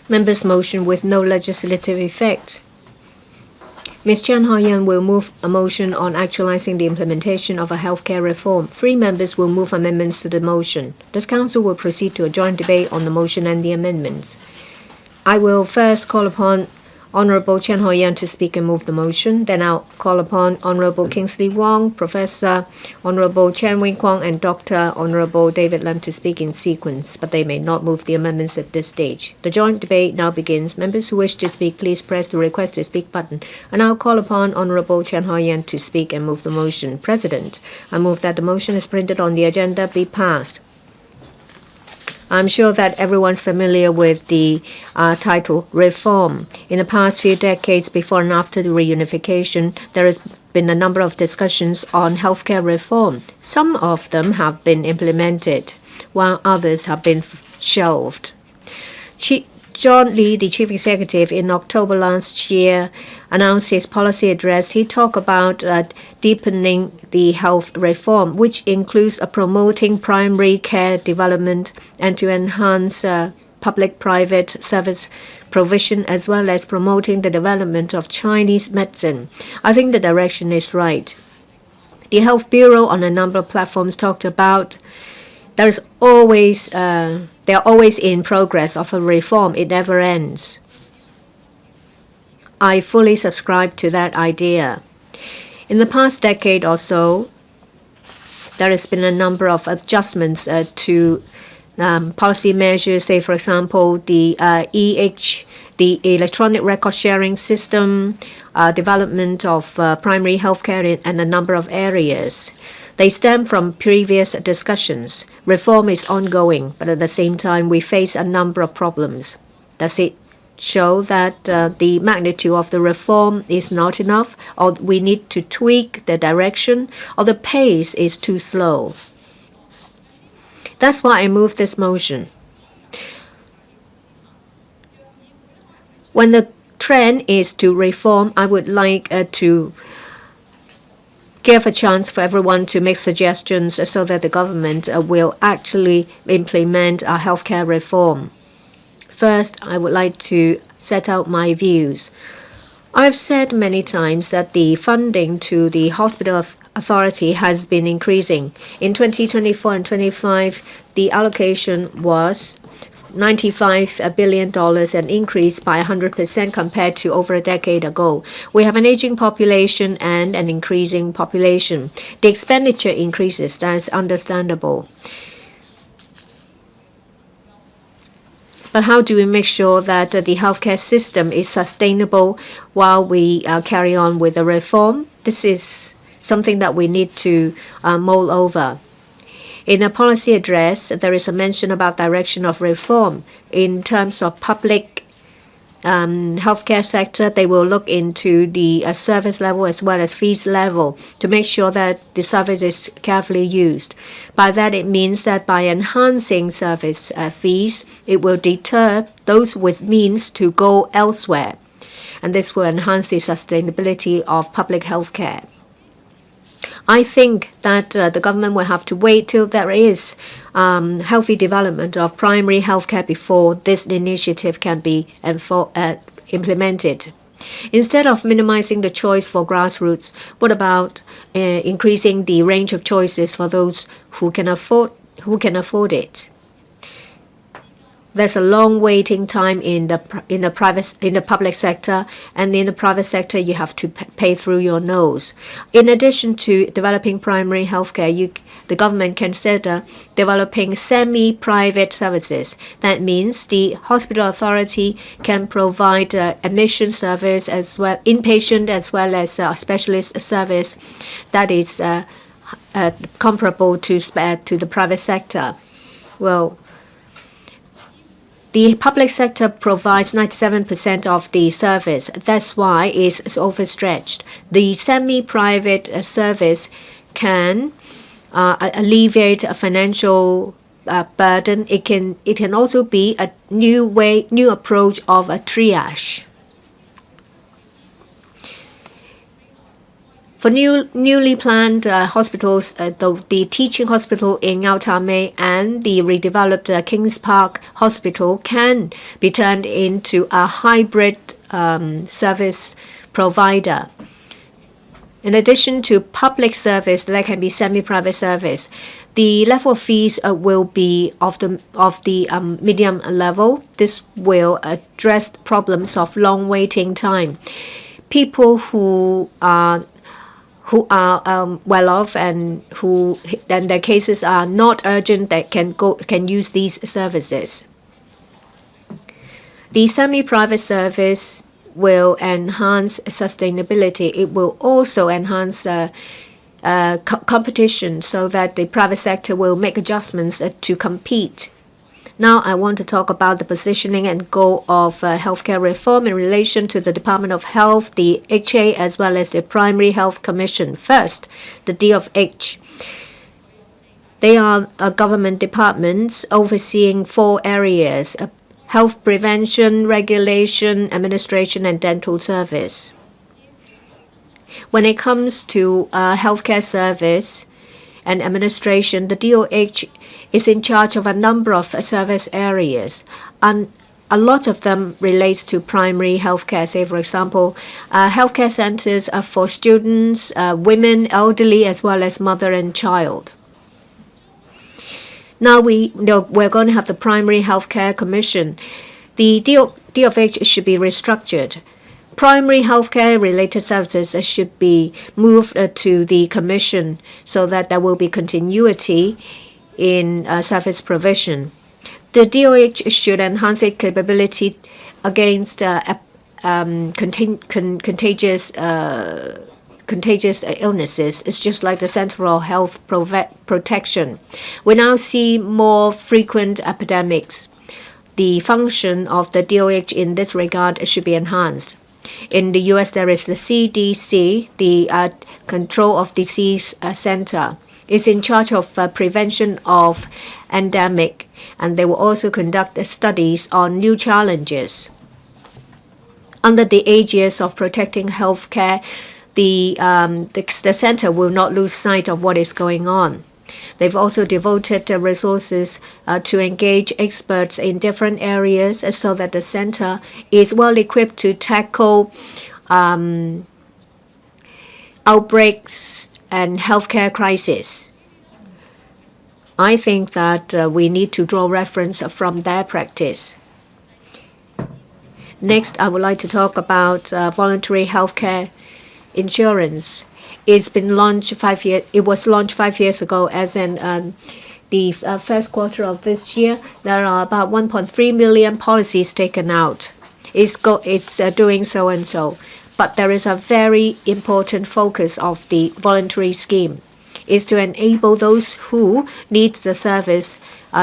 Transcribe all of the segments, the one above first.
Members' motion with no legislative effect. Ms. Chan Hoi-yan will move a motion on actualizing the implementation of a healthcare reform. 3 members will move amendments to the motion. This Council will proceed to a joint debate on the motion and the amendments. I will first call upon Honorable Chan Hoi-yan to speak and move the motion. Then I'll call upon Honorable Kingsley Wong, Professor Honorable Chen Wing-kwong, and Dr. Honorable David Lam to speak in sequence, but they may not move the amendments at this stage. The joint debate now begins. Members who wish to speak, please press the request to speak button. And I'll call upon Honorable Chan Hoi-yan to speak and move the motion. President, I move that the motion as printed on the agenda be passed. I'm sure that everyone's familiar with the title, Reform. In the past few decades, before and after the reunification, there has been a number of discussions on healthcare reform. Some of them have been implemented, while others have been shelved. John Lee, the chief executive, in October last year announced his policy address. He talked about deepening the health reform, which includes promoting primary care development and to enhance public-private service provision, as well as promoting the development of Chinese medicine. I think the direction is right. The Health Bureau on a number of platforms talked about they are always in progress of a reform. It never ends. I fully subscribe to that idea. In the past decade or so, there has been a number of adjustments to policy measures, say, for example, the the electronic record sharing system, development of primary healthcare in a number of areas. They stem from previous discussions. Reform is ongoing, but at the same time, we face a number of problems. Does it show that the magnitude of the reform is not enough, or we need to tweak the direction, or the pace is too slow? That's why I move this motion. When the trend is to reform, I would like to give a chance for everyone to make suggestions so that the government will actually implement a healthcare reform. First, I would like to set out my views. I've said many times that the funding to the hospital authority has been increasing. In 2024 and 25, the allocation was $95 billion, an increase by 100% compared to over a decade ago. We have an aging population and an increasing population. The expenditure increases. That is understandable. But how do we make sure that the healthcare system is sustainable while we carry on with the reform? This is something that we need to mull over. In a policy address, there is a mention about direction of reform. In terms of public healthcare sector, they will look into the service level as well as fees level to make sure that the service is carefully used. By that, it means that by enhancing service fees, it will deter those with means to go elsewhere. And this will enhance the sustainability of public healthcare. I think that the government will have to wait till there is healthy development of primary healthcare before this initiative can be implemented. Instead of minimizing the choice for grassroots, what about increasing the range of choices for those who can afford it? There's a long waiting time in the public sector, and in the private sector you have to pay through your nose. In addition to developing primary healthcare, the government can consider developing semi-private services. That means the hospital authority can provide admission service as well, inpatient as well as specialist service that is comparable to the private sector. Well, the public sector provides 97% of the service. That's why it's overstretched. The semi-private service can alleviate a financial burden. It can also be a new approach of a triage. For newly planned hospitals, the teaching hospital in Yaotame and the redeveloped Kings Park Hospital can be turned into a hybrid service provider. In addition to public service, there can be semi-private service. The level of fees will be of the medium level. This will address problems of long waiting time. People who are well off and their cases are not urgent that can use these services. The semi-private service will enhance sustainability. It will also enhance competition so that the private sector will make adjustments to compete. Now I want to talk about the positioning and goal of healthcare reform in relation to the Department of Health, the HA, as well as the Primary Health Commission. First, the D.H. They are government departments overseeing 4 areas: health prevention, regulation, administration, and dental service. When it comes to healthcare service and administration, the DOH is in charge of a number of service areas, and a lot of them relates to primary healthcare. Say, for example, healthcare centers for students, women, elderly, as well as mother and child. Now we're going to have the Primary Healthcare Commission. The DOH should be restructured. Primary healthcare related services should be moved to the Commission so that there will be continuity in service provision. The DOH should enhance its capability against contagious illnesses. It's just like the Center for Health Protection. We now see more frequent epidemics. The function of the DOH in this regard should be enhanced. In the U.S., there is the CDC, the Control of Disease Center. It's in charge of prevention of endemic, and they will also conduct studies on new challenges. Under the aegis of protecting healthcare, the center will not lose sight of what is going on. They've also devoted resources to engage experts in different areas so that the center is well equipped to tackle outbreaks and healthcare crises. I think that we need to draw reference from their practice. Next, I would like to talk about voluntary healthcare insurance. It's been launched 5 years. It was launched 5 years ago. As in the first quarter of this year, there are about 1.3 million policies taken out. It's doing so and so, but there is a very important focus of the voluntary scheme, is to enable those who need the service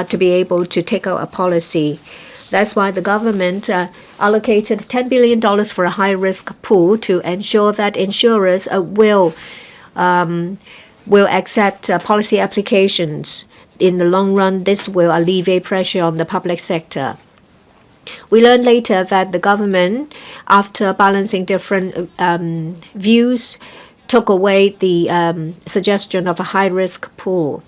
to be able to take out a policy. That's why the government allocated $10 billion for a high-risk pool to ensure that insurers will accept policy applications. In the long run, this will alleviate pressure on the public sector. We learned later that the government, after balancing different views, took away the suggestion of a high-risk pool.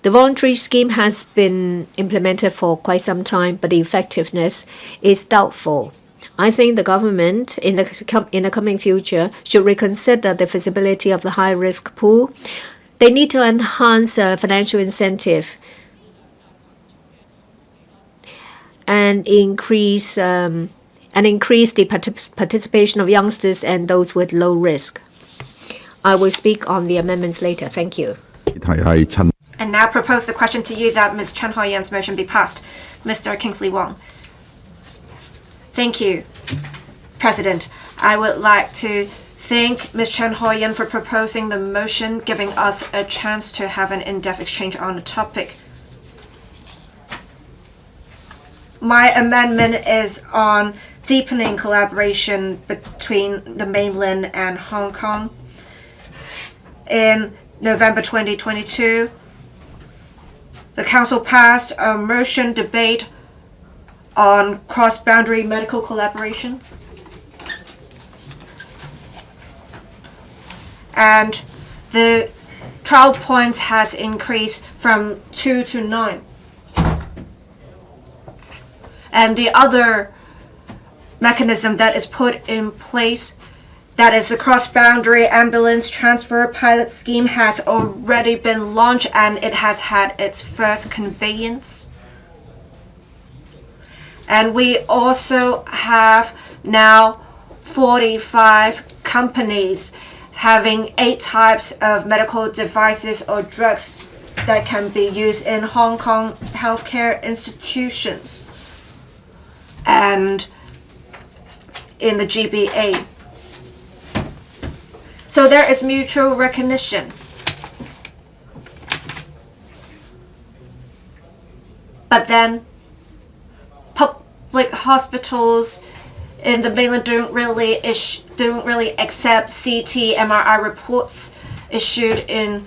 The voluntary scheme has been implemented for quite some time, but the effectiveness is doubtful. I think the government in the coming future should reconsider the feasibility of the high-risk pool. They need to enhance financial incentive and increase the participation of youngsters and those with low risk. I will speak on the amendments later. Thank you. And now propose the question to you that Ms. Chen Hoi-yan's motion be passed. Mr. Kingsley Wong. Thank you, President. I would like to thank Ms. Chen Hoi-yan for proposing the motion, giving us a chance to have an in-depth exchange on the topic. My amendment is on deepening collaboration between the mainland and Hong Kong. In November 2022, the Council passed a motion debate on cross-boundary medical collaboration. and the trial points has increased from 2 to 9. And the other mechanism that is put in place, that is the cross-boundary ambulance transfer pilot scheme, has already been launched and it has had its first conveyance. And we also have now 45 companies having 8 types of medical devices or drugs that can be used in Hong Kong healthcare institutions and in the GBA. So there is mutual recognition. But then public hospitals in the mainland don't really accept CT, MRI reports issued in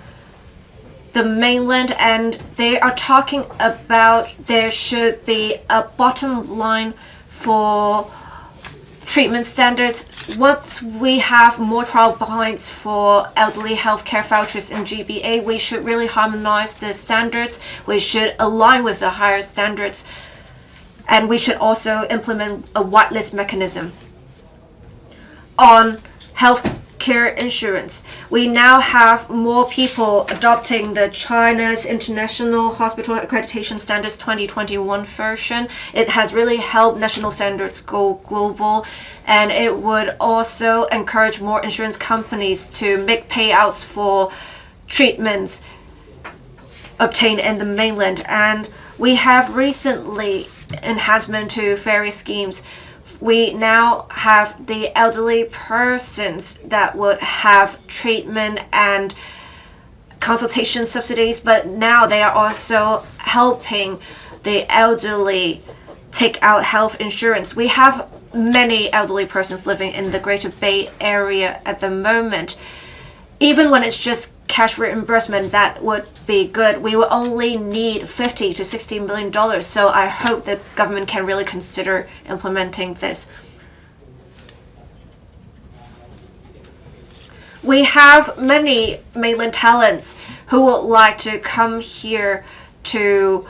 the mainland, and they are talking about there should be a bottom line for treatment standards. Once we have more trial points for elderly healthcare vouchers in GBA, we should really harmonize the standards. We should align with the higher standards. And we should also implement a whitelist mechanism. On healthcare insurance, we now have more people adopting the China's International Hospital Accreditation Standards 2021 version. It has really helped national standards go global, and it would also encourage more insurance companies to make payouts for treatments obtained in the mainland. And we have recently enhancement to various schemes. We now have the elderly persons that would have treatment and consultation subsidies, but now they are also helping the elderly take out health insurance. We have many elderly persons living in the Greater Bay Area at the moment. Even when it's just cash reimbursement, that would be good. We will only need $50 to $60 million, so I hope the government can really consider implementing this. We have many mainland talents who would like to come here to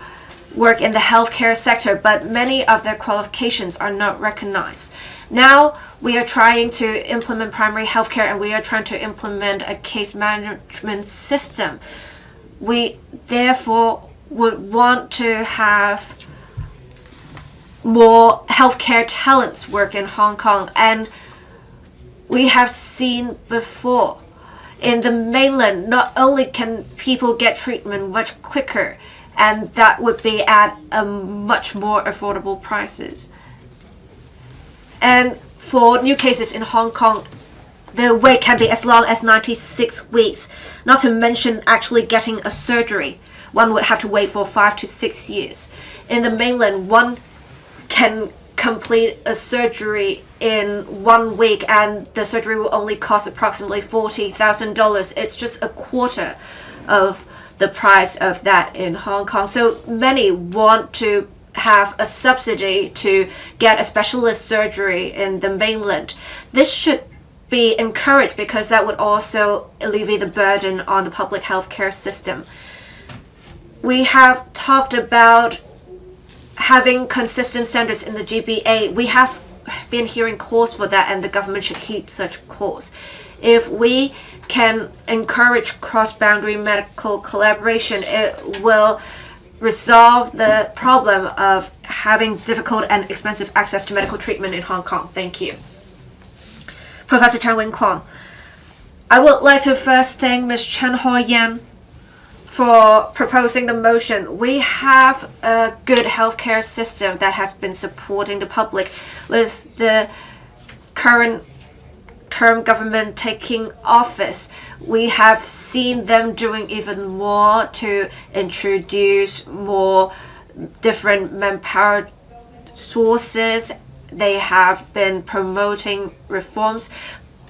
work in the healthcare sector, but many of their qualifications are not recognized. Now we are trying to implement primary healthcare, and we are trying to implement a case management system. We therefore would want to have more healthcare talents work in Hong Kong, and we have seen before in the mainland, not only can people get treatment much quicker, and that would be at a much more affordable prices. And for new cases in Hong Kong, the wait can be as long as 96 weeks, not to mention actually getting a surgery. One would have to wait for 5 to 6 years. In the mainland, one can complete a surgery in 1 week, and the surgery will only cost approximately $40,000. It's just a quarter of the price of that in Hong Kong. So many want to have a subsidy to get a specialist surgery in the mainland. This should be encouraged because that would also alleviate the burden on the public healthcare system. We have talked about having consistent standards in the GBA. We have been hearing calls for that, and the government should heed such calls. If we can encourage cross-boundary medical collaboration, it will resolve the problem of having difficult and expensive access to medical treatment in Hong Kong. Thank you. Professor Chan Wing-kwong. I would like to first thank Ms. Chen Hoi-yan for proposing the motion. We have a good healthcare system that has been supporting the public. With the current term government taking office, we have seen them doing even more to introduce more different manpower sources. They have been promoting reforms,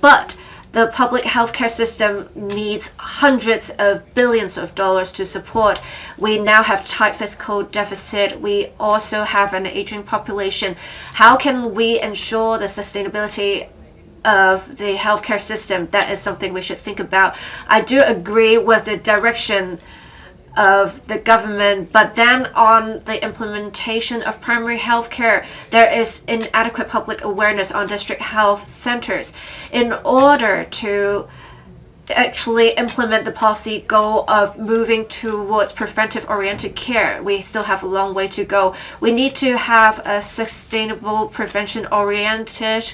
but the public healthcare system needs hundreds of billions of dollars to support. We now have tight fiscal deficit. We also have an aging population. How can we ensure the sustainability of the healthcare system. That is something we should think about. I do agree with the direction of the government, but then on the implementation of primary health care, there is inadequate public awareness on district health centers. In order to actually implement the policy goal of moving towards preventive oriented care, we still have a long way to go. We need to have a sustainable prevention oriented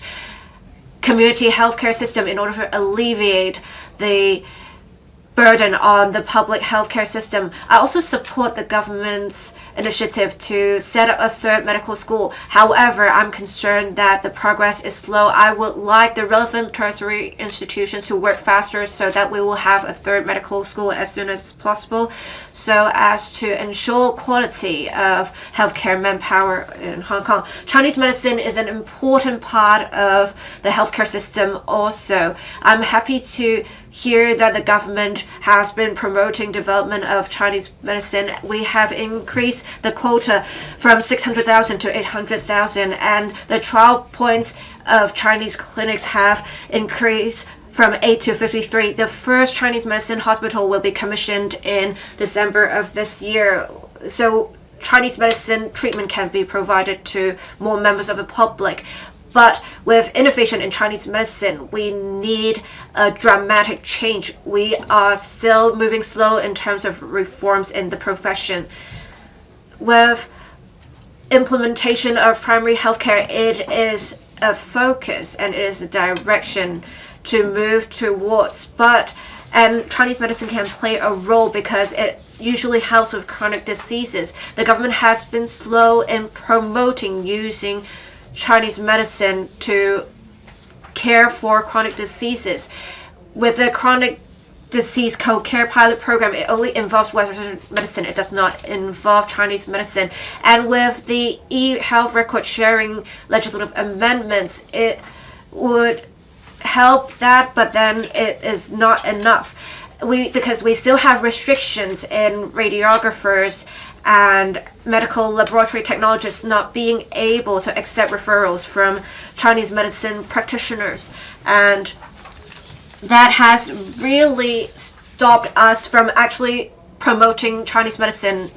community healthcare system in order to alleviate the burden on the public healthcare system. I also support the government's initiative to set up a third medical school. However, I'm concerned that the progress is slow. I would like the relevant tertiary institutions to work faster so that we will have a third medical school as soon as possible, so as to ensure quality of healthcare manpower in Hong Kong. Chinese medicine is an important part of the healthcare system also. I'm happy to hear that the government has been promoting development of Chinese medicine. We have increased the quota from 600,000 to 800,000, and the trial points of Chinese clinics have increased from 8 to 53. The first Chinese medicine hospital will be commissioned in December of this year. So Chinese medicine treatment can be provided to more members of the public. But with innovation in Chinese medicine, we need a dramatic change. We are still moving slow in terms of reforms in the profession. With implementation of primary healthcare, it is a focus and it is a direction to move towards. And Chinese medicine can play a role because it usually helps with chronic diseases. The government has been slow in promoting using Chinese medicine to care for chronic diseases. With the chronic disease co-care pilot program, it only involves Western medicine. It does not involve Chinese medicine. And with the e-health record sharing legislative amendments, it would help that, but then it is not enough. Because we still have restrictions in radiographers and medical laboratory technologists not being able to accept referrals from Chinese medicine practitioners. And that has really stopped us from actually promoting Chinese medicine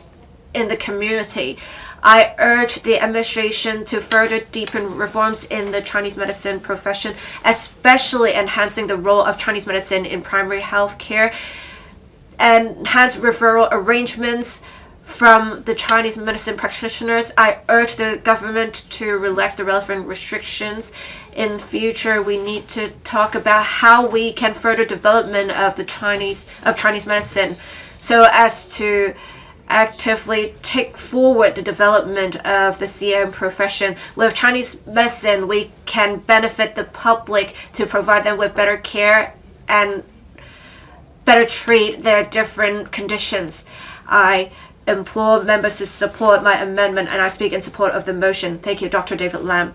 in the community. I urge the administration to further deepen reforms in the Chinese medicine profession, especially enhancing the role of Chinese medicine in primary health care, and enhance referral arrangements from the Chinese medicine practitioners. I urge the government to relax the relevant restrictions. In future, we need to talk about how we can further development of Chinese medicine so as to actively take forward the development of the CM profession. With Chinese medicine, we can benefit the public to provide them with better care and better treat their different conditions. I implore members to support my amendment, and I speak in support of the motion. Thank you, Dr. David Lam.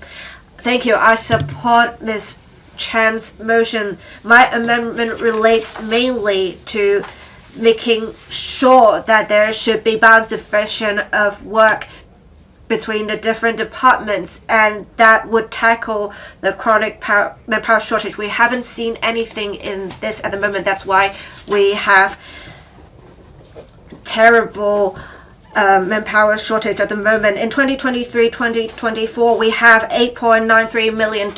Thank you. I support Ms. Chan's motion. My amendment relates mainly to making sure that there should be balanced division of work between the different departments, and that would tackle the chronic manpower shortage. We haven't seen anything in this at the moment. That's why we have terrible manpower shortage at the moment. In 2023-2024, we have $8.93 million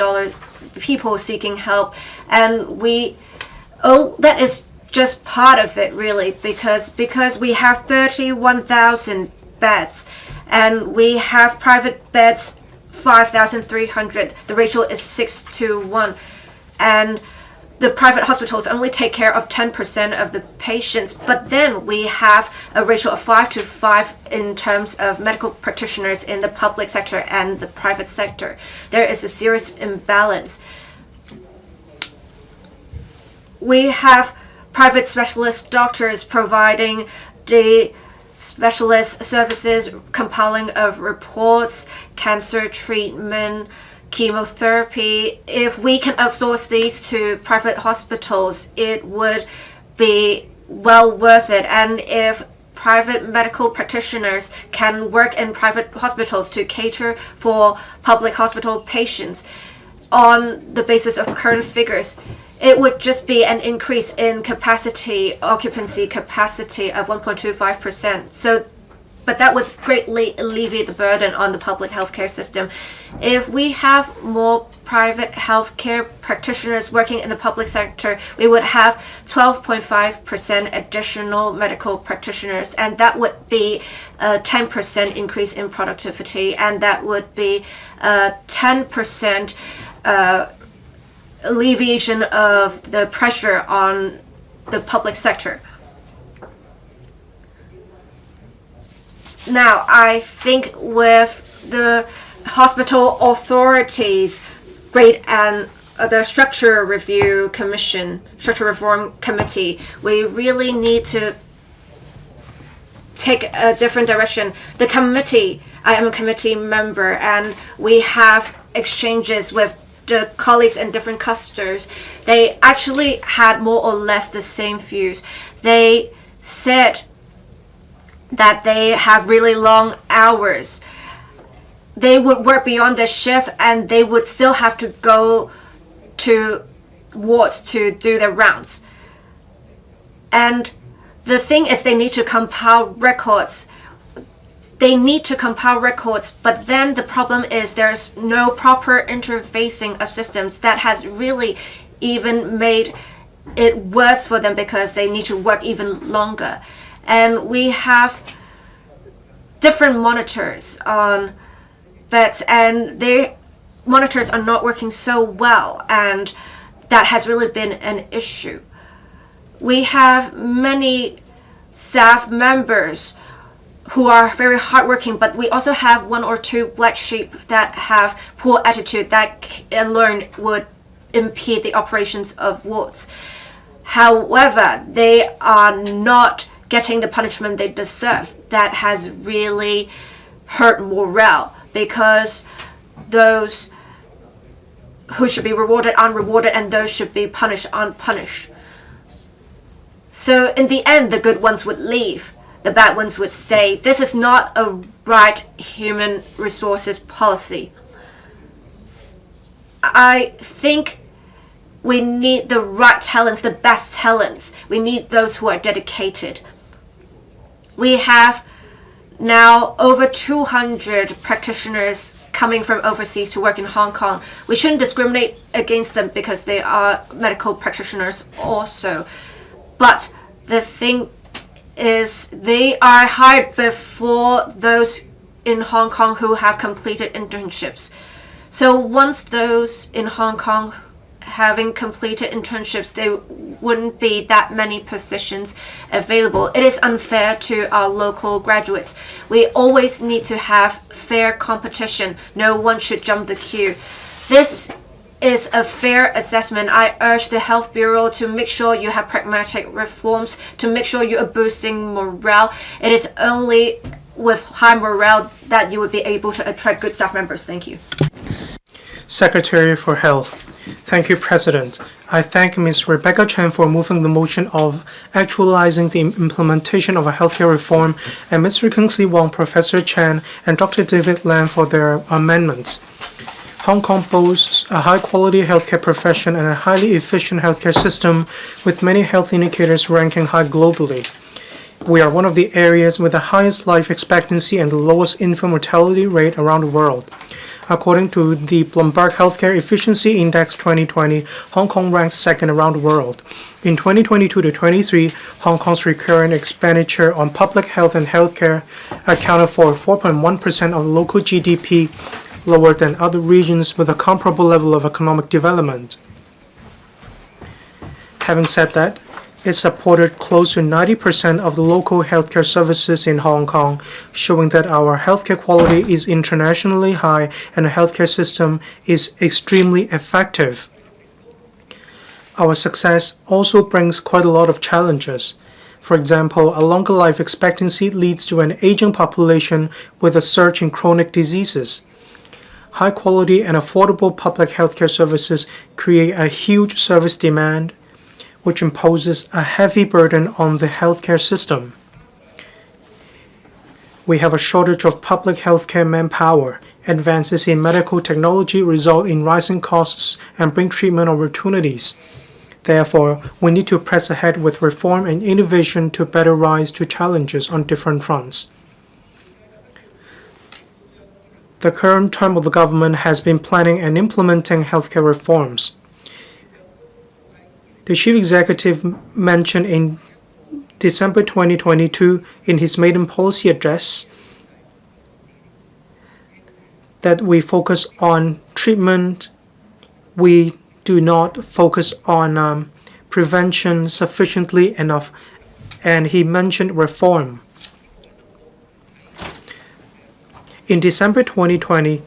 people seeking help, and that is just part of it, really, because we have 31,000 beds and we have private beds 5,300. The ratio is 6-1, and the private hospitals only take care of 10% of the patients, but then we have a ratio of 5-5 in terms of medical practitioners in the public sector and the private sector. There is a serious imbalance. We have private specialist doctors providing the specialist services, compiling of reports, cancer treatment, chemotherapy. If we can outsource these to private hospitals, it would be well worth it. And if private medical practitioners can work in private hospitals to cater for public hospital patients, on the basis of current figures, it would just be an increase in occupancy capacity of 1.25%. So, but that would greatly alleviate the burden on the public healthcare system. If we have more private healthcare practitioners working in the public sector, we would have 12.5% additional medical practitioners, and that would be a 10% increase in productivity, and that would be a 10% alleviation of the pressure on the public sector. Now, I think with the hospital authorities, and the structure reform committee, we really need to take a different direction. The committee, I am a committee member, and we have exchanges with the colleagues in different clusters. They actually had more or less the same views. They said that they have really long hours. They would work beyond their shift, and they would still have to go to wards to do their rounds. And the thing is, they need to compile records. But then the problem is there's no proper interfacing of systems that has really even made it worse for them, because they need to work even longer. And we have different monitors on beds, and their monitors are not working so well, and that has really been an issue. We have many staff members who are very hardworking, but we also have one or two black sheep that have poor attitude that alone would impede the operations of wards. However, they are not getting the punishment they deserve. That has really hurt morale, because those who should be rewarded unrewarded, and those should be punished unpunished. So in the end, the good ones would leave, the bad ones would stay. This is not a right human resources policy. I think we need the right talents, the best talents. We need those who are dedicated. We have now over 200 practitioners coming from overseas to work in Hong Kong. We shouldn't discriminate against them because they are medical practitioners also. But the thing is, they are hired before those in Hong Kong who have completed internships. So once those in Hong Kong having completed internships, there wouldn't be that many positions available. It is unfair to our local graduates. We always need to have fair competition. No one should jump the queue. This is a fair assessment. I urge the Health Bureau to make sure you have pragmatic reforms, to make sure you are boosting morale. It is only with high morale that you would be able to attract good staff members. Thank you. Secretary for Health. Thank you, President. I thank Ms. Rebecca Chen for moving the motion of actualizing the implementation of a healthcare reform, and Mr. Kingsley Wong, Professor Chen, and Dr. David Lam for their amendments. Hong Kong boasts a high-quality healthcare profession and a highly efficient healthcare system, with many health indicators ranking high globally. We are one of the areas with the highest life expectancy and the lowest infant mortality rate around the world. According to the Bloomberg Healthcare Efficiency Index 2020, Hong Kong ranks second around the world. In 2022 to 23, Hong Kong's recurrent expenditure on public health and healthcare accounted for 4.1% of local GDP, lower than other regions with a comparable level of economic development. Having said that, it supported close to 90% of the local healthcare services in Hong Kong, showing that our healthcare quality is internationally high and the healthcare system is extremely effective. Our success also brings quite a lot of challenges. For example, a longer life expectancy leads to an aging population with a surge in chronic diseases. High quality and affordable public healthcare services create a huge service demand, which imposes a heavy burden on the healthcare system. We have a shortage of public healthcare manpower, Advances in medical technology result in rising costs and bring treatment opportunities. Therefore, we need to press ahead with reform and innovation to better rise to challenges on different fronts. The current term of the government has been planning and implementing healthcare reforms. The Chief Executive mentioned in December 2022 in his maiden policy address that we focus on treatment. We do not focus on prevention sufficiently enough, and he mentioned reform. In December 2020,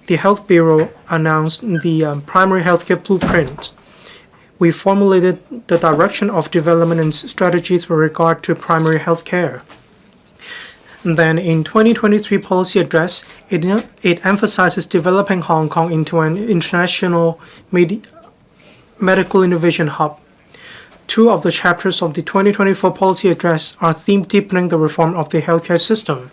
the Health Bureau announced the primary healthcare blueprint. We formulated the direction of development and strategies with regard to primary health care. Then in 2023 policy address, it emphasizes developing Hong Kong into an international medical innovation hub. Two of the chapters of the 2024 policy address are themed deepening the reform of the healthcare system.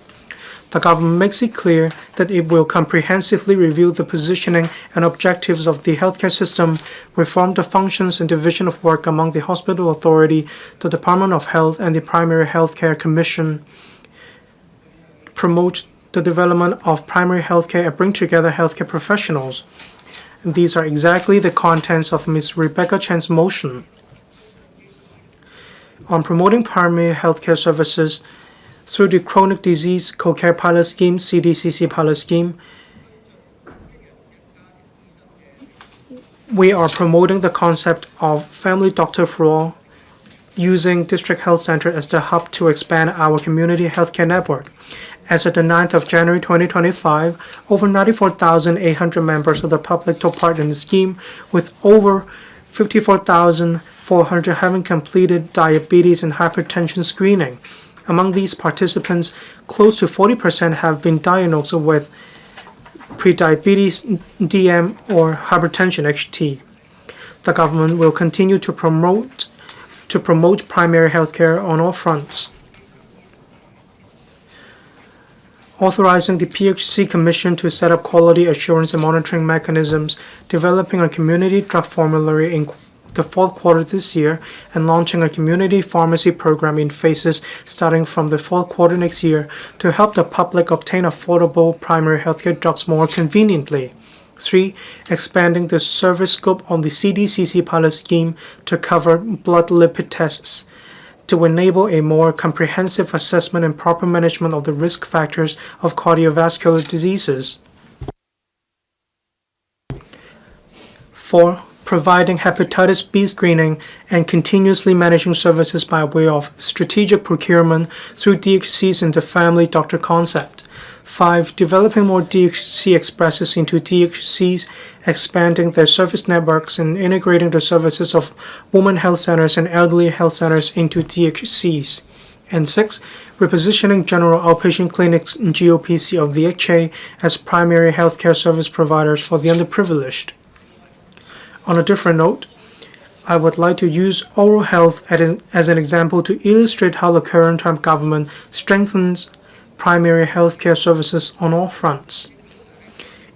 The government makes it clear that it will comprehensively review the positioning and objectives of the healthcare system, reform the functions and division of work among the Hospital Authority, the Department of Health, and the Primary Healthcare Commission, promote the development of primary healthcare and bring together healthcare professionals. And these are exactly the contents of Ms. Rebecca Chan's motion. On promoting primary healthcare services, through the Chronic Disease Co-Care Pilot Scheme, CDCC Pilot Scheme, we are promoting the concept of family doctor for all, using District Health Center as the hub to expand our community healthcare network. As of the 9th of January 2025, over 94,800 members of the public took part in the scheme, with over 54,400 having completed diabetes and hypertension screening. Among these participants, close to 40% have been diagnosed with prediabetes, DM, or hypertension, HT. The government will continue to promote primary healthcare on all fronts. Authorizing the PHC Commission to set up quality assurance and monitoring mechanisms, developing a community drug formulary in the fourth quarter this year, and launching a community pharmacy program in phases starting from the fourth quarter next year to help the public obtain affordable primary healthcare drugs more conveniently. 3. Expanding the service scope on the CDCC pilot scheme to cover blood lipid tests to enable a more comprehensive assessment and proper management of the risk factors of cardiovascular diseases. 4. Providing hepatitis B screening and continuously managing services by way of strategic procurement through DHCs and the family doctor concept. 5. Developing more DHC expresses into DHCs, expanding their service networks and integrating the services of women health centers and elderly health centers into DHCs. And 6. Repositioning general outpatient clinics in GOPC of the HA as primary healthcare service providers for the underprivileged. On a different note, I would like to use oral health as an example to illustrate how the current Trump government strengthens primary healthcare services on all fronts.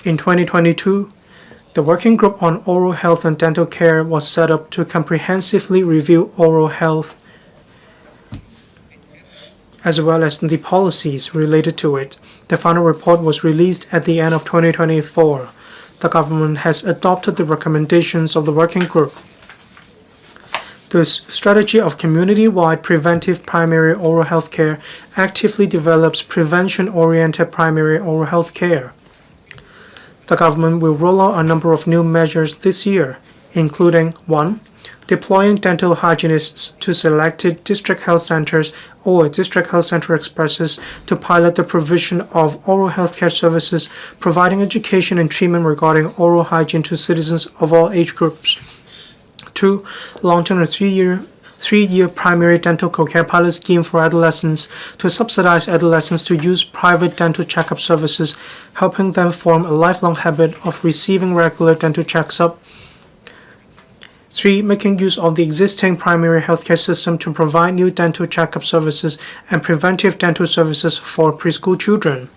In 2022, the Working Group on Oral Health and Dental Care was set up to comprehensively review oral health as well as the policies related to it. The final report was released at the end of 2024. The government has adopted the recommendations of the working group. The strategy of community-wide preventive primary oral health care actively develops prevention-oriented primary oral health care. The government will roll out a number of new measures this year, including 1. Deploying dental hygienists to selected district health centers or district health center expresses to pilot the provision of oral health care services, providing education and treatment regarding oral hygiene to citizens of all age groups. 2. Launching a three-year primary dental co-care pilot scheme for adolescents to subsidize adolescents to use private dental checkup services, helping them form a lifelong habit of receiving regular dental checkups. 3. Making use of the existing primary healthcare system to provide new dental checkup services and preventive dental services for preschool children.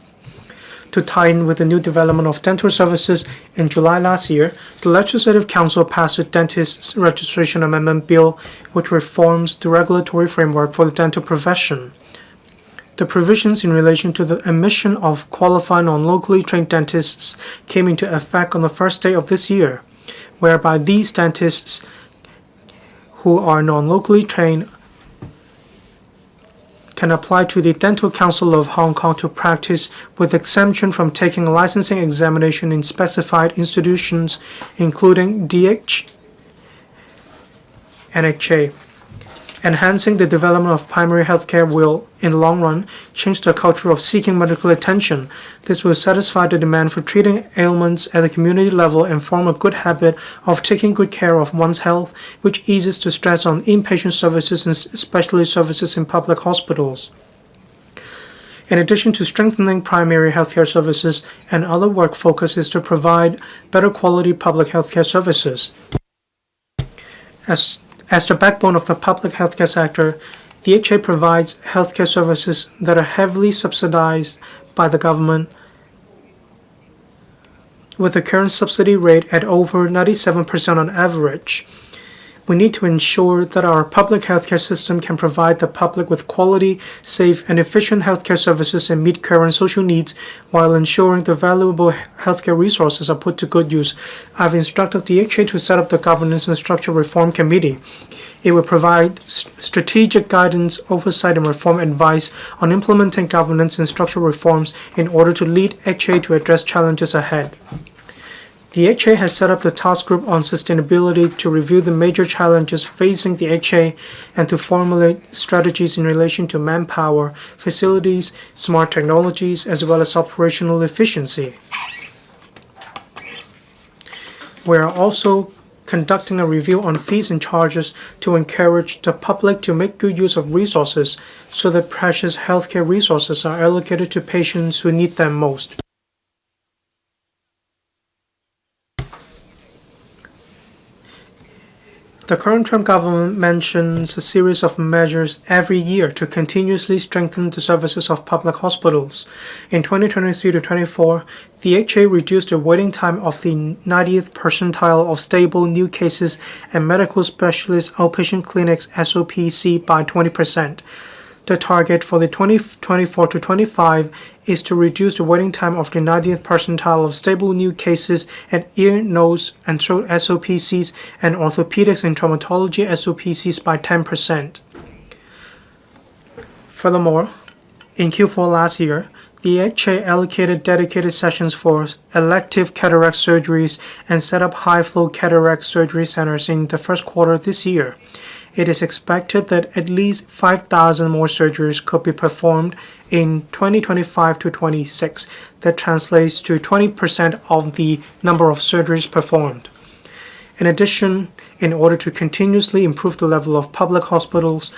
To tie in with the new development of dental services, in July last year, the Legislative Council passed a Dentist Registration Amendment Bill, which reforms the regulatory framework for the dental profession. The provisions in relation to the admission of qualified non-locally trained dentists came into effect on the first day of this year, whereby these dentists who are non-locally trained can apply to the Dental Council of Hong Kong to practice with exemption from taking a licensing examination in specified institutions, including DH and HA. Enhancing the development of primary healthcare will, in the long run, change the culture of seeking medical attention. This will satisfy the demand for treating ailments at the community level and form a good habit of taking good care of one's health, which eases the stress on inpatient services and especially services in public hospitals. In addition to strengthening primary healthcare services, another work focus is to provide better quality public healthcare services. As the backbone of the public healthcare sector, the HA provides healthcare services that are heavily subsidized by the government, with the current subsidy rate at over 97% on average. We need to ensure that our public healthcare system can provide the public with quality, safe, and efficient healthcare services and meet current social needs while ensuring the valuable healthcare resources are put to good use. I've instructed the HA to set up the Governance and Structure Reform Committee. It will provide strategic guidance, oversight, and reform advice on implementing governance and structural reforms in order to lead HA to address challenges ahead. The HA has set up the task group on sustainability to review the major challenges facing the HA and to formulate strategies in relation to manpower, facilities, smart technologies, as well as operational efficiency. We are also conducting a review on fees and charges to encourage the public to make good use of resources so that precious healthcare resources are allocated to patients who need them most. The current Trump government mentions a series of measures every year to continuously strengthen the services of public hospitals. In 2023 to 24, the HA reduced the waiting time of the 90th percentile of stable new cases and medical specialist outpatient clinics SOPC by 20%. The target for the 2024 to 25 is to reduce the waiting time of the 90th percentile of stable new cases at ear, nose, and throat SOPCs and orthopedics and traumatology SOPCs by 10%. Furthermore, in Q4 last year, the HA allocated dedicated sessions for elective cataract surgeries and set up high-flow cataract surgery centers in the first quarter this year. It is expected that at least 5,000 more surgeries could be performed in 2025 to 26. That translates to 20% of the number of surgeries performed. In addition, in order to continuously improve the level of public hospitals,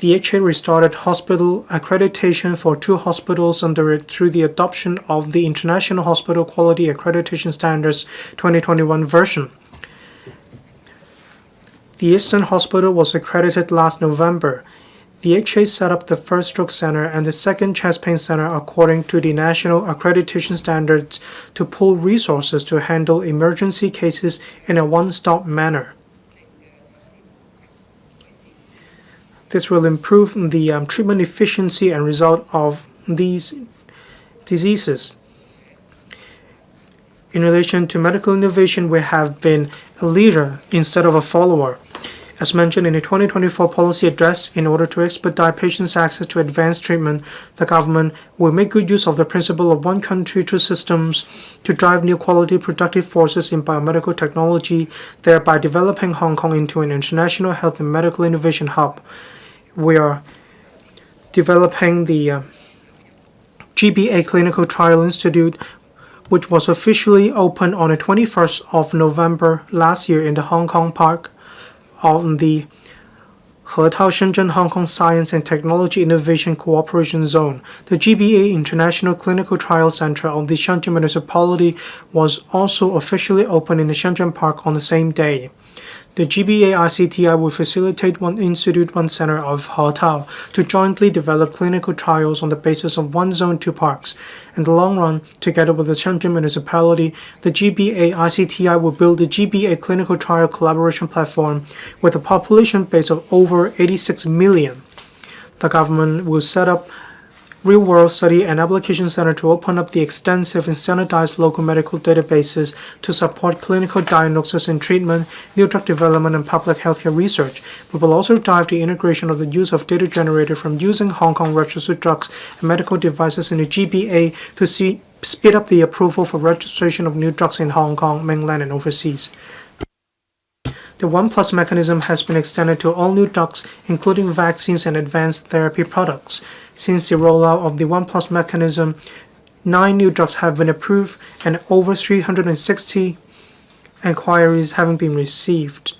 the HA restarted hospital accreditation for 2 hospitals under it through the adoption of the International Hospital Quality Accreditation Standards 2021 version. The Eastern Hospital was accredited last November. The HA set up the first stroke center and the second chest pain center according to the national accreditation standards to pool resources to handle emergency cases in a one-stop manner. This will improve the treatment efficiency and result of these diseases. In relation to medical innovation, we have been a leader instead of a follower. As mentioned in the 2024 policy address, in order to expedite patients' access to advanced treatment, the government will make good use of the principle of one country, two systems to drive new quality productive forces in biomedical technology, thereby developing Hong Kong into an international health and medical innovation hub. We are developing the GBA Clinical Trial Institute, which was officially opened on the 21st of November last year in the Hong Kong Park of the Hetao Shenzhen Hong Kong Science and Technology Innovation Cooperation Zone. The GBA International Clinical Trial Center of the Shenzhen Municipality was also officially opened in the Shenzhen Park on the same day. The GBA-ICTI will facilitate one institute, one center of Haotao to jointly develop clinical trials on the basis of one zone, two parks. In the long run, together with the Shenzhen municipality, the GBA-ICTI will build a GBA clinical trial collaboration platform with a population base of over 86 million. The government will set up real-world study and application center to open up the extensive and standardized local medical databases to support clinical diagnosis and treatment, new drug development, and public healthcare research. We will also drive the integration of the use of data generated from using Hong Kong registered drugs and medical devices in the GBA to speed up the approval for registration of new drugs in Hong Kong, mainland, and overseas. The 1+ mechanism has been extended to all new drugs, including vaccines and advanced therapy products. Since the rollout of the 1+ mechanism, 9 new drugs have been approved and over 360 inquiries having been received.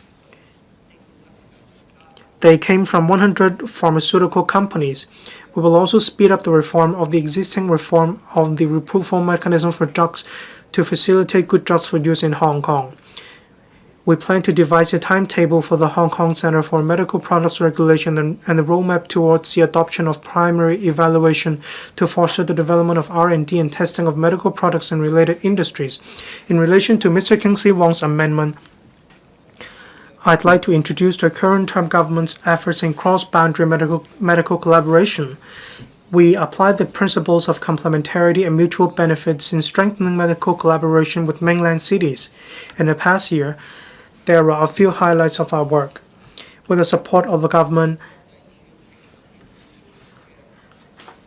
They came from 100 pharmaceutical companies. We will also speed up the reform of the existing reform of the approval mechanism for drugs to facilitate good drugs for use in Hong Kong. We plan to devise a timetable for the Hong Kong Center for Medical Products Regulation and the roadmap towards the adoption of primary evaluation to foster the development of R&D and testing of medical products and related industries. In relation to Mr. Kingsley Wong's amendment, I'd like to introduce the current term government's efforts in cross-boundary medical collaboration. We apply the principles of complementarity and mutual benefits in strengthening medical collaboration with mainland cities. In the past year, there are a few highlights of our work. With the support of the government,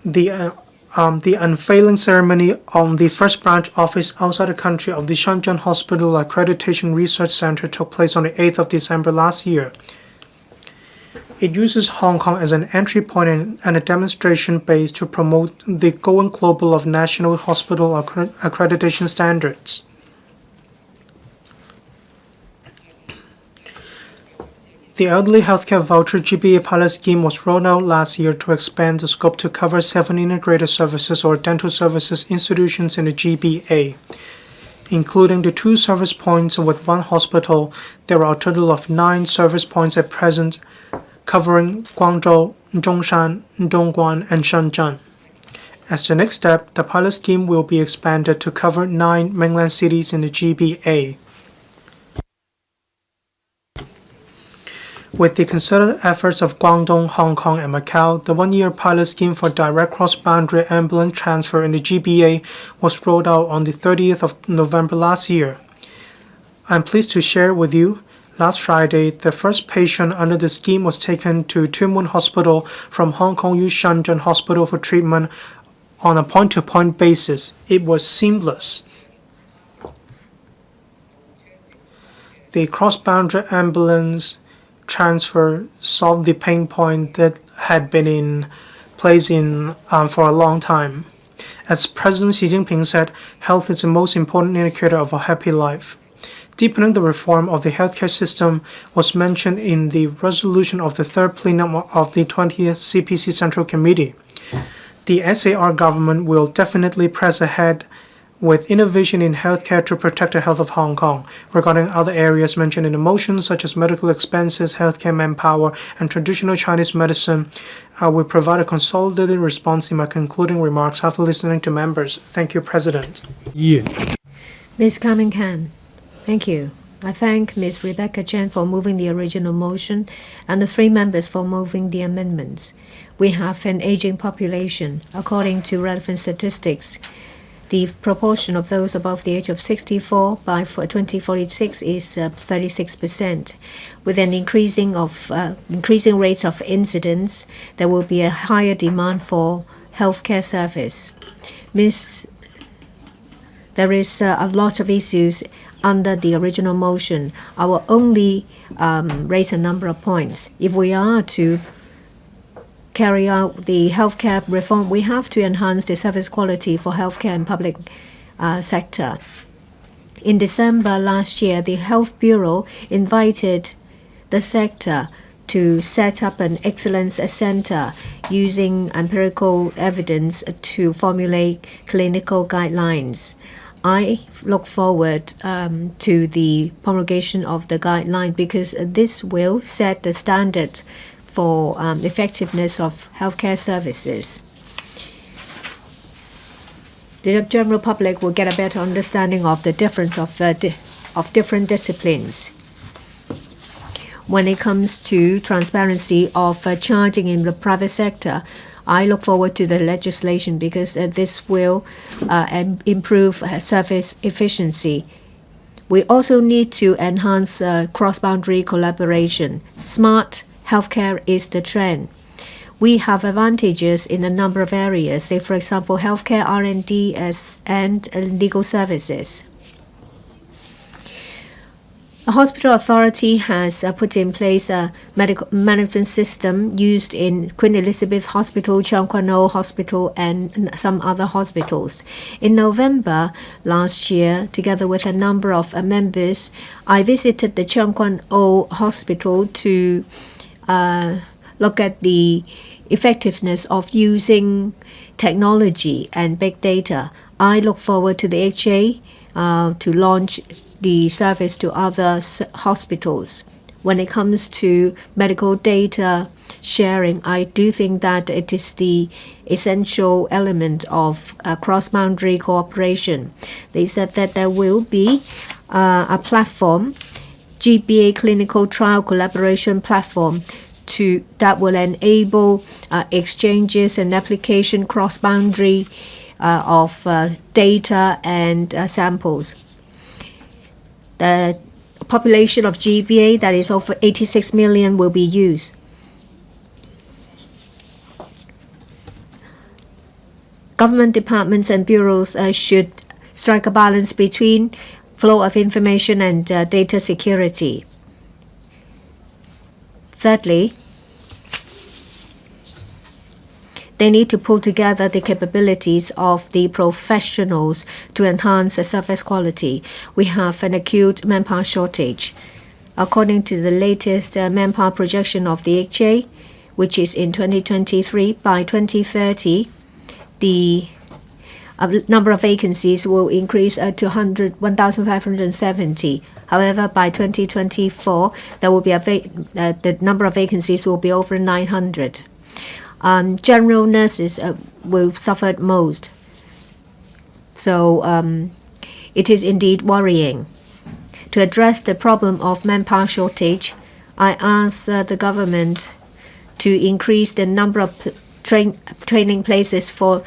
the unveiling ceremony on the first branch office outside the country of the Shenzhen Hospital Accreditation Research Center took place on the 8th of December last year. It uses Hong Kong as an entry point and a demonstration base to promote the going global of national hospital accreditation standards. The Elderly Healthcare Voucher GBA pilot scheme was rolled out last year to expand the scope to cover 7 integrated services or dental services institutions in the GBA. Including the 2 service points with 1 hospital, there are a total of 9 service points at present, covering Guangzhou, Zhongshan, Dongguan, and Shenzhen. As the next step, the pilot scheme will be expanded to cover 9 mainland cities in the GBA. With the concerted efforts of Guangdong, Hong Kong, and Macau, the 1-year pilot scheme for direct cross-boundary ambulance transfer in the GBA was rolled out on the 30th of November last year. I'm pleased to share with you, last Friday, the first patient under the scheme was taken to Tuen Mun Hospital from Hong Kong U Shenzhen Hospital for treatment on a point-to-point basis. It was seamless. The cross-boundary ambulance transfer solved the pain point that had been in place for a long time. As President Xi Jinping said, health is the most important indicator of a happy life. Deepening the reform of the healthcare system was mentioned in the resolution of the 3rd plenum of the 20th CPC Central Committee. The SAR government will definitely press ahead with innovation in healthcare to protect the health of Hong Kong. Regarding other areas mentioned in the motion, such as medical expenses, healthcare manpower, and traditional Chinese medicine, I will provide a consolidated response in my concluding remarks after listening to members. Thank you, President. Ms. Carmen Kan, thank you. I thank Ms. Rebecca Chen for moving the original motion and the 3 members for moving the amendments. We have an aging population. According to relevant statistics, the proportion of those above the age of 64 by 2046 is 36%. With an increasing rates of incidence, there will be a higher demand for healthcare service. There is a lot of issues under the original motion. I will only raise a number of points. If we are to carry out the healthcare reform, we have to enhance the service quality for healthcare and public sector. In December last year, the Health Bureau invited the sector to set up an excellence center using empirical evidence to formulate clinical guidelines. I look forward to the promulgation of the guideline because this will set the standard for effectiveness of healthcare services. The general public will get a better understanding of the difference of different disciplines. When it comes to transparency of charging in the private sector, I look forward to the legislation because this will improve service efficiency. We also need to enhance cross-boundary collaboration. Smart healthcare is the trend. We have advantages in a number of areas, say for example, healthcare R&D and legal services. The hospital authority has put in place a medical management system used in Queen Elizabeth Hospital, Cheung Kwan O Hospital, and some other hospitals. In November last year, together with a number of members, I visited the Cheung Kwan O Hospital to look at the effectiveness of using technology and big data. I look forward to the HA to launch the service to other hospitals. When it comes to medical data sharing, I do think that it is the essential element of cross-boundary cooperation. They said that there will be a platform, GBA clinical trial collaboration platform, that will enable exchanges and application cross-boundary of data and samples. The population of GBA, that is over 86 million, will be used. Government departments and bureaus should strike a balance between flow of information and data security. Thirdly, they need to pull together the capabilities of the professionals to enhance the service quality. We have an acute manpower shortage. According to the latest manpower projection of the HA, which is in 2023, by 2030, the number of vacancies will increase to 1,570. However, by 2024, there will be the number of vacancies will be over 900. General nurses will suffer most. So it is indeed worrying. To address the problem of manpower shortage, I ask the government to increase the number of training places for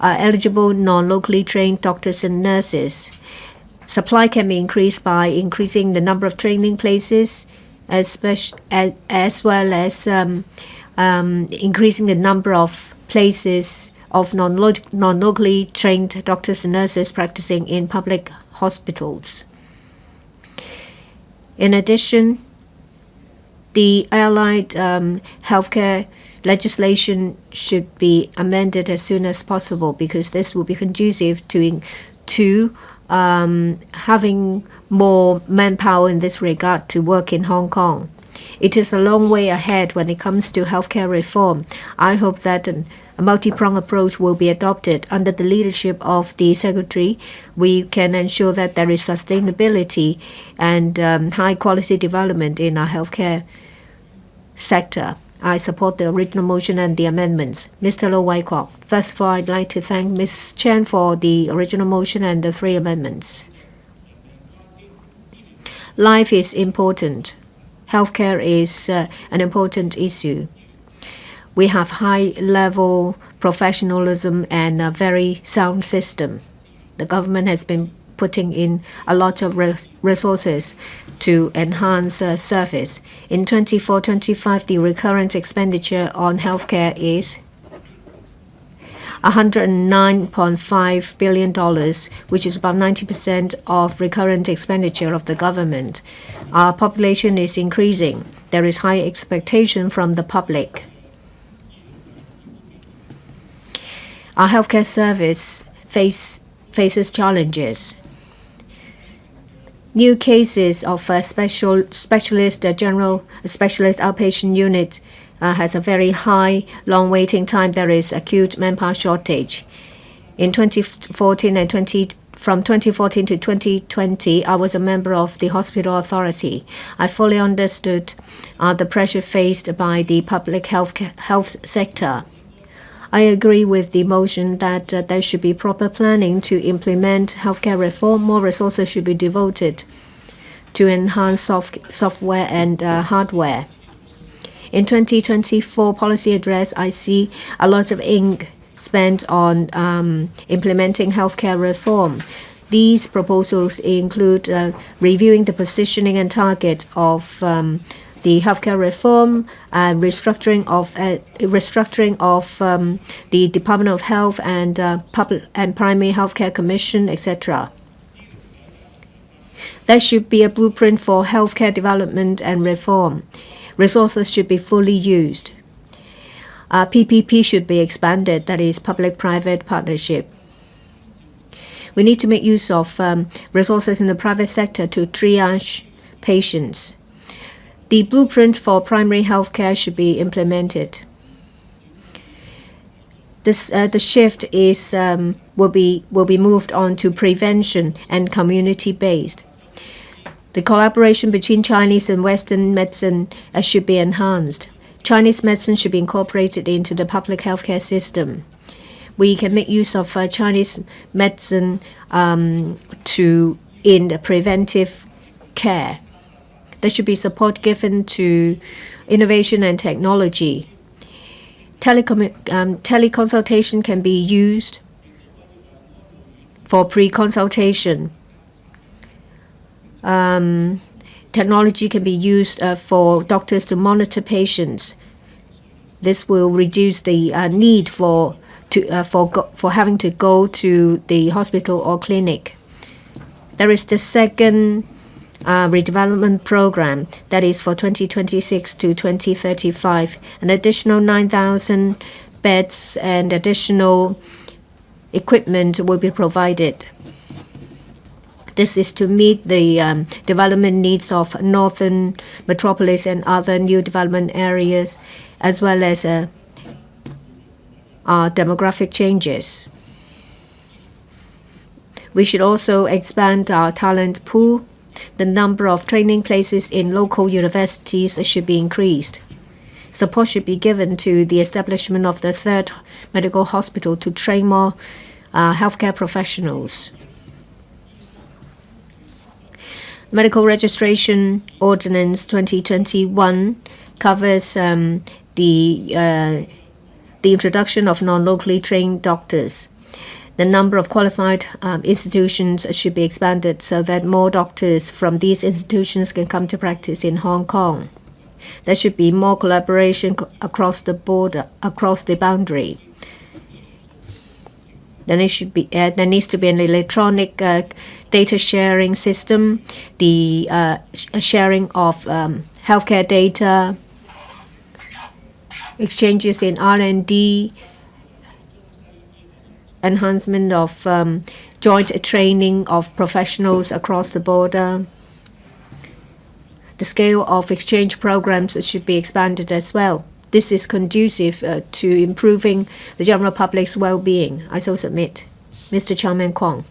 eligible non-locally trained doctors and nurses. Supply can be increased by increasing the number of training places, as well as increasing the number of places of non-locally trained doctors and nurses practicing in public hospitals. In addition, the allied healthcare legislation should be amended as soon as possible because this will be conducive to having more manpower in this regard to work in Hong Kong. It is a long way ahead when it comes to healthcare reform. I hope that a multi-pronged approach will be adopted under the leadership of the Secretary. We can ensure that there is sustainability and high-quality development in our healthcare sector. I support the original motion and the amendments. Mr. Lo Wai-kwok. First of all, I'd like to thank Ms. Chen for the original motion and the 3 amendments. Life is important. Healthcare is an important issue. We have high-level professionalism and a very sound system. The government has been putting in a lot of resources to enhance service. In 24-25, the recurrent expenditure on healthcare is $109.5 billion, which is about 90% of recurrent expenditure of the government. Our population is increasing. There is high expectation from the public. Our healthcare service faces challenges. New cases of specialist outpatient unit has a very high long waiting time. There is acute manpower shortage. In 2014 and 2015, from 2014 to 2020, I was a member of the hospital authority. I fully understood the pressure faced by the public health sector. I agree with the motion that there should be proper planning to implement healthcare reform. More resources should be devoted to enhance software and hardware. In 2024 policy address, I see a lot of ink spent on implementing healthcare reform. These proposals include reviewing the positioning and target of the healthcare reform, restructuring of the Department of Health and Public and Primary Healthcare Commission, etc. There should be a blueprint for healthcare development and reform. Resources should be fully used. PPP should be expanded, that is, public-private partnership. We need to make use of resources in the private sector to triage patients. The blueprint for primary healthcare should be implemented. The shift will be moved on to prevention and community-based. The collaboration between Chinese and Western medicine should be enhanced. Chinese medicine should be incorporated into the public healthcare system. We can make use of Chinese medicine in the preventive care. There should be support given to innovation and technology. Teleconsultation can be used for pre-consultation. Technology can be used for doctors to monitor patients. This will reduce the need for having to go to the hospital or clinic. There is the second redevelopment program that is for 2026 to 2035. An additional 9,000 beds and additional equipment will be provided. This is to meet the development needs of northern metropolis and other new development areas, as well as demographic changes. We should also expand our talent pool. The number of training places in local universities should be increased. Support should be given to the establishment of the third medical hospital to train more healthcare professionals. Medical Registration Ordinance 2021 covers the introduction of non-locally trained doctors. The number of qualified institutions should be expanded so that more doctors from these institutions can come to practice in Hong Kong. There should be more collaboration across the border, across the boundary. There needs to be an electronic data sharing system, the sharing of healthcare data, exchanges in R&D, enhancement of joint training of professionals across the border. The scale of exchange programs should be expanded as well. This is conducive to improving the general public's well-being. I so submit. Mr. Wing-kwong.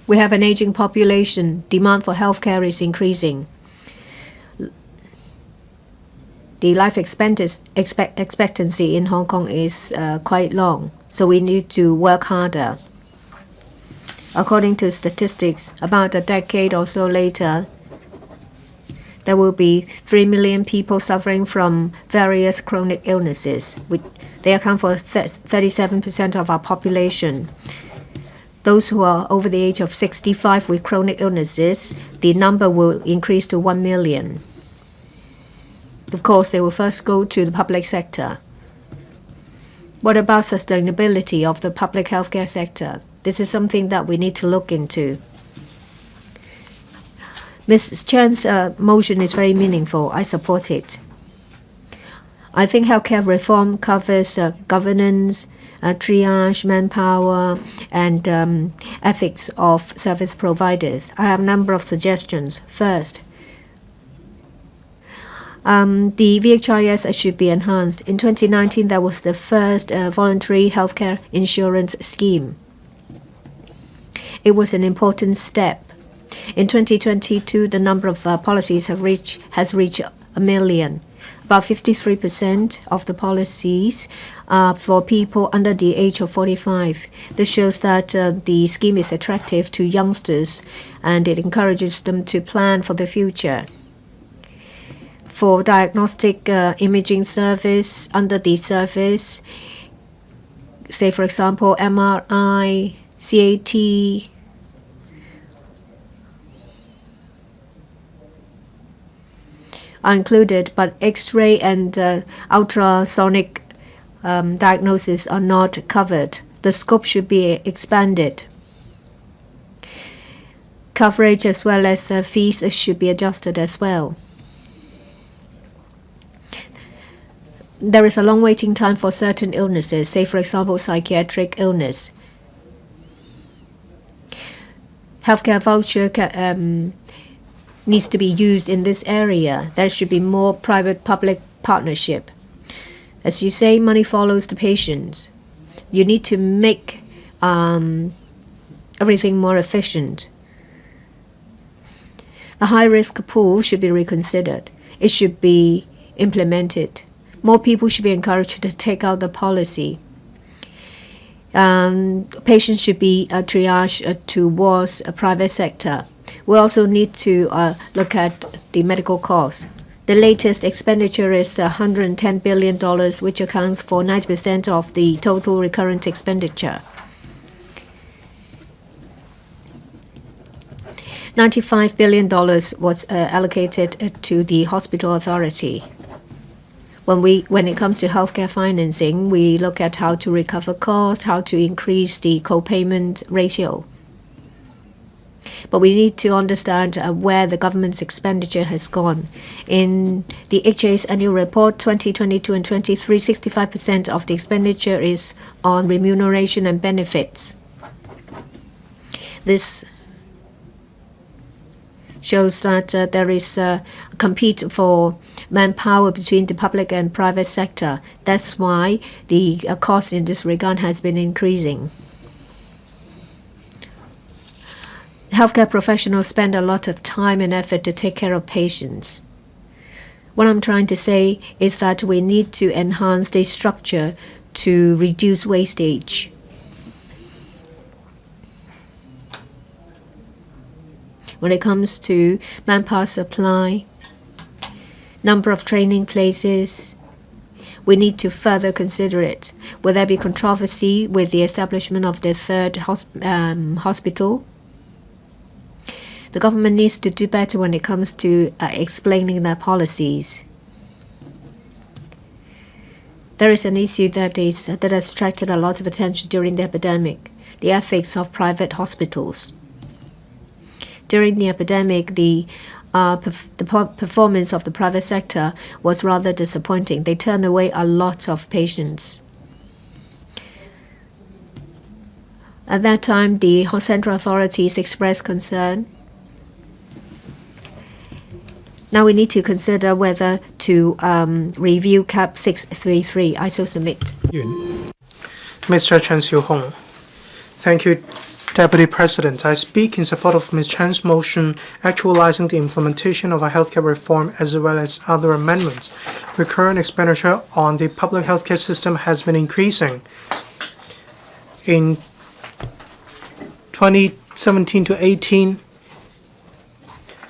We have an aging population. Demand for healthcare is increasing. The life expectancy in Hong Kong is quite long, so we need to work harder. According to statistics, about a decade or so later, there will be 3 million people suffering from various chronic illnesses. They account for 37% of our population. Those who are over the age of 65 with chronic illnesses, the number will increase to 1 million. Of course, they will first go to the public sector. What about sustainability of the public healthcare sector? This is something that we need to look into. Ms. Chan's motion is very meaningful. I support it. I think healthcare reform covers governance, triage, manpower, and ethics of service providers. I have a number of suggestions. First, The VHIS should be enhanced. In 2019, that was the first voluntary healthcare insurance scheme. It was an important step. In 2022, the number of policies has reached 1 million. About 53% of the policies are for people under the age of 45. This shows that the scheme is attractive to youngsters and it encourages them to plan for the future. For diagnostic imaging service, under the service, say for example MRI, CAT, are included, but X-ray and ultrasonic diagnosis are not covered. The scope should be expanded. Coverage as well as fees should be adjusted as well. There is a long waiting time for certain illnesses, say for example psychiatric illness. Healthcare voucher needs to be used in this area. There should be more private-public partnership. As you say, money follows the patient. You need to make everything more efficient. The high-risk pool should be reconsidered. It should be implemented. More people should be encouraged to take out the policy. Patients should be triaged towards a private sector. We also need to look at the medical costs. The latest expenditure is $110 billion, which accounts for 90% of the total recurrent expenditure. $95 billion was allocated to the hospital authority. When it comes to healthcare financing, we look at how to recover costs, how to increase the co-payment ratio. But we need to understand where the government's expenditure has gone. In the HA's annual report 2022 and 23, 65% of the expenditure is on remuneration and benefits. This shows that there is compete for manpower between the public and private sector. That's why the cost in this regard has been increasing. Healthcare professionals spend a lot of time and effort to take care of patients. What I'm trying to say is that we need to enhance the structure to reduce wastage. When it comes to manpower supply, number of training places, we need to further consider it. Will there be controversy with the establishment of the third hospital? The government needs to do better when it comes to explaining their policies. There is an issue that has attracted a lot of attention during the epidemic, the ethics of private hospitals. During the epidemic, the performance of the private sector was rather disappointing. They turned away a lot of patients. At that time, the central authorities expressed concern. Now we need to consider whether to review CAP 633. I so submit. Mr. Chen Xiu-hong. Thank you, Deputy President. I speak in support of Ms. Chen's motion actualizing the implementation of a healthcare reform as well as other amendments. Recurrent expenditure on the public healthcare system has been increasing. In 2017 to 18,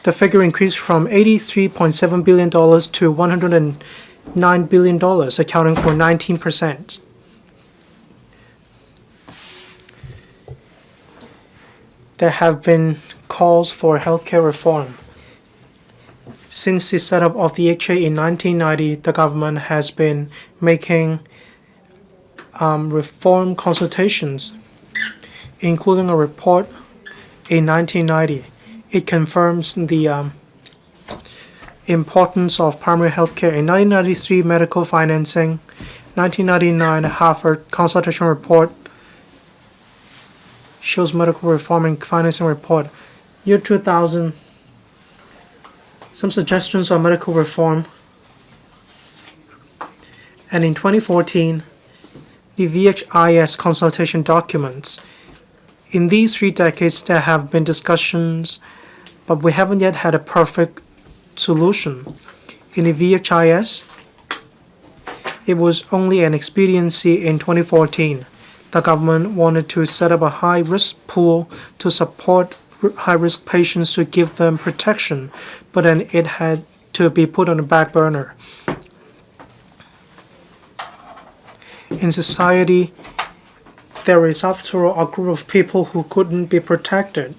the figure increased from $83.7 billion to $109 billion, accounting for 19%. There have been calls for healthcare reform. Since the setup of the HA in 1990, the government has been making reform consultations, including a report in 1990. It confirms the importance of primary health care. In 1993, medical financing. 1999, Harvard consultation report shows medical reform and financing report. Year 2000, some suggestions on medical reform And in 2014, the VHIS consultation documents. In these 3 decades, there have been discussions, but we haven't yet had a perfect solution. In the VHIS, it was only an expediency in 2014. The government wanted to set up a high-risk pool to support high-risk patients to give them protection, but then it had to be put on the back burner. In society, there is, after all, a group of people who couldn't be protected.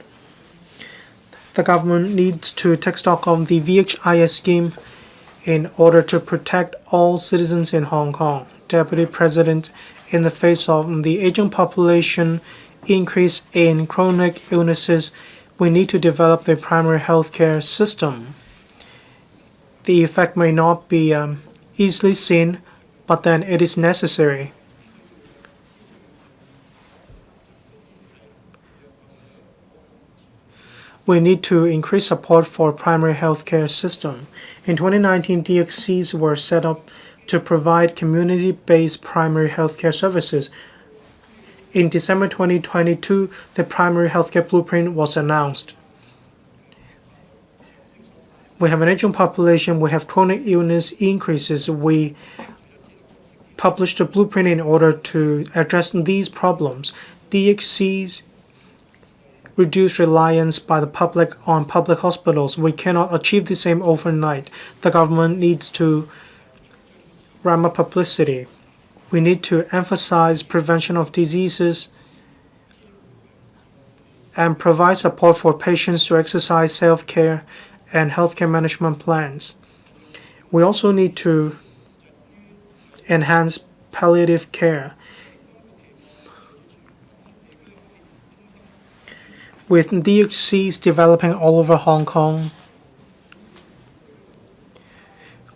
The government needs to take stock of the VHIS scheme in order to protect all citizens in Hong Kong. Deputy President, in the face of the aging population, increase in chronic illnesses, we need to develop the primary healthcare system. The effect may not be easily seen, but then it is necessary. We need to increase support for primary healthcare system. In 2019, DXCs were set up to provide community-based primary healthcare services. In December 2022, the primary healthcare blueprint was announced. We have an aging population, we have chronic illness increases. We published a blueprint in order to address these problems. DXCs reduce reliance by the public on public hospitals. We cannot achieve the same overnight. The government needs to ramp up publicity. We need to emphasize prevention of diseases and provide support for patients to exercise self-care and healthcare management plans. We also need to enhance palliative care. With DXCs developing all over Hong Kong,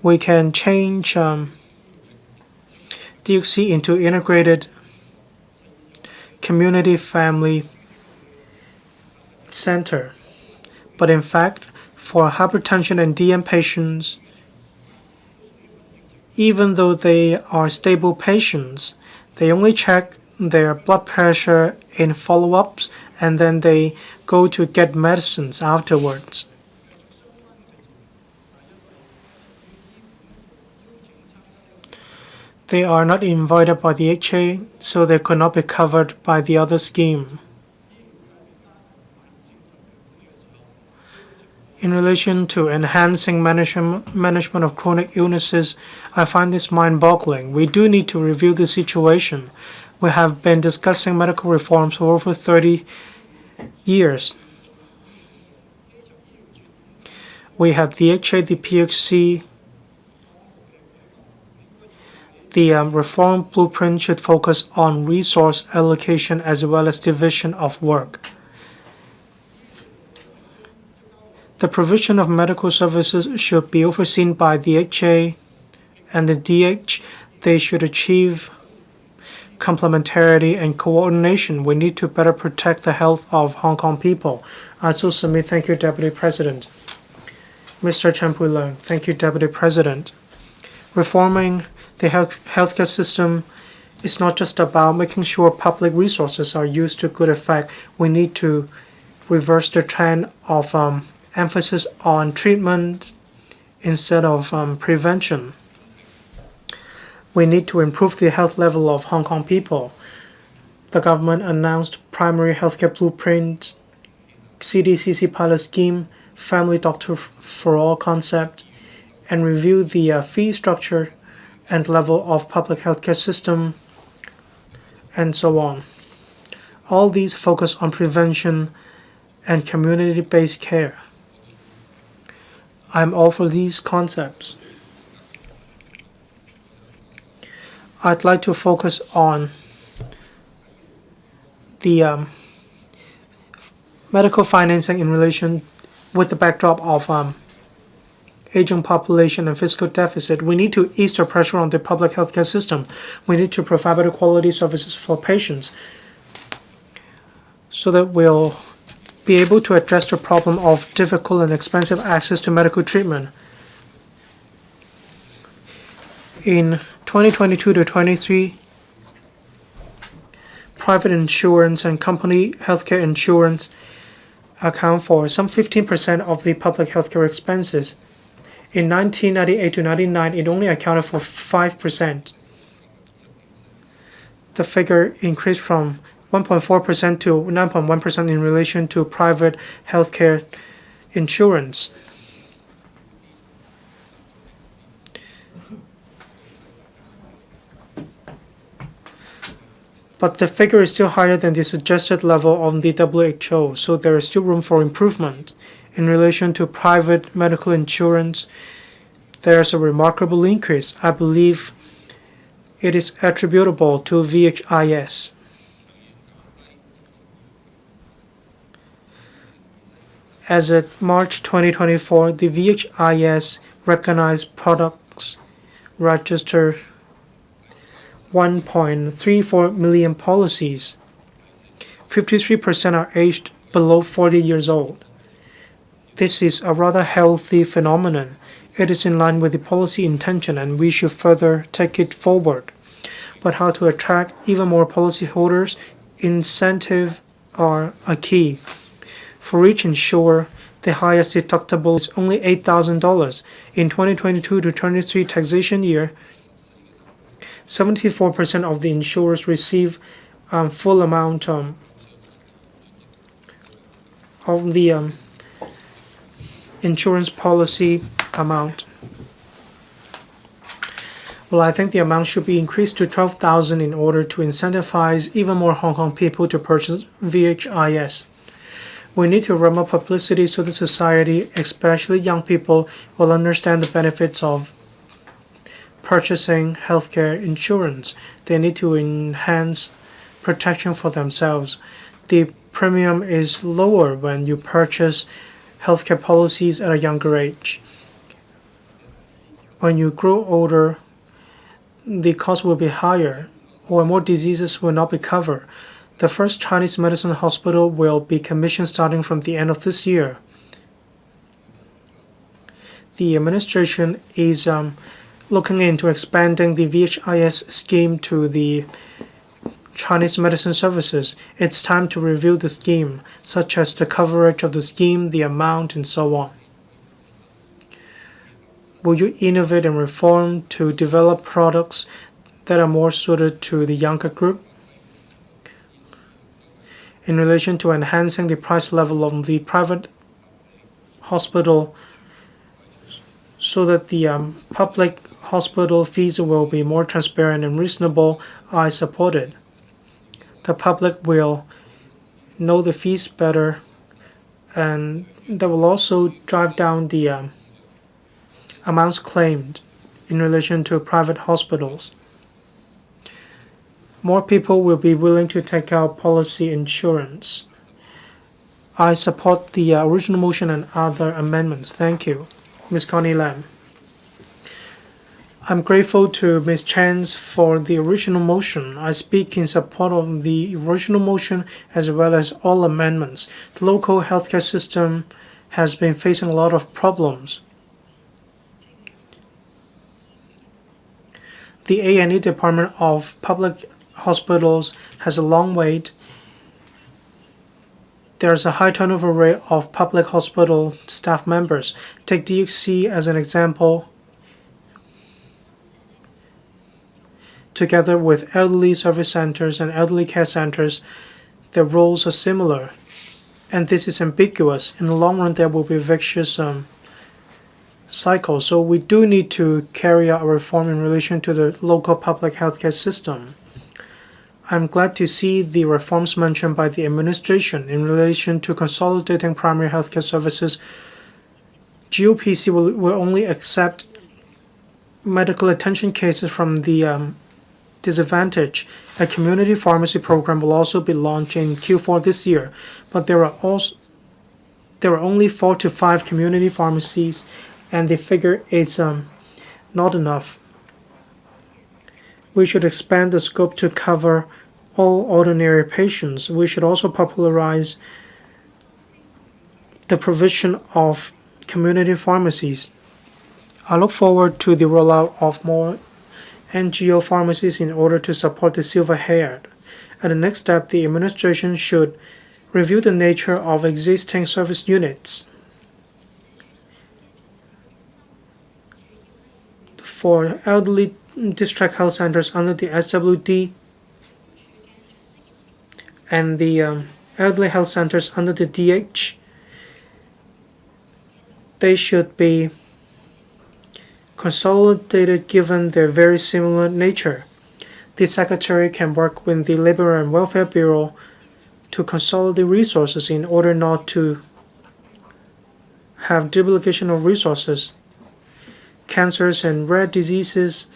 we can change DXC into integrated community family center. But in fact, for hypertension and DM patients, even though they are stable patients, they only check their blood pressure in follow-ups and then they go to get medicines afterwards. They are not invited by the HA, so they could not be covered by the other scheme. In relation to enhancing management of chronic illnesses, I find this mind-boggling. We do need to review the situation. We have been discussing medical reforms for over 30 years. We have the HA, the PHC. The reform blueprint should focus on resource allocation as well as division of work. The provision of medical services should be overseen by the HA and the DH. They should achieve complementarity and coordination. We need to better protect the health of Hong Kong people. I also submit. Thank you, Deputy President. Mr. Chen Pui-leung. Thank you, Deputy President. Reforming the healthcare system is not just about making sure public resources are used to good effect. We need to reverse the trend of emphasis on treatment instead of prevention. We need to improve the health level of Hong Kong people. The government announced primary healthcare blueprint, CDCC pilot scheme, family doctor for all concept, and review the fee structure and level of public healthcare system, and so on. All these focus on prevention and community-based care. I'm all for these concepts. I'd like to focus on the medical financing in relation with the backdrop of aging population and fiscal deficit. We need to ease the pressure on the public healthcare system. We need to provide better quality services for patients so that we'll be able to address the problem of difficult and expensive access to medical treatment. In 2022 to 23, private insurance and company healthcare insurance account for some 15% of the public healthcare expenses. In 1998 to 99, it only accounted for 5%. The figure increased from 1.4% to 9.1% in relation to private healthcare insurance. But the figure is still higher than the suggested level on the WHO, so there is still room for improvement. In relation to private medical insurance, there is a remarkable increase. I believe it is attributable to VHIS. As of March 2024, the VHIS recognized products registered 1.34 million policies. 53% are aged below 40 years old. This is a rather healthy phenomenon. It is in line with the policy intention, and we should further take it forward. But how to attract even more policyholders? Incentives are a key. For each insurer, the highest deductible is only $8,000. In 2022 to 23 taxation year, 74% of the insurers receive full amount of the insurance policy amount. Well, I think the amount should be increased to 12,000 in order to incentivize even more Hong Kong people to purchase VHIS. We need to run more publicity so the society, especially young people, will understand the benefits of purchasing healthcare insurance. They need to enhance protection for themselves. The premium is lower when you purchase healthcare policies at a younger age. When you grow older, the cost will be higher, or more diseases will not be covered. The first Chinese medicine hospital will be commissioned starting from the end of this year. The administration is looking into expanding the VHIS scheme to the Chinese medicine services. It's time to review the scheme, such as the coverage of the scheme, the amount, and so on. Will you innovate and reform to develop products that are more suited to the younger group? In relation to enhancing the price level of the private hospital so that the public hospital fees will be more transparent and reasonable, I support it. The public will know the fees better, and that will also drive down the amounts claimed in relation to private hospitals. More people will be willing to take out policy insurance. I support the original motion and other amendments. Thank you. Ms. Connie Lam. I'm grateful to Ms. Chan for the original motion. I speak in support of the original motion as well as all amendments. The local healthcare system has been facing a lot of problems. The A&E Department of Public Hospitals has a long wait. There's a high turnover rate of public hospital staff members. Take DXC as an example. Together with elderly service centers and elderly care centers, their roles are similar. And this is ambiguous. In the long run, there will be a vicious cycle. So we do need to carry out a reform in relation to the local public healthcare system. I'm glad to see the reforms mentioned by the administration in relation to consolidating primary healthcare services. GOPC will only accept medical attention cases from the disadvantaged. A community pharmacy program will also be launched in Q4 this year, but there are only 4 to 5 community pharmacies, and the figure is not enough. We should expand the scope to cover all ordinary patients. We should also popularize the provision of community pharmacies. I look forward to the rollout of more NGO pharmacies in order to support the silver-haired. At the next step, the administration should review the nature of existing service units. For elderly district health centers under the SWD and the elderly health centers under the DH, they should be consolidated given their very similar nature. The Secretary can work with the Labor and Welfare Bureau to consolidate resources in order not to have duplication of resources. Cancers and rare diseases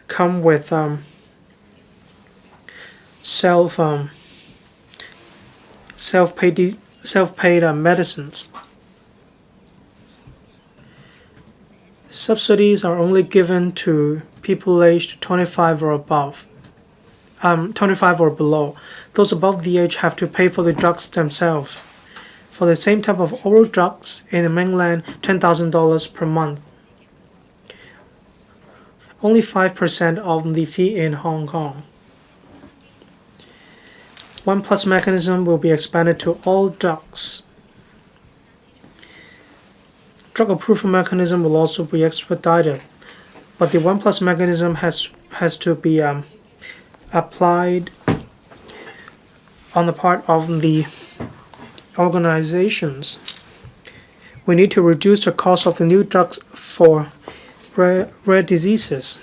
come with self-paid medicines. Subsidies are only given to people aged 25 or above. 25 or below. Those above the age have to pay for the drugs themselves. For the same type of oral drugs in the mainland, $10,000 per month. Only 5% of the fee in Hong Kong. ONE+ mechanism will be expanded to all drugs. Drug approval mechanism will also be expedited, but the ONE+ mechanism has to be applied on the part of the organizations. We need to reduce the cost of the new drugs for rare diseases.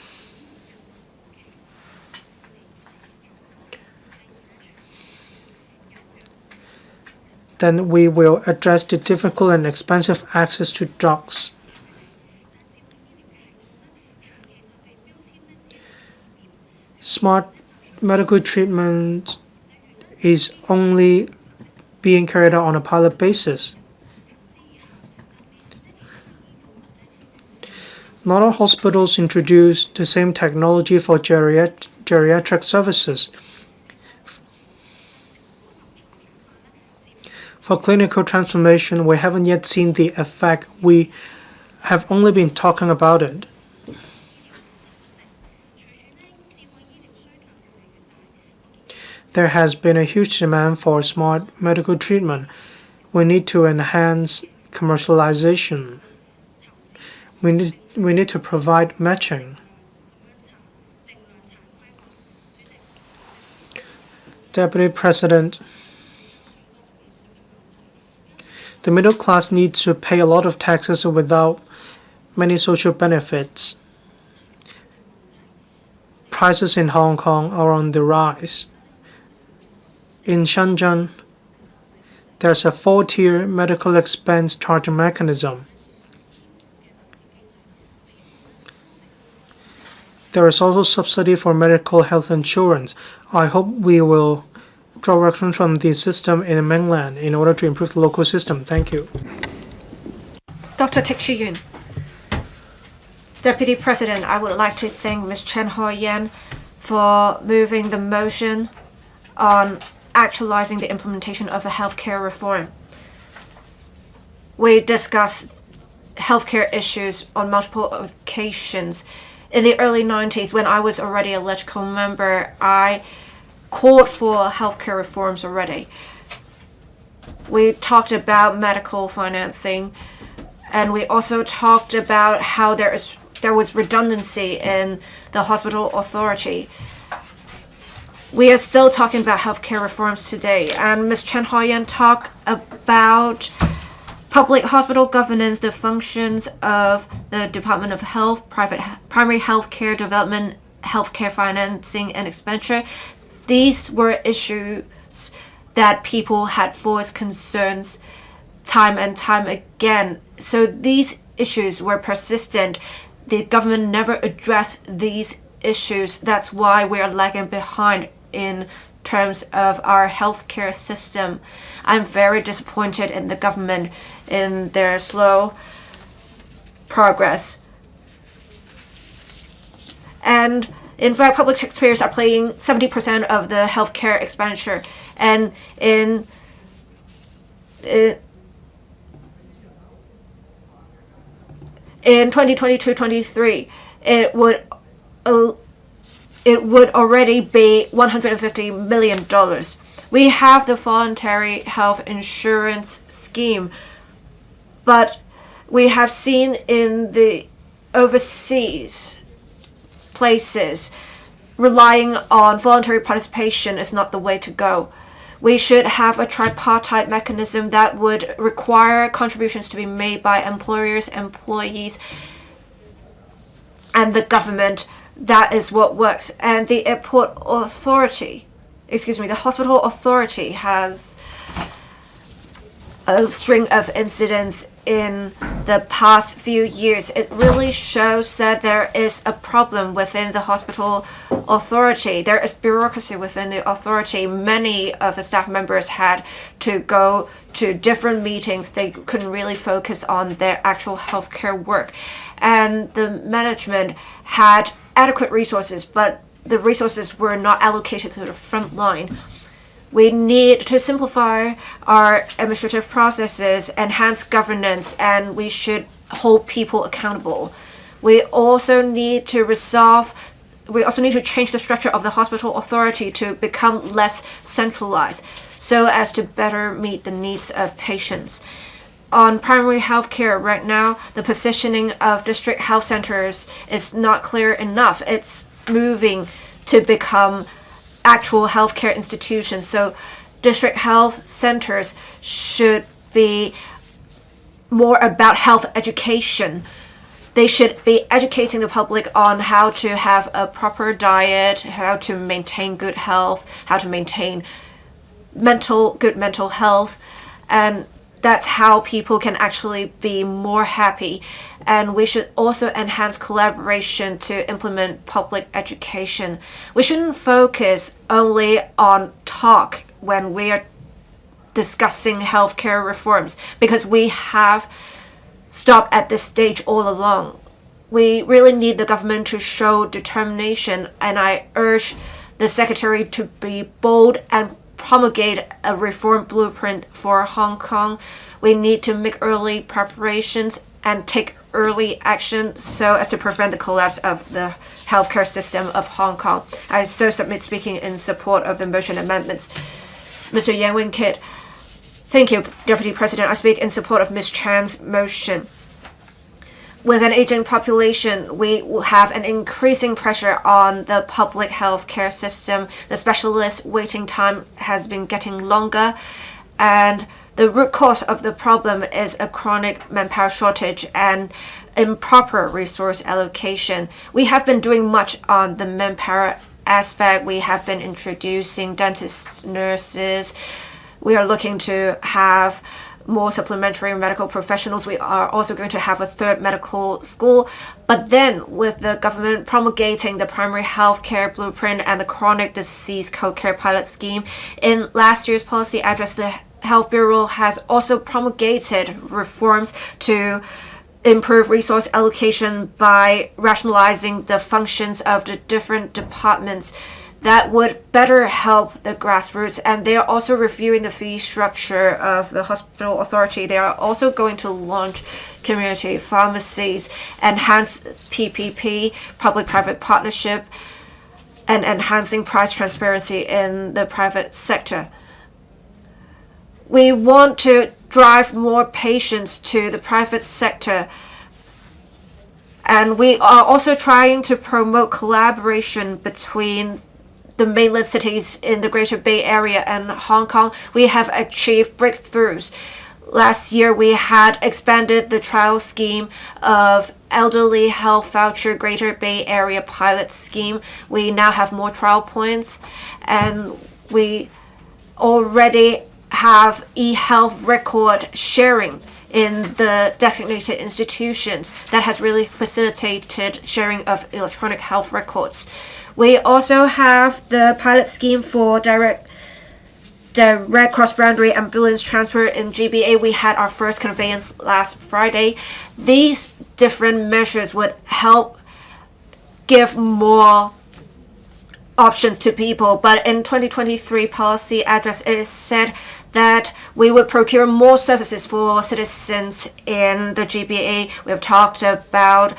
Then we will address the difficult and expensive access to drugs. Smart medical treatment is only being carried out on a pilot basis. Not all hospitals introduce the same technology for geriatric services. For clinical transformation, we haven't yet seen the effect. We have only been talking about it. There has been a huge demand for smart medical treatment. We need to enhance commercialization. We need to provide matching. Deputy President, the middle class needs to pay a lot of taxes without many social benefits. Prices in Hong Kong are on the rise. In Shenzhen, there's a 4-tier medical expense charging mechanism. There is also subsidy for medical health insurance. I hope we will draw reference from the system in the mainland in order to improve the local system. Thank you. Dr. Teck Shi-yun. Deputy President, I would like to thank Ms. Chen Hoi-yan for moving the motion on actualizing the implementation of a healthcare reform. We discussed healthcare issues on multiple occasions. In the early 90s, when I was already a LegCo member, I called for healthcare reforms already. We talked about medical financing, and we also talked about how there was redundancy in the hospital authority. We are still talking about healthcare reforms today, and Ms. Chen Hoi-yan talked about public hospital governance, the functions of the Department of Health, primary healthcare development, healthcare financing and expenditure. These were issues that people had voiced concerns time and time again. So these issues were persistent. The government never addressed these issues. That's why we are lagging behind in terms of our healthcare system. I'm very disappointed in the government in their slow progress. And in fact, public taxpayers are paying 70% of the healthcare expenditure. And in in 2022-23, it would already be $150 million. We have the voluntary health insurance scheme, but we have seen in the overseas places relying on voluntary participation is not the way to go. We should have a tripartite mechanism that would require contributions to be made by employers, employees, and the government. That is what works. And the hospital authority has a string of incidents in the past few years. It really shows that there is a problem within the hospital authority. There is bureaucracy within the authority. Many of the staff members had to go to different meetings. They couldn't really focus on their actual healthcare work. And the management had adequate resources, but the resources were not allocated to the front line. We need to simplify our administrative processes, enhance governance, and we should hold people accountable. We also need to change the structure of the hospital authority to become less centralized so as to better meet the needs of patients. On primary health care right now, the positioning of district health centers is not clear enough. It's moving to become actual healthcare institutions. So district health centers should be more about health education. They should be educating the public on how to have a proper diet, how to maintain good health, how to maintain good mental health, and that's how people can actually be more happy. And we should also enhance collaboration to implement public education. We shouldn't focus only on talk when we are discussing healthcare reforms, because we have stopped at this stage all along. We really need the government to show determination, and I urge the Secretary to be bold and promulgate a reform blueprint for Hong Kong. We need to make early preparations and take early action so as to prevent the collapse of the healthcare system of Hong Kong. I so submit speaking in support of the motion amendments. Mr. Yan Wing-kit. Thank you, Deputy President. I speak in support of Ms. Chan's motion. With an aging population, we will have an increasing pressure on the public health care system. The specialist waiting time has been getting longer, and the root cause of the problem is a chronic manpower shortage and improper resource allocation. We have been doing much on the manpower aspect. We have been introducing dentists, nurses. We are looking to have more supplementary medical professionals. We are also going to have a third medical school. But then with the government promulgating the primary health care blueprint and the chronic disease co-care pilot scheme, in last year's policy address, the Health Bureau has also promulgated reforms to improve resource allocation by rationalizing the functions of the different departments. That would better help the grassroots, and they are also reviewing the fee structure of the hospital authority. They are also going to launch community pharmacies, enhance PPP, public-private partnership, and enhancing price transparency in the private sector. We want to drive more patients to the private sector, and we are also trying to promote collaboration between the mainland cities in the Greater Bay Area and Hong Kong. We have achieved breakthroughs. Last year, we had expanded the trial scheme of elderly health voucher Greater Bay Area pilot scheme. We now have more trial points, and we already have e-health record sharing in the designated institutions. That has really facilitated sharing of electronic health records. We also have the pilot scheme for direct cross-boundary ambulance transfer in GBA. We had our first conveyance last Friday. These different measures would help give more options to people. But in 2023 policy address, it is said that we would procure more services for citizens in the GBA. We have talked about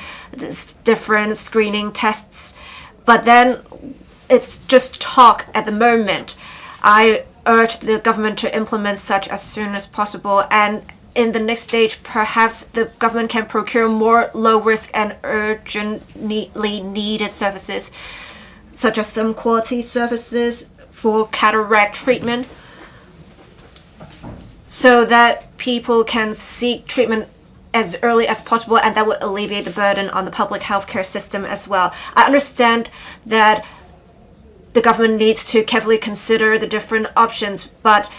different screening tests, but then it's just talk at the moment. I urge the government to implement such as soon as possible, and in the next stage, perhaps the government can procure more low-risk and urgently needed services, such as some quality services for cataract treatment, so that people can seek treatment as early as possible, and that would alleviate the burden on the public healthcare system as well. I understand that the government needs to carefully consider the different options, but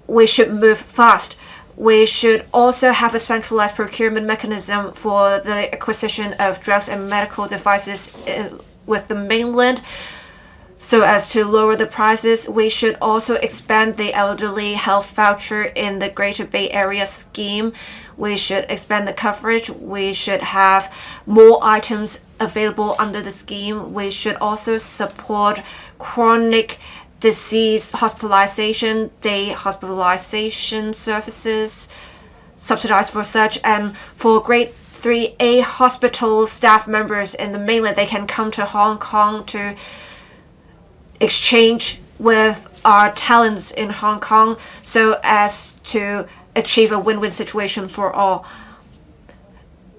we should move fast. We should also have a centralized procurement mechanism for the acquisition of drugs and medical devices with the mainland, so as to lower the prices. We should also expand the elderly health voucher in the Greater Bay Area scheme. We should expand the coverage. We should have more items available under the scheme. We should also support chronic disease hospitalization, day hospitalization services, subsidized for such, and for grade 3A hospital staff members in the mainland, they can come to Hong Kong to exchange with our talents in Hong Kong so as to achieve a win-win situation for all.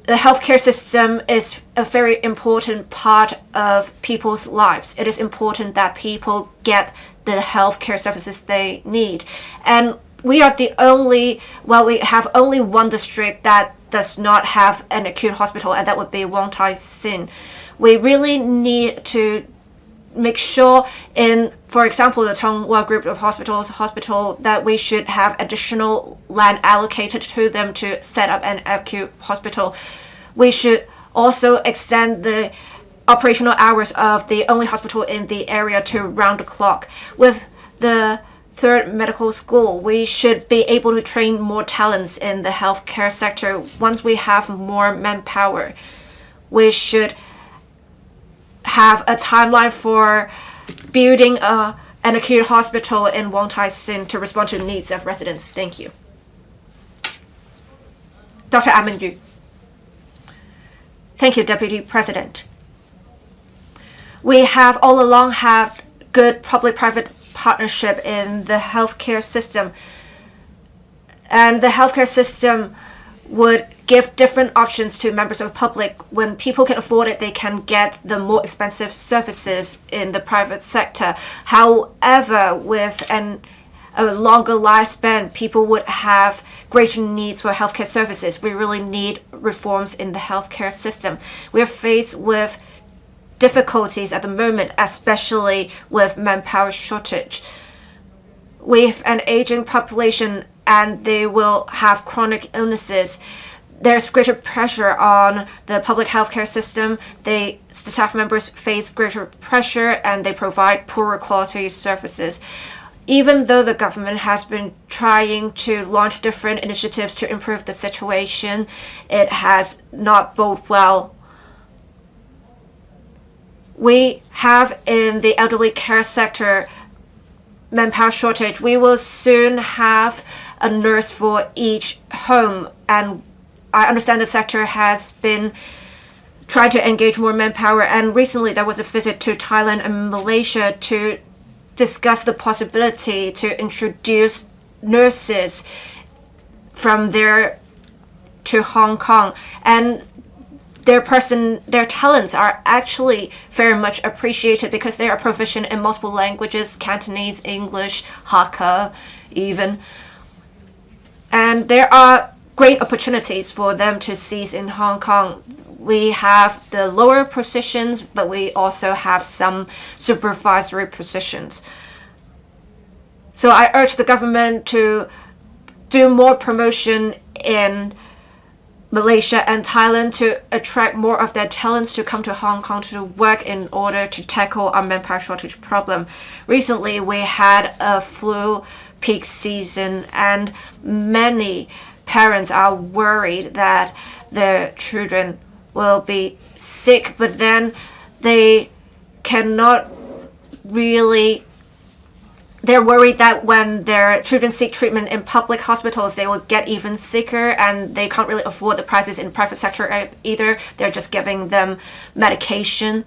The healthcare system is a very important part of people's lives. It is important that people get the healthcare services they need. And we are we have only one district that does not have an acute hospital, and that would be Wong Tai Sin. We really need to make sure for example, the Tongwa group of hospital, that we should have additional land allocated to them to set up an acute hospital. We should also extend the operational hours of the only hospital in the area to round the clock. With the third medical school, we should be able to train more talents in the healthcare sector. Once we have more manpower, we should have a timeline for building an acute hospital in Wong Tai Sin to respond to the needs of residents. Thank you. Dr. Amin Yu. Thank you, Deputy President. We have all along had good public-private partnership in the healthcare system, and the healthcare system would give different options to members of the public. When people can afford it, they can get the more expensive services in the private sector. However, with a longer lifespan, people would have greater needs for healthcare services. We really need reforms in the healthcare system. We are faced with difficulties at the moment, especially with manpower shortage. We have an aging population, and they will have chronic illnesses. There's greater pressure on the public healthcare system. The staff members face greater pressure, and they provide poorer quality services. Even though the government has been trying to launch different initiatives to improve the situation, it has not boded well. We have in the elderly care sector manpower shortage. We will soon have a nurse for each home, and I understand the sector has been trying to engage more manpower, and recently there was a visit to Thailand and Malaysia to discuss the possibility to introduce nurses from there to Hong Kong, and their talents are actually very much appreciated because they are proficient in multiple languages, Cantonese, English, Hakka even. And there are great opportunities for them to seize in Hong Kong. We have the lower positions, but we also have some supervisory positions. So I urge the government to do more promotion in Malaysia and Thailand to attract more of their talents to come to Hong Kong to work in order to tackle our manpower shortage problem. Recently, we had a flu peak season, and many parents are worried that their children will be sick, but then they cannot they're worried that when their children seek treatment in public hospitals, they will get even sicker, and they can't really afford the prices in private sector either. They're just giving them medication.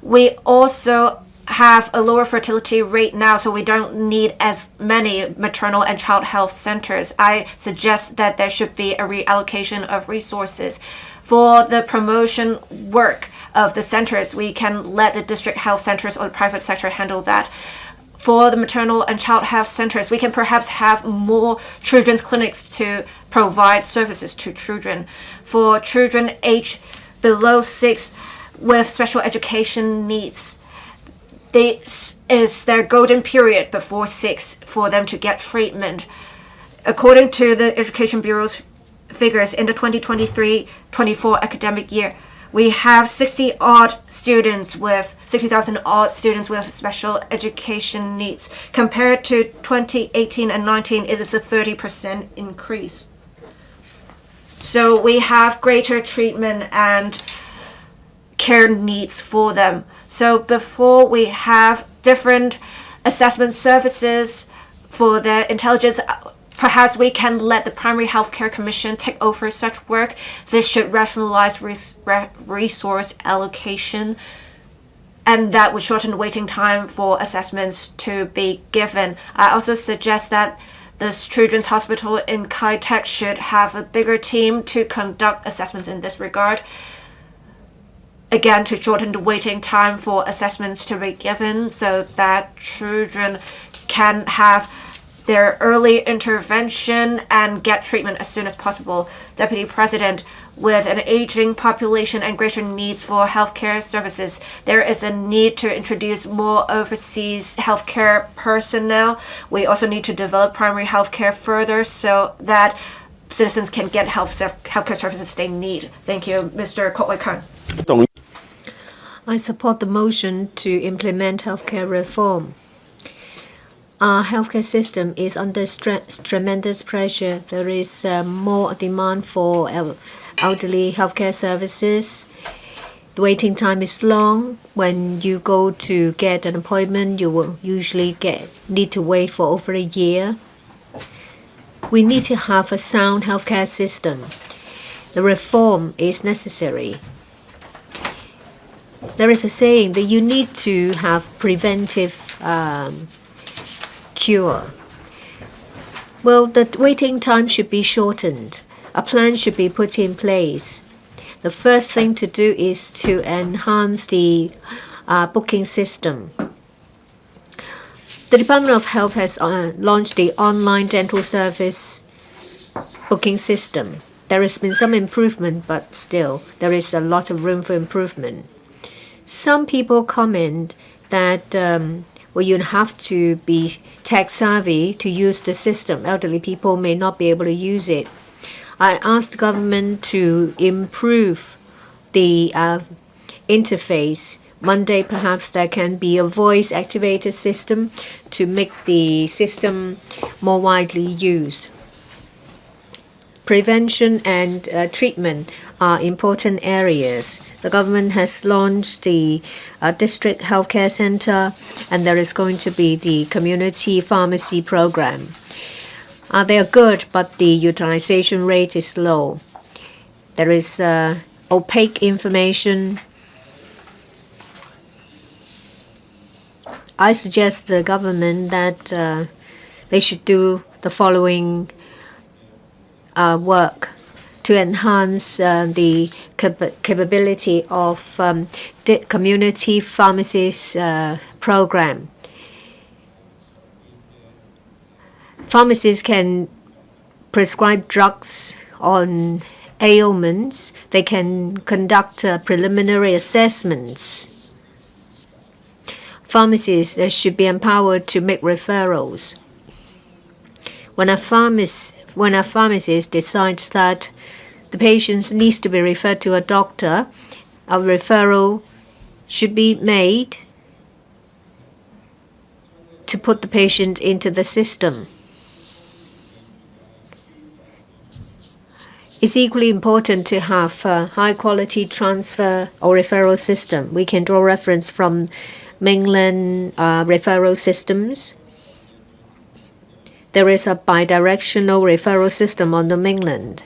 We also have a lower fertility rate now, so we don't need as many maternal and child health centers. I suggest that there should be a reallocation of resources. For the promotion work of the centers, we can let the district health centers or the private sector handle that. For the maternal and child health centers, we can perhaps have more children's clinics to provide services to children. For children aged below 6 with special education needs, this is their golden period before 6 for them to get treatment. According to the Education Bureau's figures, in the 2023-24 academic year, we have 60,000 odd students with special education needs. Compared to 2018 and 19, it is a 30% increase. So we have greater treatment and care needs for them. So before we have different assessment services for their intelligence, perhaps we can let the Primary Healthcare Commission take over such work. This should rationalize resource allocation, and that would shorten the waiting time for assessments to be given. I also suggest that the Children's Hospital in Kai-Tak should have a bigger team to conduct assessments in this regard. Again, to shorten the waiting time for assessments to be given so that children can have their early intervention and get treatment as soon as possible. Deputy President, with an aging population and greater needs for healthcare services, there is a need to introduce more overseas healthcare personnel. We also need to develop primary healthcare further so that citizens can get healthcare services they need. Thank you, Mr. Hoi-yan. I support the motion to implement healthcare reform. Our healthcare system is under tremendous pressure. There is more demand for elderly healthcare services. The waiting time is long. When you go to get an appointment, you will usually need to wait for over a year. We need to have a sound healthcare system. The reform is necessary. There is a saying that you need to have preventive cure. Well, the waiting time should be shortened. A plan should be put in place. The first thing to do is to enhance the booking system. The Department of Health has launched the online dental service booking system. There has been some improvement, but still, there is a lot of room for improvement. Some people comment that you have to be tech savvy to use the system. Elderly people may not be able to use it. I asked the government to improve the interface. One day, perhaps there can be a voice-activated system to make the system more widely used. Prevention and treatment are important areas. The government has launched the district healthcare center, and there is going to be the community pharmacy program. They are good, but the utilization rate is low. There is opaque information. I suggest the government that they should do the following work to enhance the capability of the community pharmacies program. Pharmacists can prescribe drugs on ailments. They can conduct preliminary assessments. Pharmacists should be empowered to make referrals. When a pharmacist decides that the patient needs to be referred to a doctor, a referral should be made to put the patient into the system. It's equally important to have a high-quality transfer or referral system. We can draw reference from mainland referral systems. There is a bidirectional referral system on the mainland.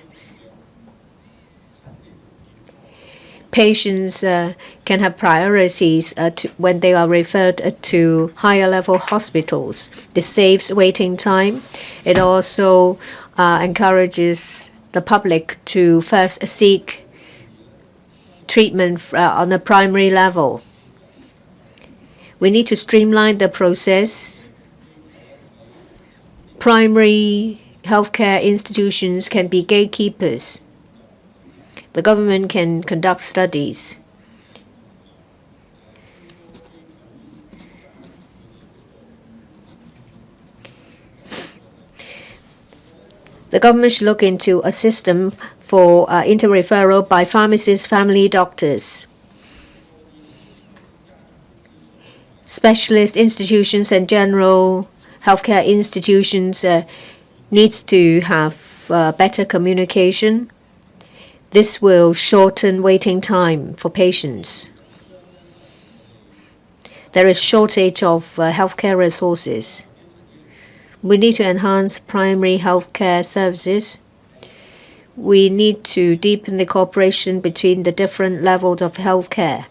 Patients can have priorities when they are referred to higher level hospitals. This saves waiting time. It also encourages the public to first seek treatment on the primary level. We need to streamline the process. Primary healthcare institutions can be gatekeepers. The government can conduct studies. The government should look into a system for inter-referral by pharmacists, family doctors. Specialist institutions and general healthcare institutions needs to have better communication. This will shorten waiting time for patients. There is shortage of healthcare resources. We need to enhance primary healthcare services. We need to deepen the cooperation between the different levels of healthcare.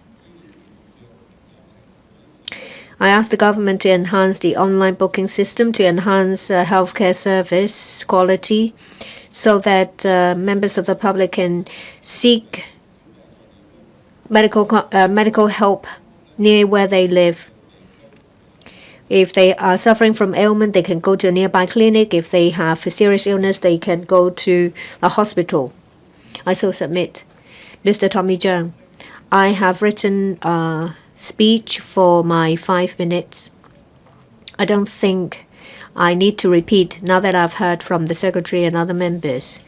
I ask the government to enhance the online booking system to enhance healthcare service quality so that members of the public can seek medical help near where they live. If they are suffering from ailment, they can go to a nearby clinic. If they have a serious illness, they can go to a hospital. I so submit. Mr. Tommy Zhang, I have written a speech for my 5 minutes. I don't think I need to repeat now that I've heard from the Secretary and other members.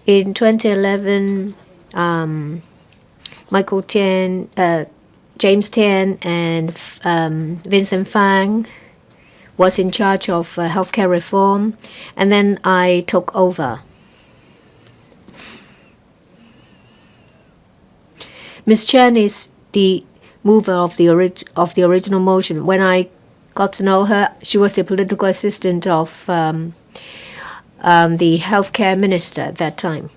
In 2011, Michael Tian, James Tian and Vincent Fang was in charge of healthcare reform, and then I took over. Ms. Chen is the mover of the original motion. When I got to know her, she was the political assistant of the healthcare minister at that time.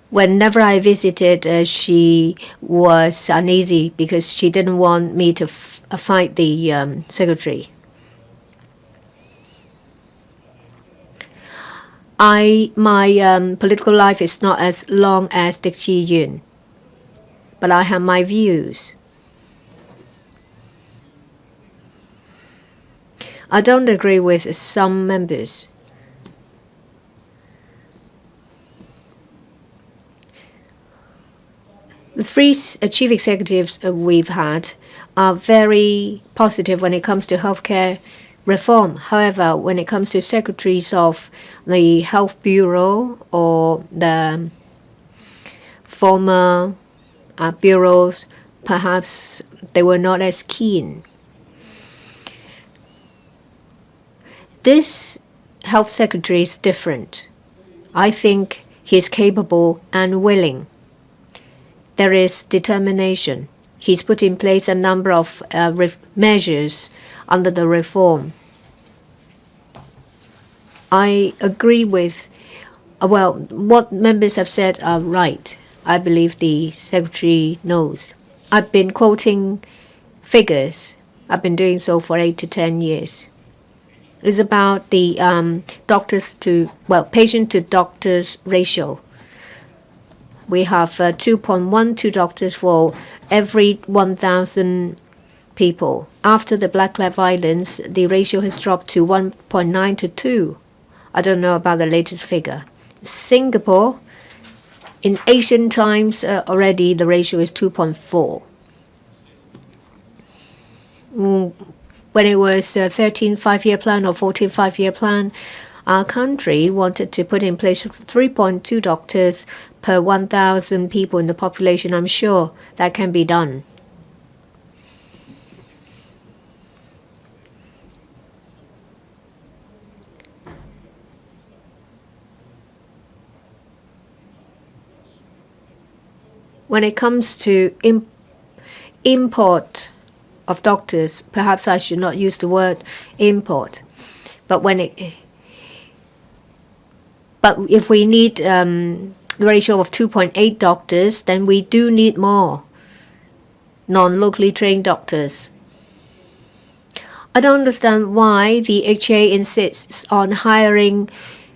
Whenever I visited, she was uneasy because she didn't want me to fight the secretary. My political life is not as long as Dick Chi-yun, but I have my views. I don't agree with some members. The three chief executives we've had are very positive when it comes to healthcare reform. However, when it comes to secretaries of the Health Bureau or the former bureaus, perhaps they were not as keen. This health secretary is different. I think he is capable and willing. There is determination. He's put in place a number of measures under the reform. I agree with, what members have said are right. I believe the secretary knows. I've been quoting figures. I've been doing so for 8 to 10 years. It's about the patient to doctors ratio. We have 2.12 doctors for every 1,000 people. After the Black Lives violence, the ratio has dropped to 1.9 to 2. I don't know about the latest figure. Singapore, in Asian times already, the ratio is 2.4. When it was a 13 5-year plan or 14 5-year plan, our country wanted to put in place 3.2 doctors per 1,000 people in the population. I'm sure that can be done. when it comes to import of doctors, perhaps I should not use the word import, but if we need the ratio of 2.8 doctors, then we do need more non-locally trained doctors. I don't understand why the HA insists on hiring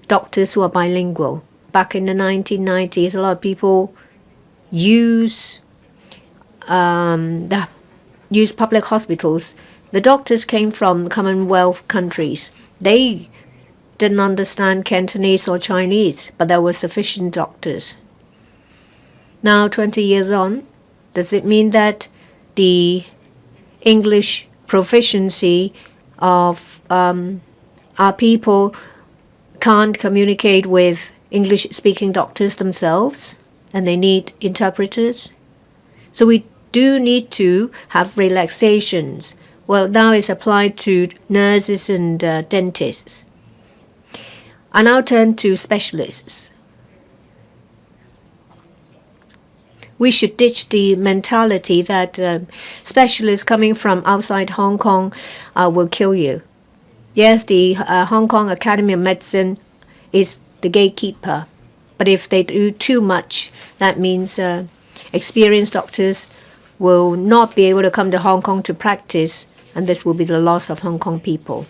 doctors who are bilingual. Back in the 1990s, a lot of people use public hospitals. The doctors came from Commonwealth countries. They didn't understand Cantonese or Chinese, but there were sufficient doctors. Now, 20 years on, does it mean that the English proficiency of our people can't communicate with English-speaking doctors themselves, and they need interpreters? So we do need to have relaxations. Well, now it's applied to nurses and dentists. I now turn to specialists. We should ditch the mentality that specialists coming from outside Hong Kong will kill you. Yes, the Hong Kong Academy of Medicine is the gatekeeper, but if they do too much, that means experienced doctors will not be able to come to Hong Kong to practice, and this will be the loss of Hong Kong people.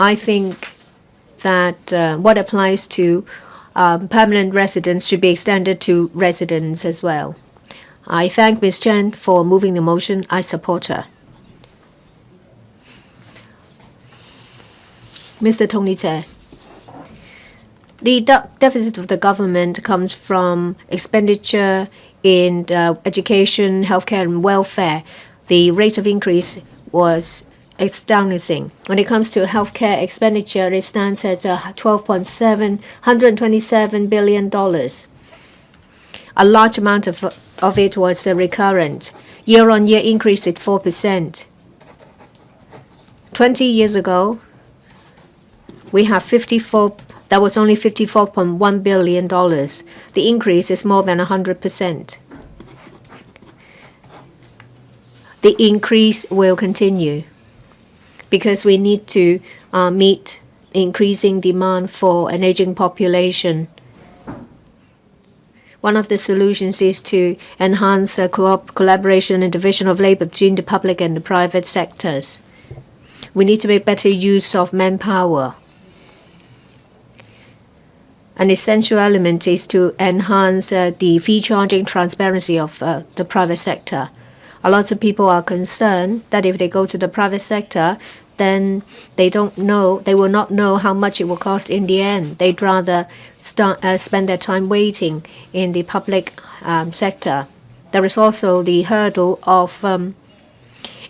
I think that what applies to permanent residents should be extended to residents as well. I thank Ms. Chen for moving the motion. I support her. Mr. Tony Tse. The deficit of the government comes from expenditure in education, healthcare, and welfare. The rate of increase was astonishing. When it comes to healthcare expenditure, it stands at $127 billion. A large amount of it was recurrent. Year-on-year increase at 4%. 20 years ago, we have that was only $54.1 billion. The increase is more than 100%. The increase will continue because we need to meet increasing demand for an aging population. One of the solutions is to enhance collaboration and division of labor between the public and the private sectors. We need to make better use of manpower. An essential element is to enhance the fee charging transparency of the private sector. A lot of people are concerned that if they go to the private sector, then they will not know how much it will cost in the end. They'd rather spend their time waiting in the public sector. There is also the hurdle of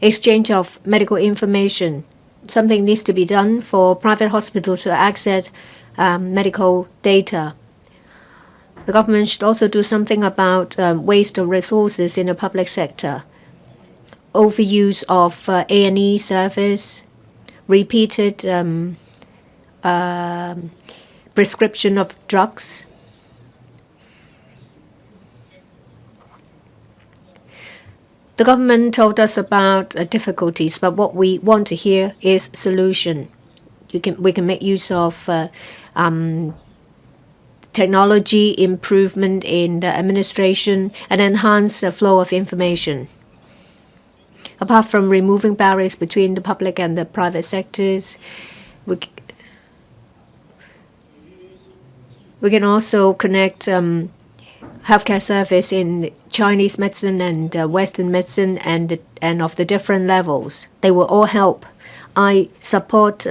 exchange of medical information. Something needs to be done for private hospitals to access medical data. The government should also do something about waste of resources in the public sector. Overuse of A&E service, repeated prescription of drugs. The government told us about difficulties, but what we want to hear is solution. We can make use of technology improvement in the administration and enhance the flow of information. Apart from removing barriers between the public and the private sectors, we can also connect healthcare service in Chinese medicine and Western medicine and of the different levels. They will all help. I support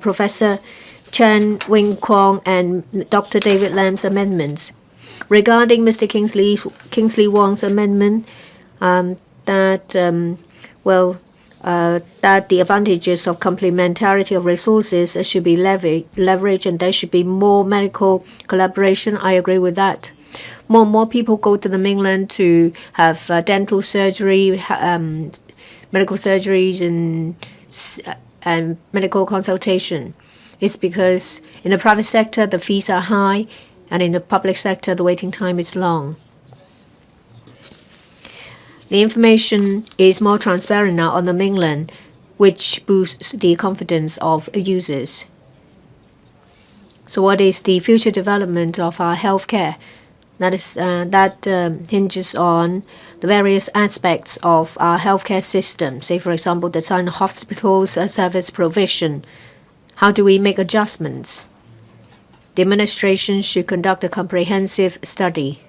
Professor Chen, Wing-kwong, and Dr. David Lam's amendments. Regarding Mr. Kingsley Wong's amendment, that the advantages of complementarity of resources should be leveraged and there should be more medical collaboration. I agree with that. More and more people go to the mainland to have dental surgery, medical surgeries, and medical consultation. It's because in the private sector, the fees are high, and in the public sector, the waiting time is long. The information is more transparent now on the mainland, which boosts the confidence of users. So what is the future development of our healthcare? That hinges on the various aspects of our healthcare system. Say, for example, the design of hospitals, service provision. How do we make adjustments? The administration should conduct a comprehensive study.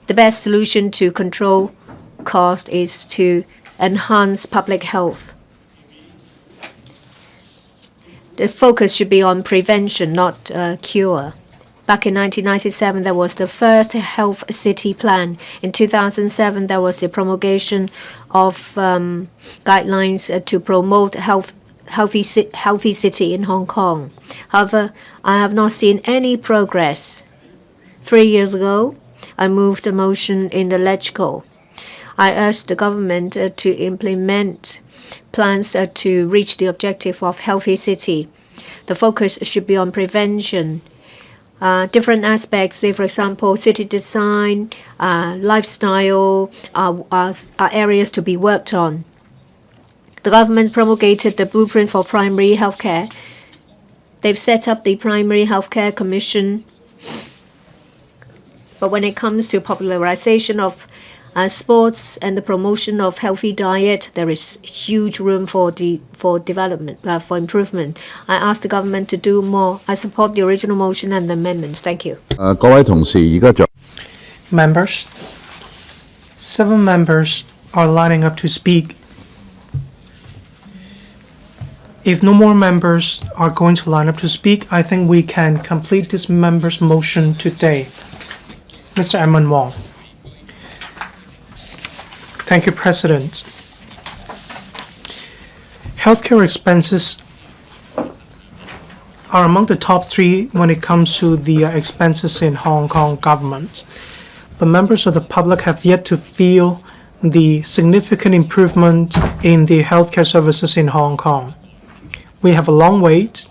The best solution to control cost is to enhance public health. The focus should be on prevention, not cure. Back in 1997, there was the first health city plan. In 2007, there was the promulgation of guidelines to promote healthy city in Hong Kong. However, I have not seen any progress. 3 years ago, I moved a motion in the LegCo. I urged the government to implement plans to reach the objective of healthy city. The focus should be on prevention. Different aspects, say for example, city design, lifestyle, are areas to be worked on. The government promulgated the blueprint for primary healthcare. They've set up the Primary Healthcare Commission. But when it comes to popularization of sports and the promotion of healthy diet, there is huge room for development, for improvement. I ask the government to do more. I support the original motion and the amendments. Thank you. Members, 7 members are lining up to speak. If no more members are going to line up to speak, I think we can complete this members' motion today. Mr. Edmund Wong. Thank you, President. Healthcare expenses are among the top 3 when it comes to the expenses in Hong Kong government. But members of the public have yet to feel the significant improvement in the healthcare services in Hong Kong. We have a long wait,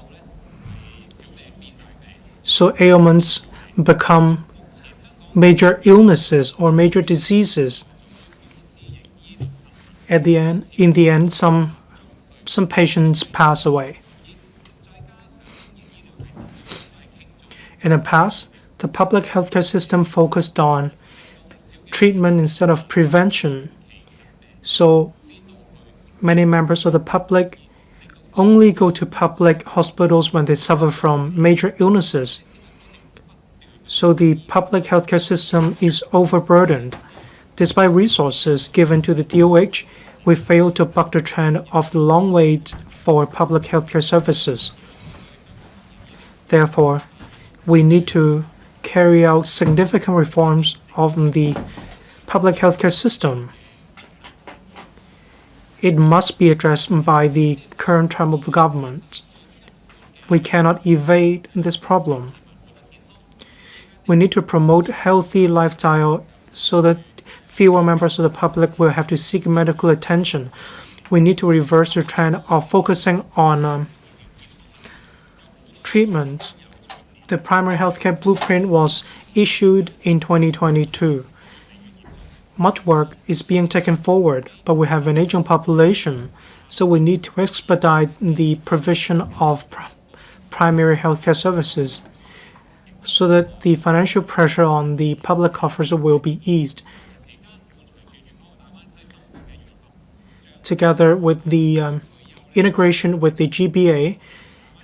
so ailments become major illnesses or major diseases. In the end, some patients pass away. In the past, the public healthcare system focused on treatment instead of prevention. So many members of the public only go to public hospitals when they suffer from major illnesses. So the public healthcare system is overburdened. Despite resources given to the DOH, we fail to buck the trend of the long wait for public healthcare services. Therefore, we need to carry out significant reforms of the public healthcare system. It must be addressed by the current term of government. We cannot evade this problem. We need to promote healthy lifestyle so that fewer members of the public will have to seek medical attention. We need to reverse the trend of focusing on treatment. The primary healthcare blueprint was issued in 2022. Much work is being taken forward, but we have an aging population, so we need to expedite the provision of primary healthcare services so that the financial pressure on the public coffers will be eased. Together with the integration with the GBA,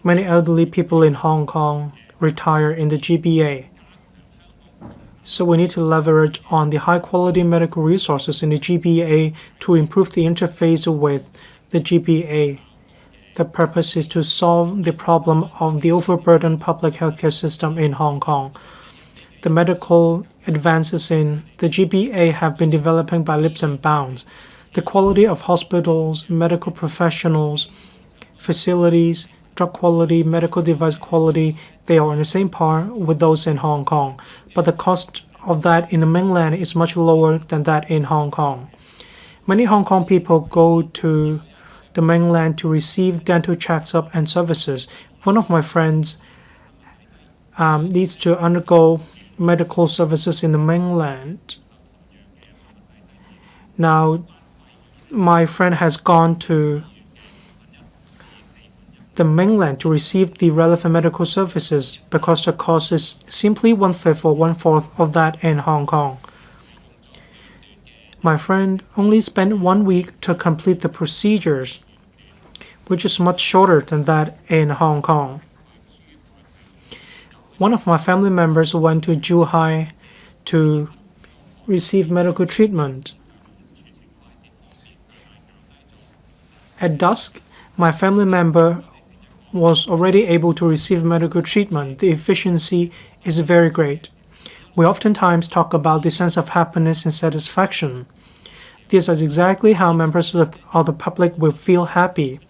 many elderly people in Hong Kong retire in the GBA. So we need to leverage on the high-quality medical resources in the GBA to improve the interface with the GBA. The purpose is to solve the problem of the overburdened public healthcare system in Hong Kong. The medical advances in the GBA have been developing by leaps and bounds. The quality of hospitals, medical professionals, facilities, drug quality, medical device quality, they are on the same par with those in Hong Kong. But the cost of that in the mainland is much lower than that in Hong Kong. Many Hong Kong people go to the mainland to receive dental checkup and services. One of my friends needs to undergo medical services in the mainland. Now, my friend has gone to the mainland to receive the relevant medical services because the cost is simply 1/5 or 1/4 of that in Hong Kong. My friend only spent 1 week to complete the procedures, which is much shorter than that in Hong Kong. One of my family members went to Zhuhai to receive medical treatment. At dusk, my family member was already able to receive medical treatment. The efficiency is very great. We oftentimes talk about the sense of happiness and satisfaction. This is exactly how members of the public will feel happy.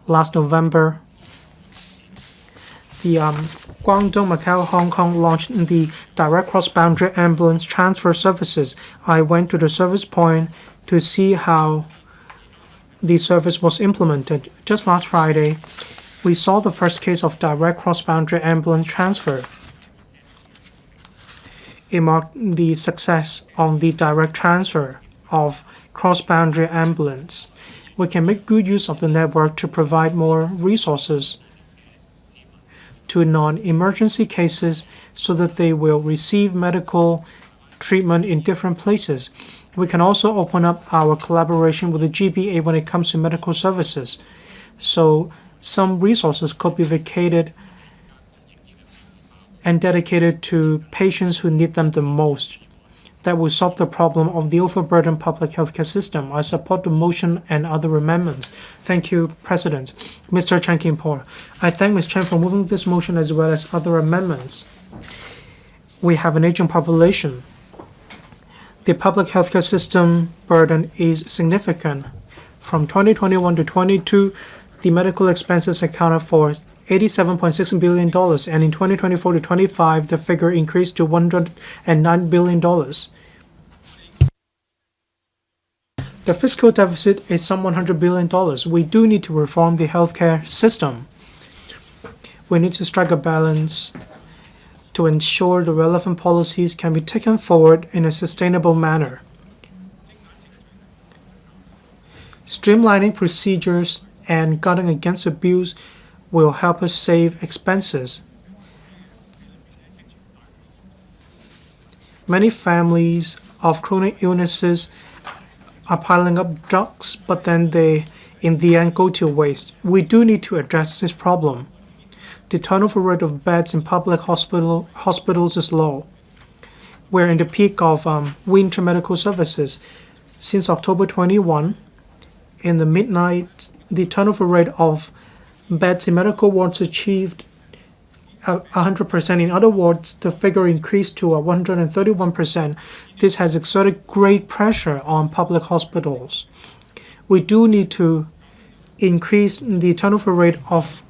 Last November, the Guangdong, Macau, Hong Kong launched the direct cross-boundary ambulance transfer services. I went to the service point to see how the service was implemented. Just last Friday, we saw the first case of direct cross-boundary ambulance transfer. It marked the success of the direct transfer of cross-boundary ambulance. We can make good use of the network to provide more resources to non-emergency cases so that they will receive medical treatment in different places. We can also open up our collaboration with the GBA when it comes to medical services. So some resources could be vacated and dedicated to patients who need them the most. That will solve the problem of the overburdened public healthcare system. I support the motion and other amendments. Thank you, President. Mr. Chan Kim-por. I thank Ms. Chen for moving this motion as well as other amendments. We have an aging population. The public healthcare system burden is significant. From 2021 to 22, the medical expenses accounted for $87.6 billion, and in 2024 to 25, the figure increased to $109 billion. The fiscal deficit is some $100 billion. We do need to reform the healthcare system. We need to strike a balance to ensure the relevant policies can be taken forward in a sustainable manner. Streamlining procedures and guarding against abuse will help us save expenses. Many families of chronic illnesses are piling up drugs, but then they, in the end, go to waste. We do need to address this problem. The turnover rate of beds in public hospitals is low. We're in the peak of winter medical services. Since October 21, in the midnight, the turnover rate of beds in medical wards achieved 100%. In other words, the figure increased to 131%. This has exerted great pressure on public hospitals. We do need to increase the turnover rate of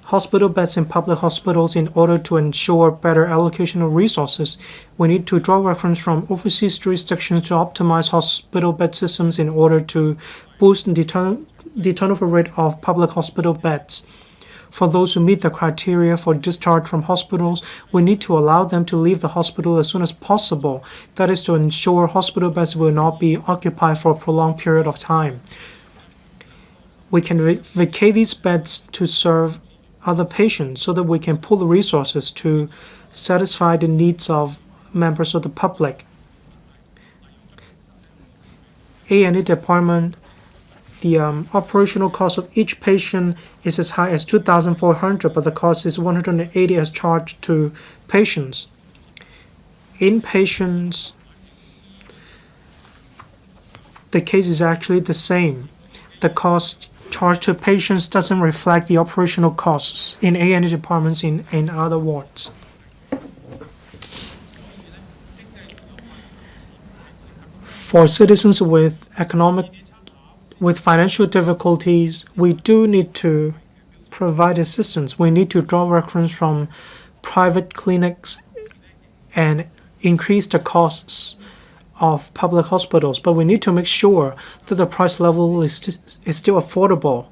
hospital beds in public hospitals in order to ensure better allocation of resources. We need to draw reference from overseas jurisdictions to optimize hospital bed systems in order to boost the turnover rate of public hospital beds. For those who meet the criteria for discharge from hospitals, we need to allow them to leave the hospital as soon as possible. That is to ensure hospital beds will not be occupied for a prolonged period of time. We can vacate these beds to serve other patients so that we can pool the resources to satisfy the needs of members of the public. A&E department, the operational cost of each patient is as high as $2,400, but the cost is $180 as charged to patients. Inpatients, the case is actually the same. The cost charged to patients doesn't reflect the operational costs in A&E departments in other wards. For citizens with financial difficulties, we do need to provide assistance. We need to draw reference from private clinics and increase the costs of public hospitals, but we need to make sure that the price level is still affordable.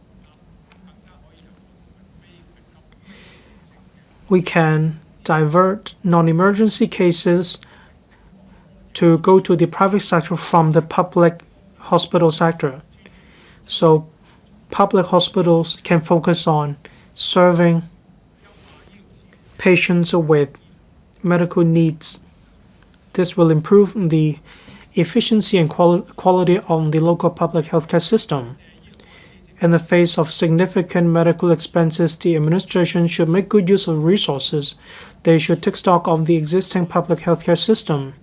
We can divert non-emergency cases to go to the private sector from the public hospital sector. So public hospitals can focus on serving patients with medical needs. This will improve the efficiency and quality of the local public healthcare system. In the face of significant medical expenses, the administration should make good use of resources. They should take stock of the existing public healthcare system.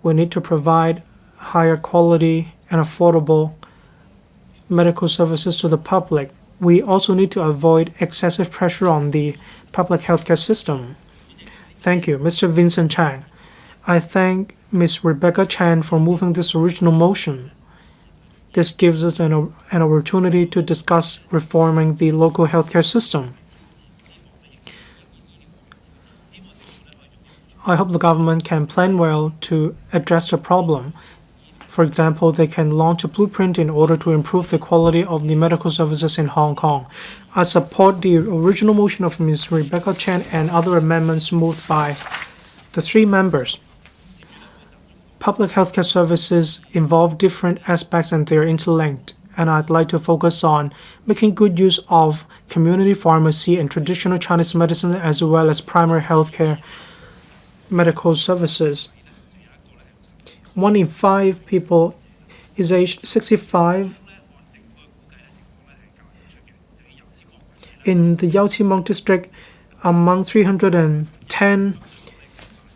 We need to provide higher quality and affordable medical services to the public. We also need to avoid excessive pressure on the public healthcare system. Thank you, Mr. Vincent Chang. I thank Ms. Rebecca Chan for moving this original motion. This gives us an opportunity to discuss reforming the local healthcare system. I hope the government can plan well to address the problem. For example, they can launch a blueprint in order to improve the quality of the medical services in Hong Kong. I support the original motion of Ms. Rebecca Chan and other amendments moved by the three members. Public healthcare services involve different aspects and they are interlinked, and I'd like to focus on making good use of community pharmacy and traditional Chinese medicine as well as primary healthcare medical services. 1 in 5 people is aged 65. In the Wong district, among 310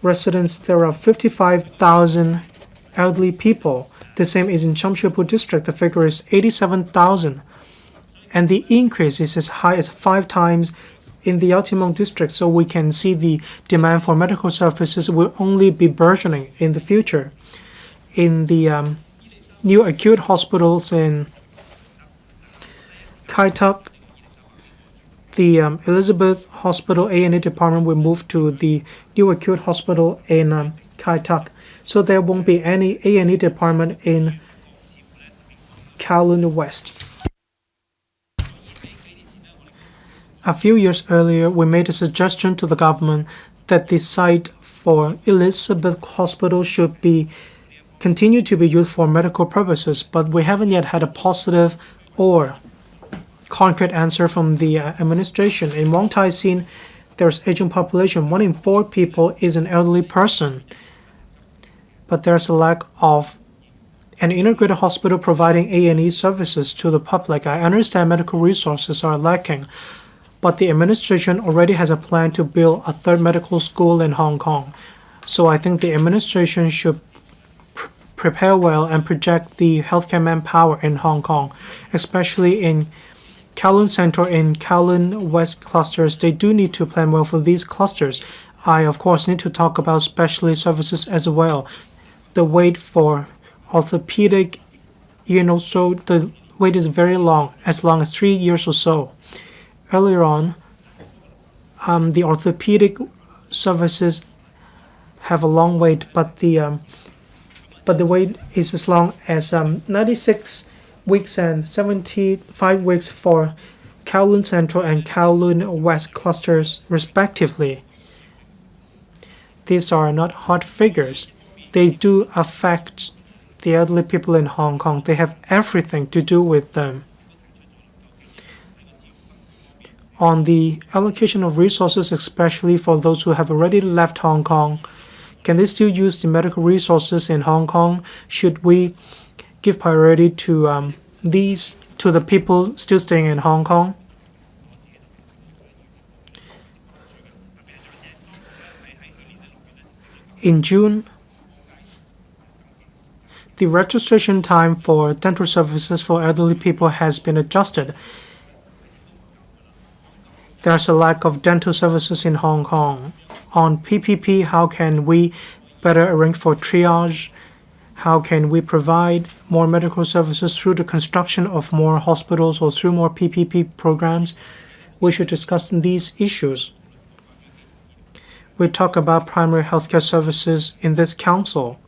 residents, there are 55,000 elderly people. The same is in Chamshipu district. The figure is 87,000. And the increase is as high as 5 times in the Wong district. So we can see the demand for medical services will only be burgeoning in the future. In the new acute hospitals in Kai Tak, the Elizabeth Hospital A&E department will move to the new acute hospital in Kai Tak. So there won't be any A&E department in Kowloon West. A few years earlier, we made a suggestion to the government that the site for Elizabeth Hospital should continue to be used for medical purposes, but we haven't yet had a positive or concrete answer from the administration. In Wong Tai Sin, there's aging population. 1 in 4 people is an elderly person, but there's a lack of an integrated hospital providing A&E services to the public. I understand medical resources are lacking, but the administration already has a plan to build a 3rd medical school in Hong Kong. So I think the administration should prepare well and project the healthcare manpower in Hong Kong, especially in Kowloon Central and Kowloon West clusters. They do need to plan well for these clusters. I, of course, need to talk about specialty services as well. The wait for orthopedic, so the wait is very long as 3 years or so. Earlier on, the orthopedic services have a long wait, but the wait is as long as 96 weeks and 75 weeks for Kowloon Central and Kowloon West clusters, respectively. These are not hard figures. They do affect the elderly people in Hong Kong. They have everything to do with them. On the allocation of resources, especially for those who have already left Hong Kong, can they still use the medical resources in Hong Kong? Should we give priority to the people still staying in Hong Kong? In June, the registration time for dental services for elderly people has been adjusted. There's a lack of dental services in Hong Kong. On PPP, how can we better arrange for triage? How can we provide more medical services through the construction of more hospitals or through more PPP programs? We should discuss these issues. we talk about primary healthcare services in this council.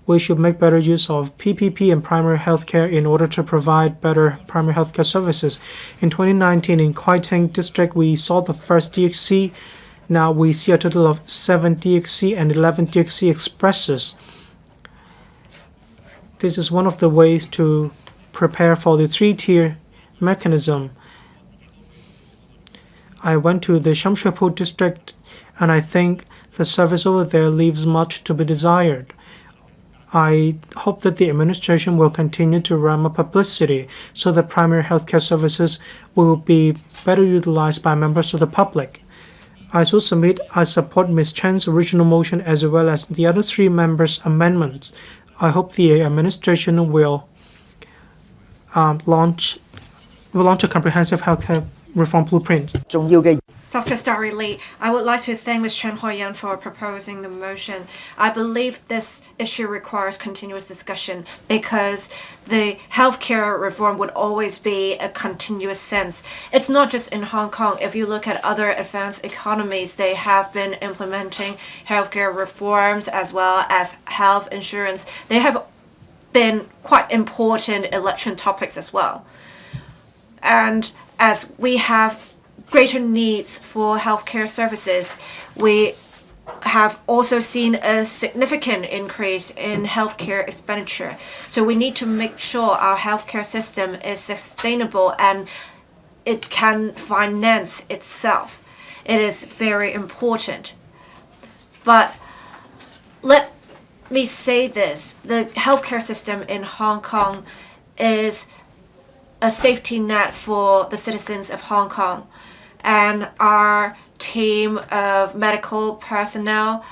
We should make better use of PPP and primary healthcare in order to provide better primary healthcare services. In 2019, in Hoi-yan district, we saw the first DXC. Now we see a total of 7 DXC and 11 DXC expresses. This is one of the ways to prepare for the three-tier mechanism. I went to the Shamshupo district, and I think the service over there leaves much to be desired. I hope that the administration will continue to ramp up publicity so that primary healthcare services will be better utilized by members of the public. I support Ms. Chen's original motion as well as the other 3 members' amendments. I hope the administration will launch a comprehensive healthcare reform blueprint. Dr. Starry Lee, I would like to thank Ms. Chen Hoi-yan for proposing the motion. I believe this issue requires continuous discussion because the healthcare reform would always be a continuous sense. It's not just in Hong Kong. If you look at other advanced economies, they have been implementing healthcare reforms as well as health insurance. They have been quite important election topics as well. And as we have greater needs for healthcare services, we have also seen a significant increase in healthcare expenditure. So we need to make sure our healthcare system is sustainable and it can finance itself. It is very important. But let me say this, the healthcare system in Hong Kong is a safety net for the citizens of Hong Kong. And our team of medical personnel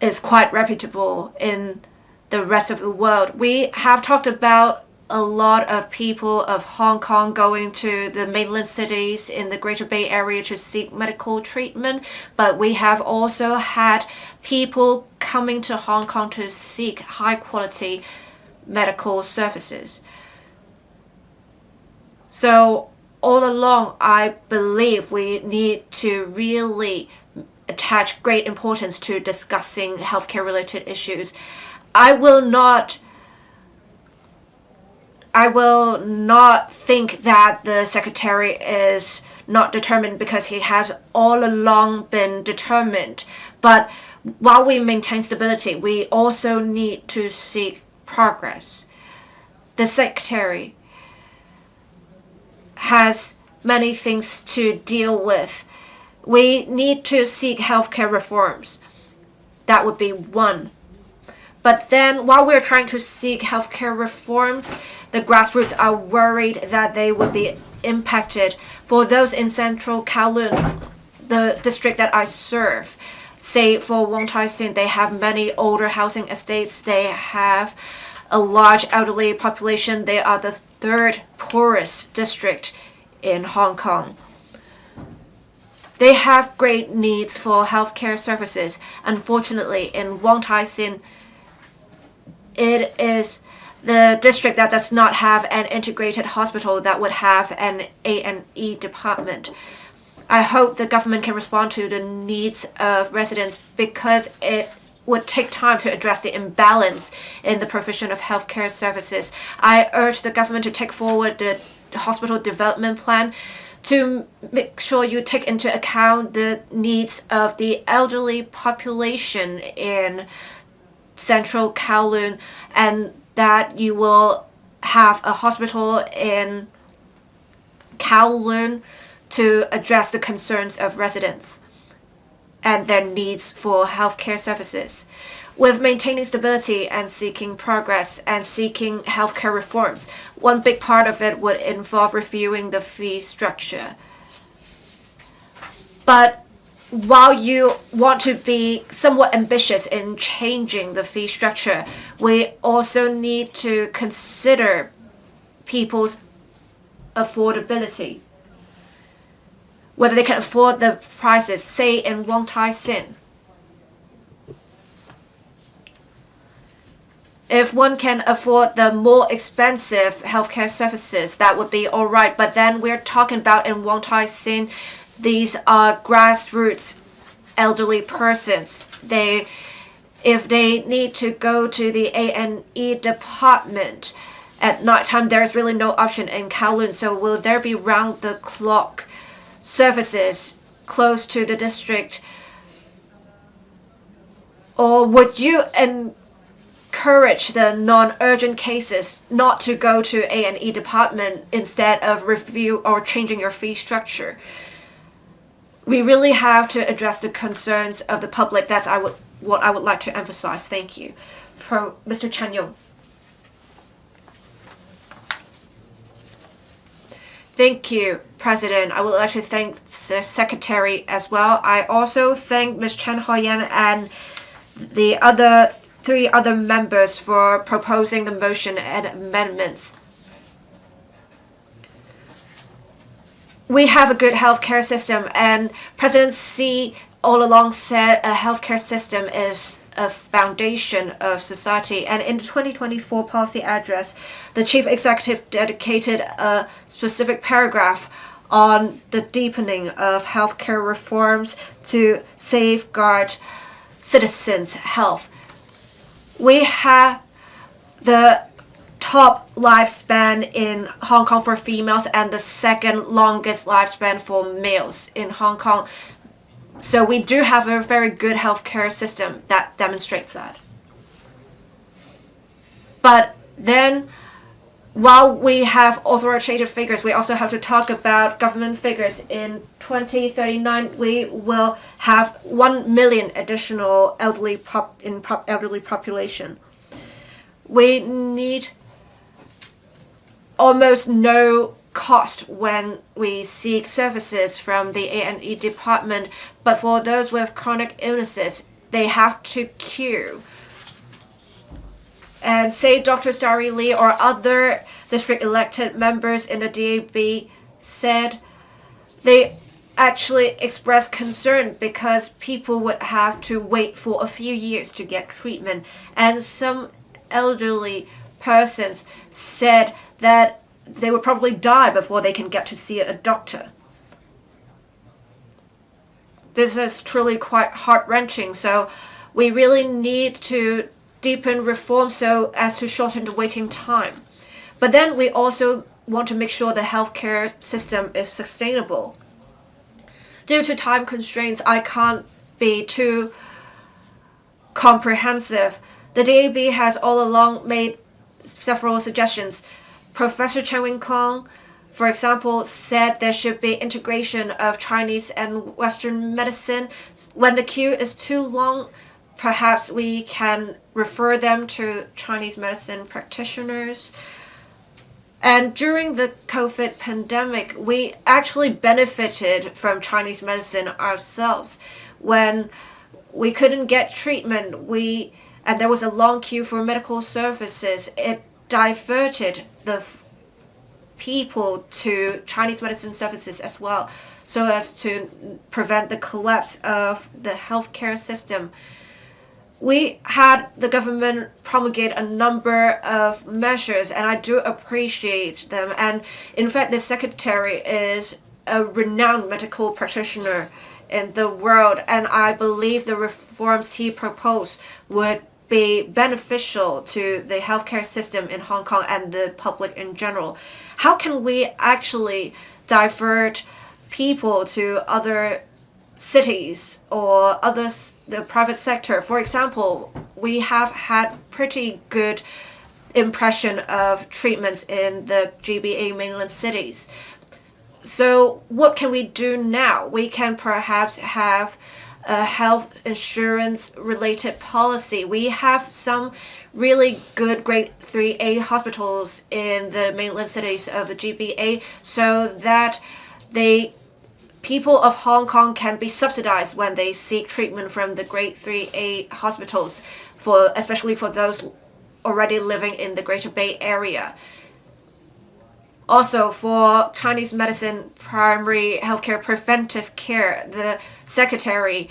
is quite reputable in the rest of the world. We have talked about a lot of people of Hong Kong going to the mainland cities in the Greater Bay Area to seek medical treatment, but we have also had people coming to Hong Kong to seek high quality medical services. So all along, I believe we need to really attach great importance to discussing healthcare-related issues. I will not think that the Secretary is not determined because he has all along been determined. But while we maintain stability, we also need to seek progress. The Secretary has many things to deal with. We need to seek healthcare reforms. That would be one. But then while we're trying to seek healthcare reforms, the grassroots are worried that they would be impacted. For those in Central Kowloon, the district that I serve, say for Wong Tai Sin, they have many older housing estates. They have a large elderly population. They are the 3rd poorest district in Hong Kong. They have great needs for healthcare services. Unfortunately, in Wong Tai Sin, it is the district that does not have an integrated hospital that would have an A&E department. I hope the government can respond to the needs of residents because it would take time to address the imbalance in the provision of healthcare services. I urge the government to take forward the hospital development plan to make sure you take into account the needs of the elderly population in Central Kowloon, and that you will have a hospital in Kowloon to address the concerns of residents and their needs for healthcare services. With maintaining stability and seeking progress and seeking healthcare reforms, one big part of it would involve reviewing the fee structure. But while you want to be somewhat ambitious in changing the fee structure, we also need to consider people's affordability. Whether they can afford the prices, say in Wong Tai Sin. If one can afford the more expensive healthcare services, that would be all right. But then we're talking about in Wong Tai Sin, these are grassroots elderly persons. If they need to go to the A&E department at nighttime, there is really no option in Kowloon. So will there be round-the-clock services close to the district? Or would you encourage the non-urgent cases not to go to A&E department instead of review or changing your fee structure? We really have to address the concerns of the public. That's what I would like to emphasize. Thank you. Mr. Chan Yong. Thank you, President. I would like to thank the Secretary as well. I also thank Ms. Chen Hoi-yan and the other 3 other members for proposing the motion and amendments. We have a good healthcare system, and President Xi all along said a healthcare system is a foundation of society. And in the 2024 policy address, the chief executive dedicated a specific paragraph on the deepening of healthcare reforms to safeguard citizens' health. We have the top lifespan in Hong Kong for females and the second longest lifespan for males in Hong Kong. So we do have a very good healthcare system that demonstrates that. But then, while we have authoritative figures, we also have to talk about government figures. In 2039, we will have 1 million additional elderly population. We need almost no cost when we seek services from the A&E department, but for those with chronic illnesses, they have to queue. And say Dr. Starry Lee or other district elected members in the DAB said they actually expressed concern because people would have to wait for a few years to get treatment. And some elderly persons said that they would probably die before they can get to see a doctor. This is truly quite heart-wrenching, so we really need to deepen reform so as to shorten the waiting time. But then we also want to make sure the healthcare system is sustainable. Due to time constraints, I can't be too comprehensive. The DAB has all along made several suggestions. Professor Chen Wing-kwong, for example, said there should be integration of Chinese and Western medicine. When the queue is too long, perhaps we can refer them to Chinese medicine practitioners. And during the COVID pandemic, we actually benefited from Chinese medicine ourselves. When we couldn't get treatment, and there was a long queue for medical services, it diverted the people to Chinese medicine services as well, so as to prevent the collapse of the healthcare system. We had the government promulgate a number of measures, and I do appreciate them. And in fact, the secretary is a renowned medical practitioner in the world, and I believe the reforms he proposed would be beneficial to the healthcare system in Hong Kong and the public in general. How can we actually divert people to other cities or the private sector? For example, we have had pretty good impression of treatments in the GBA mainland cities. So what can we do now? We can perhaps have a health insurance related policy. We have some really good grade 3A hospitals in the mainland cities of the GBA so that people of Hong Kong can be subsidized when they seek treatment from the grade 3A hospitals, especially for those already living in the Greater Bay Area. Also, for Chinese medicine, primary healthcare, preventive care, the secretary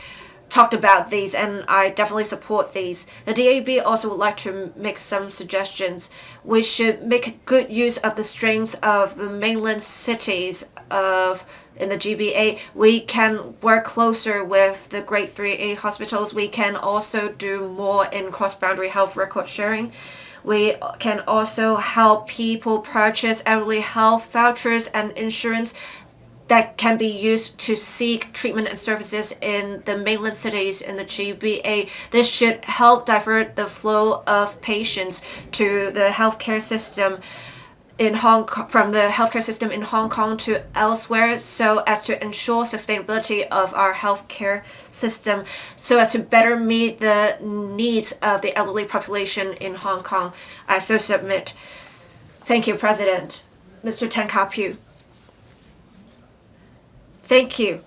talked about these, and I definitely support these. The DAB also would like to make some suggestions. We should make good use of the strengths of the mainland cities of in the GBA, we can work closer with the grade 3A hospitals. We can also do more in cross-boundary health record sharing. We can also help people purchase elderly health vouchers and insurance that can be used to seek treatment and services in the mainland cities in the GBA. This should help divert the flow of patients to the healthcare system in Hong Kong, from the healthcare system in Hong Kong to elsewhere, so as to ensure sustainability of our healthcare system, so as to better meet the needs of the elderly population in Hong Kong. I so submit. Thank you, President. Mr. Tan Ka-Piu. Thank you.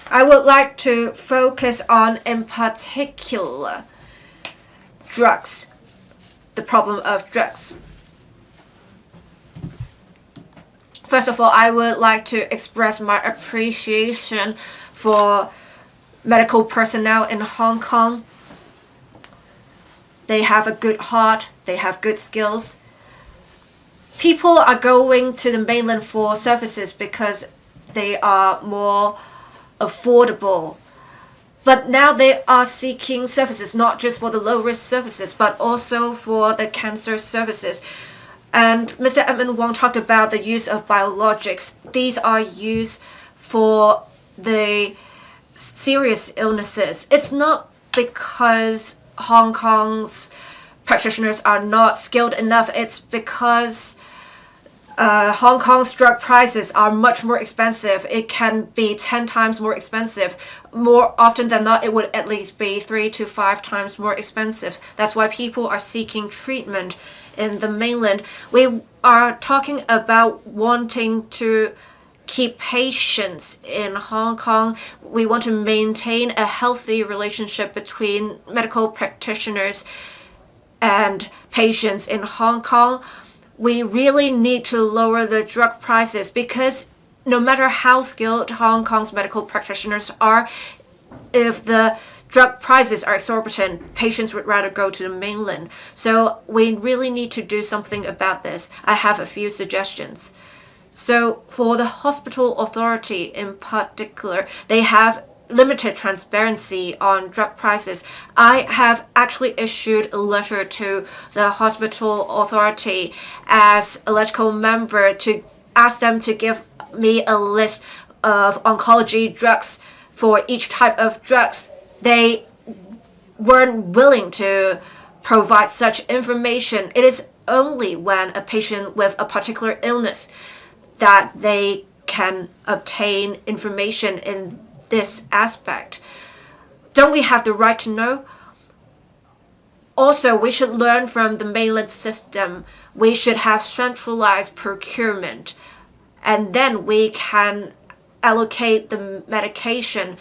I would like to focus on, in particular, drugs, the problem of drugs. First of all, I would like to express my appreciation for medical personnel in Hong Kong. They have a good heart, they have good skills. People are going to the mainland for services because they are more affordable. But now they are seeking services, not just for the low-risk services, but also for the cancer services. And Mr. Edmund Wong talked about the use of biologics. These are used for the serious illnesses. It's not because Hong Kong's practitioners are not skilled enough. It's because Hong Kong's drug prices are much more expensive. It can be 10 times more expensive. More often than not, it would at least be 3 to 5 times more expensive. That's why people are seeking treatment in the mainland. We are talking about wanting to keep patients in Hong Kong. We want to maintain a healthy relationship between medical practitioners and patients in Hong Kong. We really need to lower the drug prices because no matter how skilled Hong Kong's medical practitioners are, if the drug prices are exorbitant, patients would rather go to the mainland. So we really need to do something about this. I have a few suggestions. So for the hospital authority in particular, they have limited transparency on drug prices. I have actually issued a letter to the hospital authority as a electrical member to ask them to give me a list of oncology drugs for each type of drugs. They weren't willing to provide such information. It is only when a patient with a particular illness that they can obtain information in this aspect. Don't we have the right to know? Also, we should learn from the mainland system. We should have centralized procurement, and then we can allocate the medication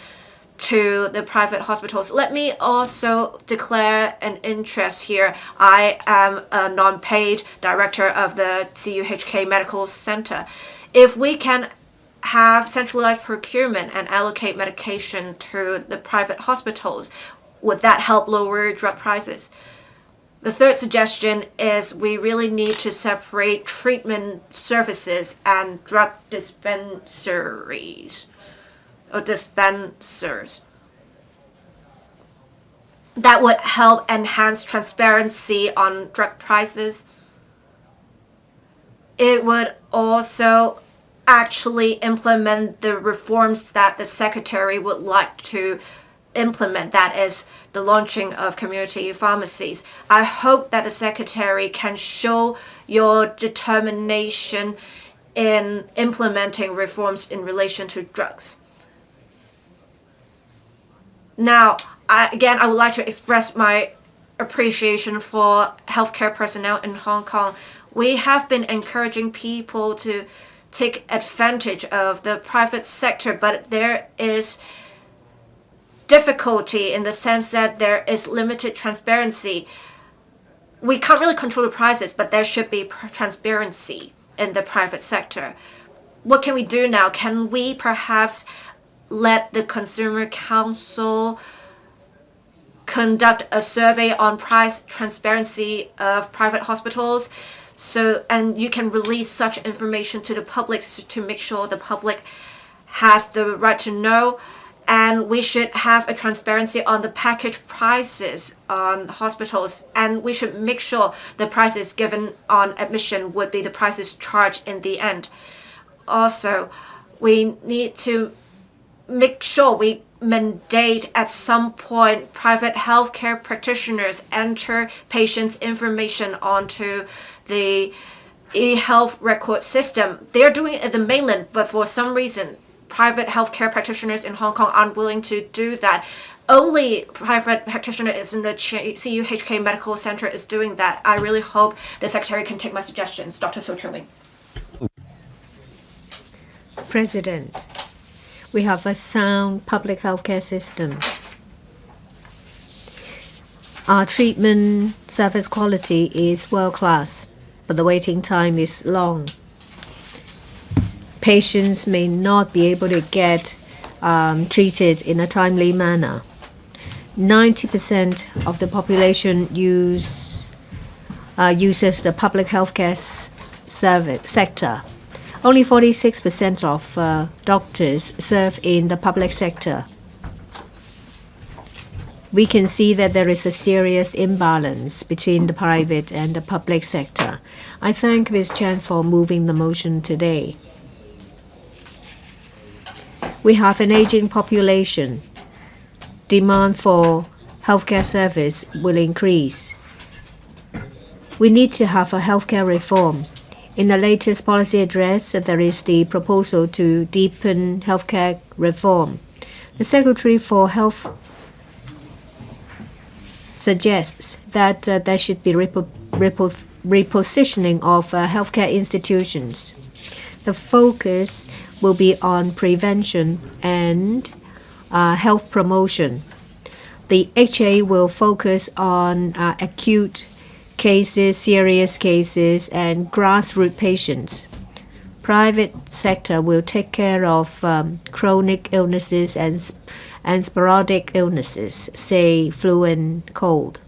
to the private hospitals. Let me also declare an interest here. I am a non-paid director of the CUHK Medical Center. If we can have centralized procurement and allocate medication to the private hospitals, would that help lower drug prices? The third suggestion is we really need to separate treatment services and drug dispensaries or dispensers. That would help enhance transparency on drug prices. It would also actually implement the reforms that the Secretary would like to implement, that is the launching of community pharmacies. I hope that the Secretary can show your determination in implementing reforms in relation to drugs. Now, I would like to express my appreciation for healthcare personnel in Hong Kong. We have been encouraging people to take advantage of the private sector, but there is difficulty in the sense that there is limited transparency. We can't really control the prices, but there should be transparency in the private sector. What can we do now? Can we perhaps let the Consumer Council conduct a survey on price transparency of private hospitals? And you can release such information to the public to make sure the public has the right to know, and we should have a transparency on the package prices on hospitals, and we should make sure the prices given on admission would be the prices charged in the end. Also, we need to make sure we mandate at some point private healthcare practitioners enter patients' information onto the e-health record system. They're doing it in the mainland, but for some reason, private healthcare practitioners in Hong Kong aren't willing to do that. Only private practitioner is in the CUHK Medical Center is doing that. I really hope the Secretary can take my suggestions. Dr. So Chun-Wing. President, we have a sound public healthcare system. Our treatment service quality is world-class, but the waiting time is long. Patients may not be able to get treated in a timely manner. 90% of the population uses the public healthcare service sector. Only 46% of doctors serve in the public sector. We can see that there is a serious imbalance between the private and the public sector. I thank Ms. Chan for moving the motion today. We have an aging population. Demand for healthcare service will increase. We need to have a healthcare reform. In the latest policy address, there is the proposal to deepen healthcare reform. The Secretary for Health suggests that there should be repositioning of healthcare institutions. The focus will be on prevention and health promotion. The HA will focus on acute cases, serious cases, and grassroots patients. Private sector will take care of chronic illnesses and sporadic illnesses, say flu and cold.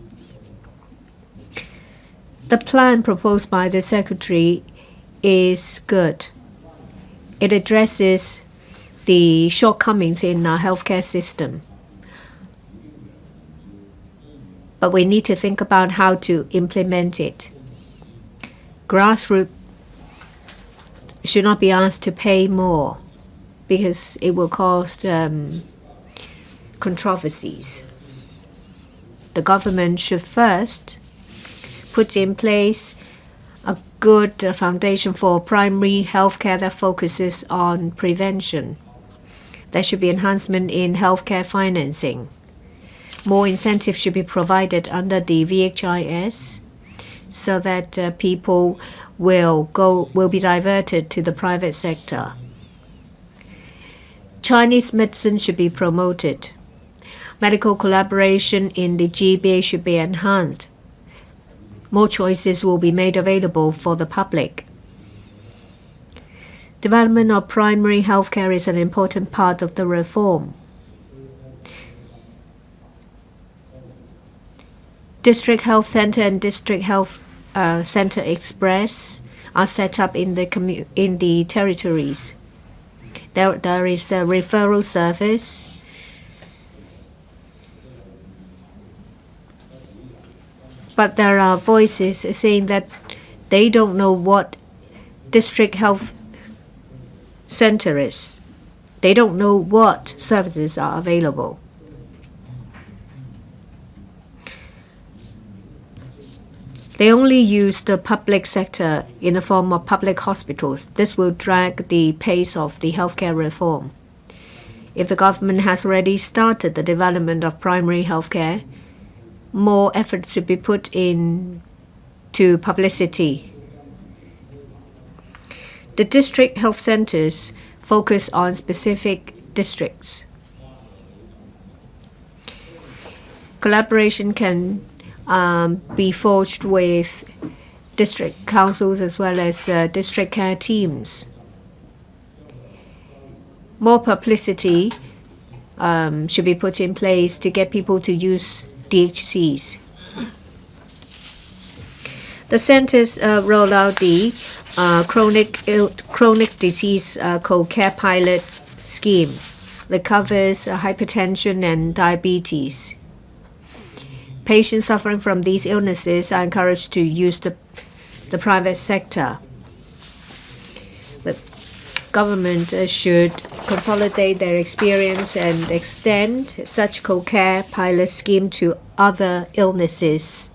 The plan proposed by the Secretary is good. It addresses the shortcomings in our healthcare system. But we need to think about how to implement it. Grassroots should not be asked to pay more because it will cause controversies. The government should first put in place a good foundation for primary healthcare that focuses on prevention. There should be enhancement in healthcare financing. More incentives should be provided under the VHIS so that people will be diverted to the private sector. Chinese medicine should be promoted. Medical collaboration in the GBA should be enhanced. More choices will be made available for the public. Development of primary healthcare is an important part of the reform. District Health Center and District Health Center Express are set up in the territories. There is a referral service. But there are voices saying that they don't know what District Health Center is. They don't know what services are available. They only use the public sector in the form of public hospitals. This will drag the pace of the healthcare reform. If the government has already started the development of primary healthcare, more effort should be put into publicity. The district health centers focus on specific districts. Collaboration can be forged with district councils as well as district care teams. More publicity should be put in place to get people to use DHCs. The centers roll out the chronic disease co-care pilot scheme that covers hypertension and diabetes. Patients suffering from these illnesses are encouraged to use the private sector. The government should consolidate their experience and extend such co-care pilot scheme to other illnesses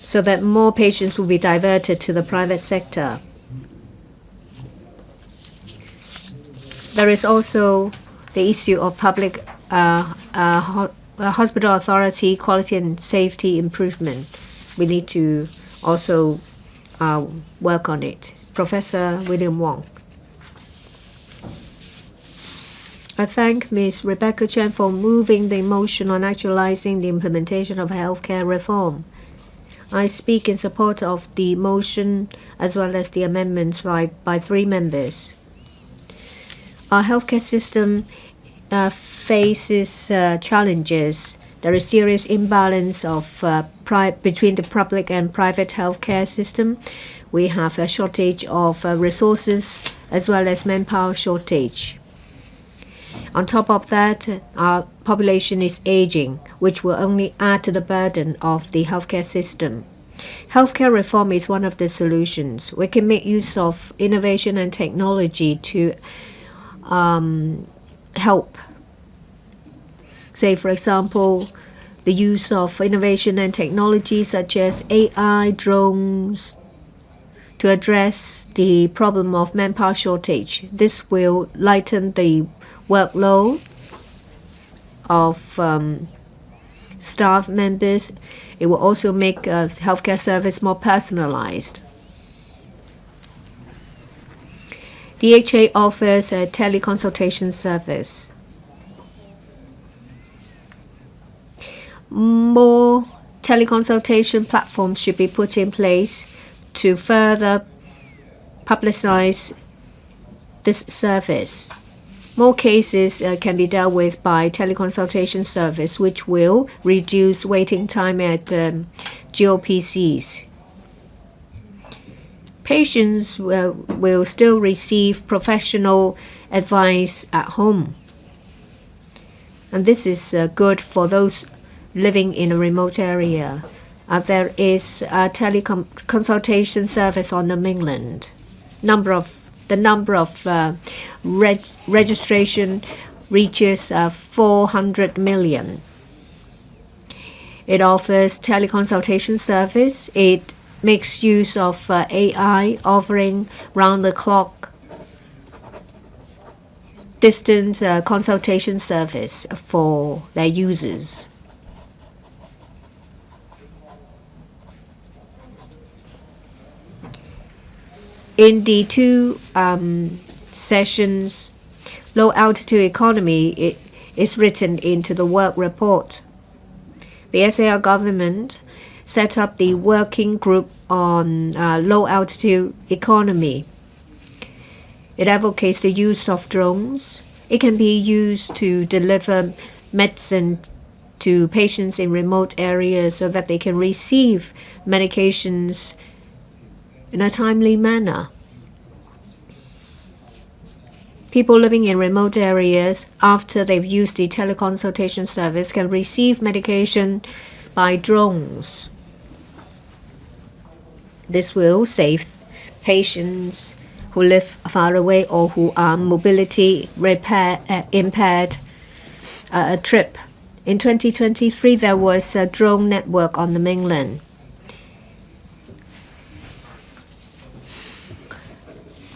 so that more patients will be diverted to the private sector. There is also the issue of public hospital authority quality and safety improvement. We need to also work on it. Professor William Wong. I thank Ms. Rebecca Chen for moving the motion on actualizing the implementation of healthcare reform. I speak in support of the motion as well as the amendments by 3 members. Our healthcare system faces challenges. There is serious imbalance of between the public and private healthcare system. We have a shortage of resources as well as manpower shortage. On top of that, our population is aging, which will only add to the burden of the healthcare system. Healthcare reform is one of the solutions. We can make use of innovation and technology to help. Say, for example, the use of innovation and technology such as AI, drones, to address the problem of manpower shortage. This will lighten the workload of staff members. It will also make healthcare service more personalized. DHA offers a teleconsultation service. More teleconsultation platforms should be put in place to further publicize this service. More cases can be dealt with by teleconsultation service, which will reduce waiting time at GOPCs. Patients will still receive professional advice at home. And this is good for those living in a remote area. There is a teleconsultation service on the mainland. The number of registration reaches 400 million. It offers teleconsultation service. It makes use of AI, offering round-the-clock distant consultation service for their users. In the 2 sessions, low-altitude economy is written into the work report. The SAR government set up the working group on low-altitude economy. It advocates the use of drones. It can be used to deliver medicine to patients in remote areas so that they can receive medications in a timely manner. People living in remote areas, after they've used the teleconsultation service, can receive medication by drones. This will save patients who live far away or who are mobility impaired a trip. In 2023, there was a drone network on the mainland.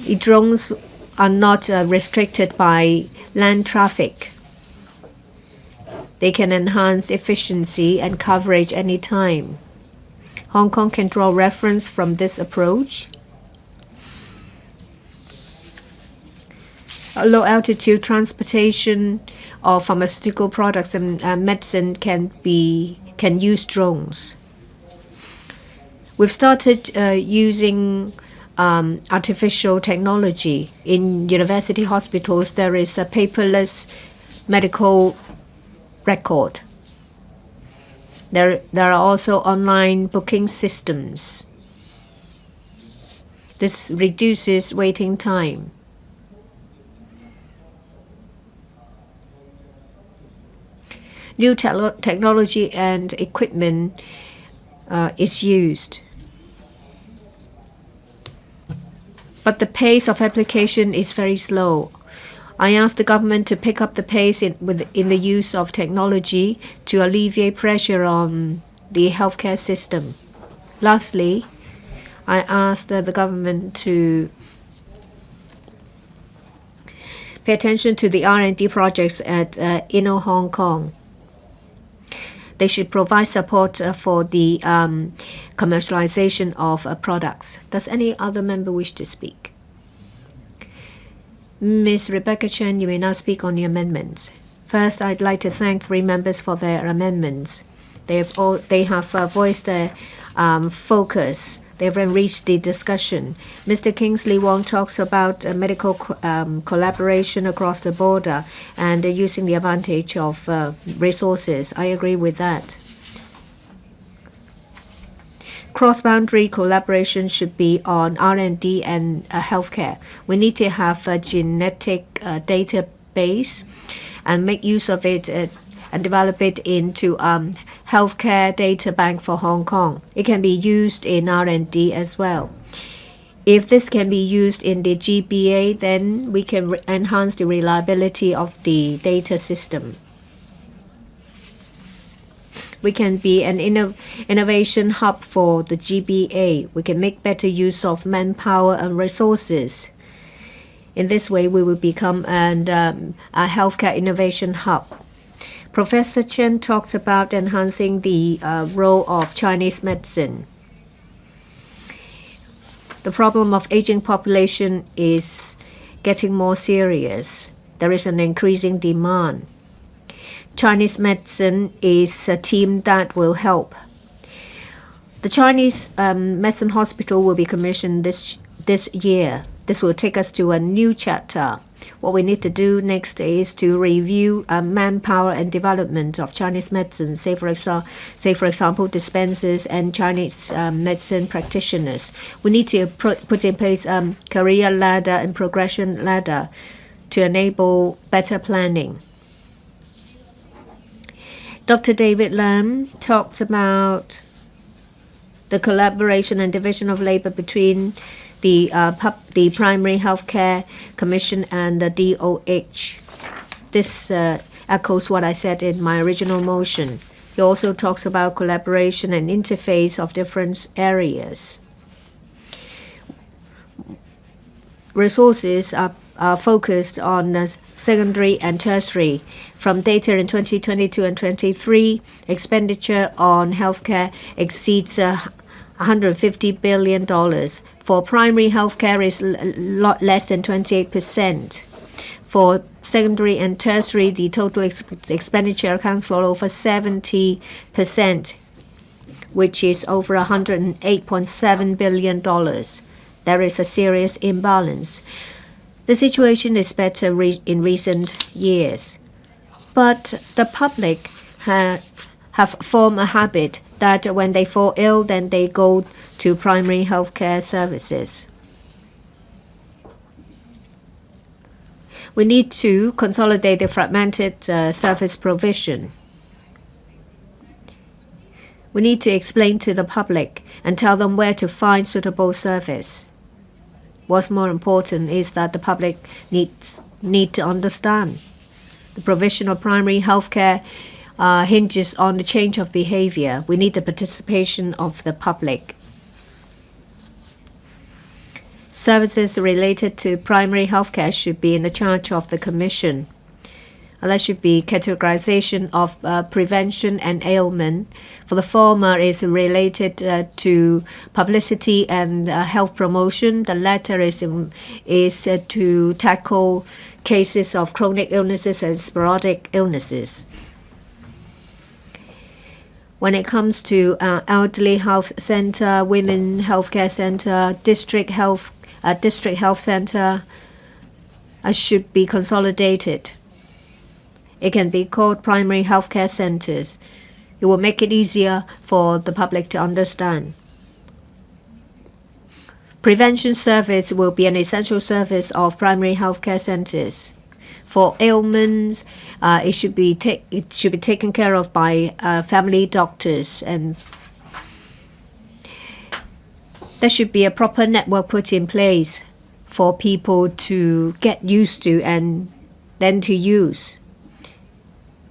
The drones are not restricted by land traffic. They can enhance efficiency and coverage anytime. Hong Kong can draw reference from this approach. Low-altitude transportation of pharmaceutical products and medicine can use drones. We've started using artificial technology. In university hospitals, there is a paperless medical record. There are also online booking systems. This reduces waiting time. new technology and equipment is used. But the pace of application is very slow. I asked the government to pick up the pace in the use of technology to alleviate pressure on the healthcare system. Lastly, I asked the government to pay attention to the R&D projects at Inno Hong Kong. They should provide support for the commercialization of products. Does any other member wish to speak? Ms. Rebecca Chen, you may now speak on the amendments. First, I'd like to thank 3 members for their amendments. They have voiced their focus. They have enriched the discussion. Mr. Kingsley Wong talks about medical collaboration across the border and using the advantage of resources. I agree with that. Cross-boundary collaboration should be on R&D and healthcare. We need to have a genetic database and make use of it and develop it into healthcare data bank for Hong Kong. It can be used in R&D as well. If this can be used in the GBA, then we can enhance the reliability of the data system. We can be an innovation hub for the GBA. We can make better use of manpower and resources. In this way, we will become a healthcare innovation hub. Professor Chen talks about enhancing the role of Chinese medicine. The problem of aging population is getting more serious. There is an increasing demand. Chinese medicine is a team that will help. The Chinese medicine hospital will be commissioned this year. This will take us to a new chapter. What we need to do next is to review manpower and development of Chinese medicine. Say for example, dispensers and Chinese medicine practitioners. We need to put in place career ladder and progression ladder to enable better planning. Dr. David Lam talked about the collaboration and division of labor between the Primary Healthcare Commission and the DOH. This echoes what I said in my original motion. He also talks about collaboration and interface of different areas. Resources are focused on secondary and tertiary. From data in 2022 and 23, expenditure on healthcare exceeds $150 billion. For primary healthcare is a lot less than 28%. For secondary and tertiary, the total expenditure accounts for over 70%, which is over $108.7 billion. There is a serious imbalance. The situation is better in recent years. But the public have formed a habit that when they fall ill, then they go to primary healthcare services. We need to consolidate the fragmented service provision. We need to explain to the public and tell them where to find suitable service. What's more important is that the public need to understand. The provision of primary healthcare hinges on the change of behavior. We need the participation of the public. Services related to primary healthcare should be in the charge of the Commission. There should be categorization of prevention and ailment. For the former is related to publicity and health promotion. The latter is to tackle cases of chronic illnesses and sporadic illnesses. When it comes to elderly health center, women healthcare center, district health center, should be consolidated. It can be called primary healthcare centers. It will make it easier for the public to understand. Prevention service will be an essential service of primary healthcare centers. For ailments, it should be taken care of by family doctors, and there should be a proper network put in place for people to get used to and then to use.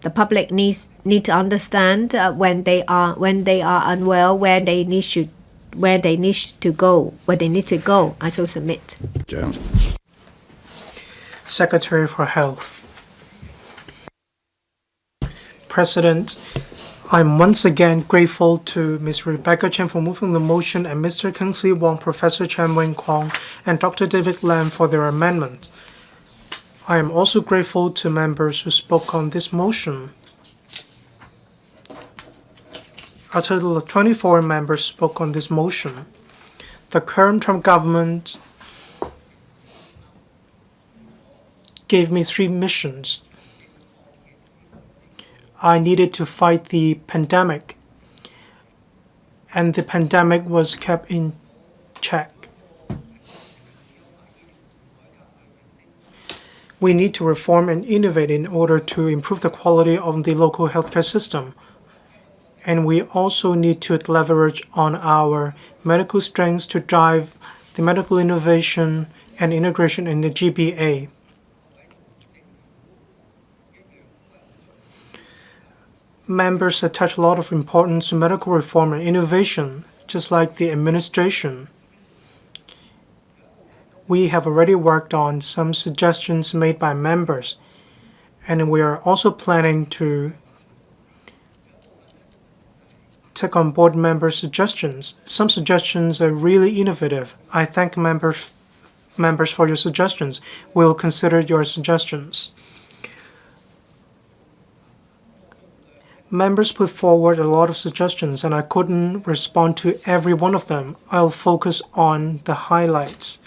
The public need to understand when they are unwell, where they need to go. I so submit. Secretary for Health. President, I'm once again grateful to Ms. Rebecca Chen for moving the motion and Mr. Kingsley Wong, Professor Chen Wing-kwong, and Dr. David Lam for their amendments. I am also grateful to members who spoke on this motion. A total of 24 members spoke on this motion. The current term government gave me 3 missions. I needed to fight the pandemic, and the pandemic was kept in check. We need to reform and innovate in order to improve the quality of the local healthcare system. And we also need to leverage on our medical strengths to drive the medical innovation and integration in the GBA. Members attach a lot of importance to medical reform and innovation, just like the administration. We have already worked on some suggestions made by members, and we are also planning to take on board members' suggestions. Some suggestions are really innovative. I thank members for your suggestions. We'll consider your suggestions. Members put forward a lot of suggestions, and I couldn't respond to every one of them. I'll focus on the highlights.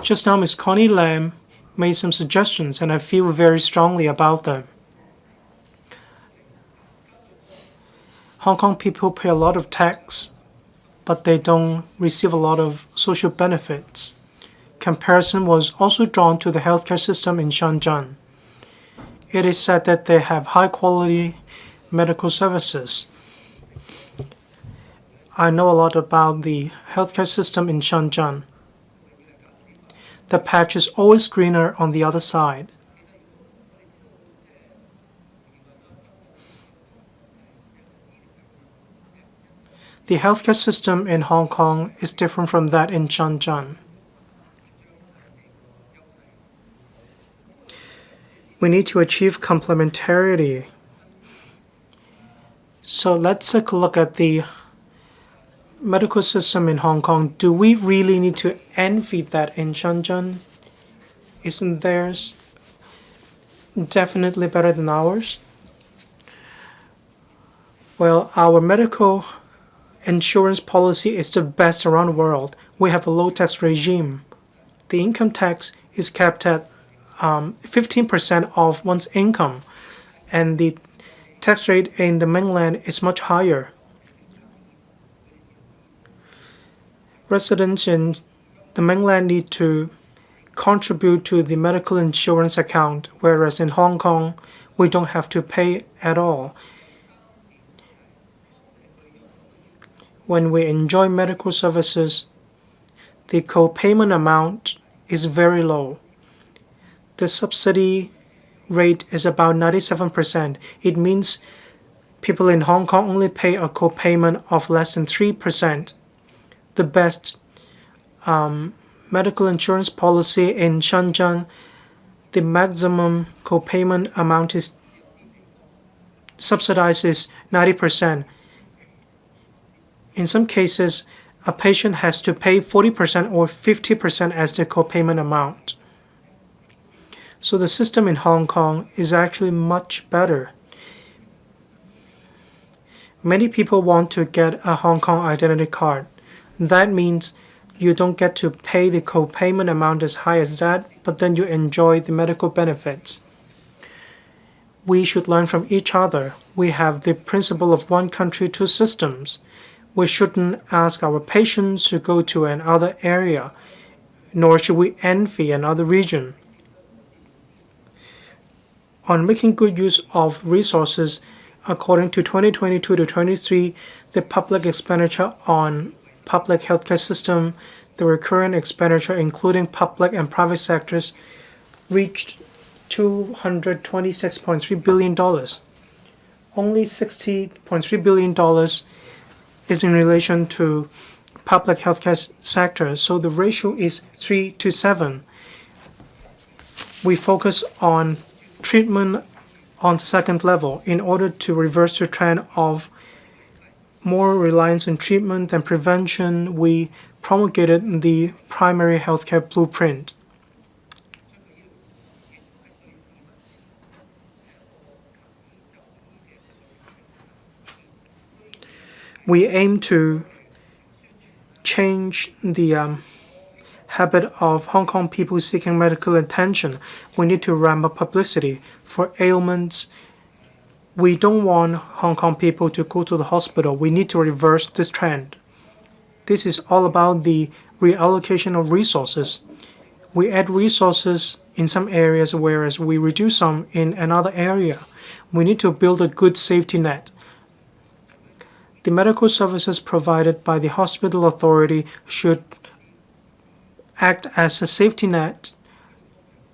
Just now, Ms. Connie Lam made some suggestions, and I feel very strongly about them. Hong Kong people pay a lot of tax, but they don't receive a lot of social benefits. Comparison was also drawn to the healthcare system in Shenzhen. It is said that they have high-quality medical services. I know a lot about the healthcare system in Shenzhen. The patch is always greener on the other side. The healthcare system in Hong Kong is different from that in Shenzhen. We need to achieve complementarity. So let's take a look at the medical system in Hong Kong. Do we really need to envy that in Shenzhen? Isn't theirs definitely better than ours? Well, our medical insurance policy is the best around the world. We have a low tax regime. The income tax is kept at 15% of one's income, and the tax rate in the mainland is much higher. Residents in the mainland need to contribute to the medical insurance account, whereas in Hong Kong, we don't have to pay at all. When we enjoy medical services, the co-payment amount is very low. The subsidy rate is about 97%. It means people in Hong Kong only pay a co-payment of less than 3%. The best medical insurance policy in Shenzhen, the maximum co-payment amount is subsidizes 90%. In some cases, a patient has to pay 40% or 50% as the co-payment amount. So the system in Hong Kong is actually much better. Many people want to get a Hong Kong identity card. That means you don't get to pay the co-payment amount as high as that, but then you enjoy the medical benefits. We should learn from each other. We have the principle of one country, two systems. We shouldn't ask our patients to go to another area, nor should we envy another region. On making good use of resources, according to 2022 to 23, the public expenditure on public healthcare system, the recurrent expenditure including public and private sectors, reached $226.3 billion. Only $60.3 billion is in relation to public healthcare sector, so the ratio is 3 to 7. We focus on treatment on second level in order to reverse the trend of more reliance on treatment than prevention. We promulgated the primary healthcare blueprint. We aim to change the habit of Hong Kong people seeking medical attention. We need to ramp up publicity for ailments. We don't want Hong Kong people to go to the hospital. We need to reverse this trend. This is all about the reallocation of resources. We add resources in some areas, whereas we reduce some in another area. We need to build a good safety net. The medical services provided by the hospital authority should act as a safety net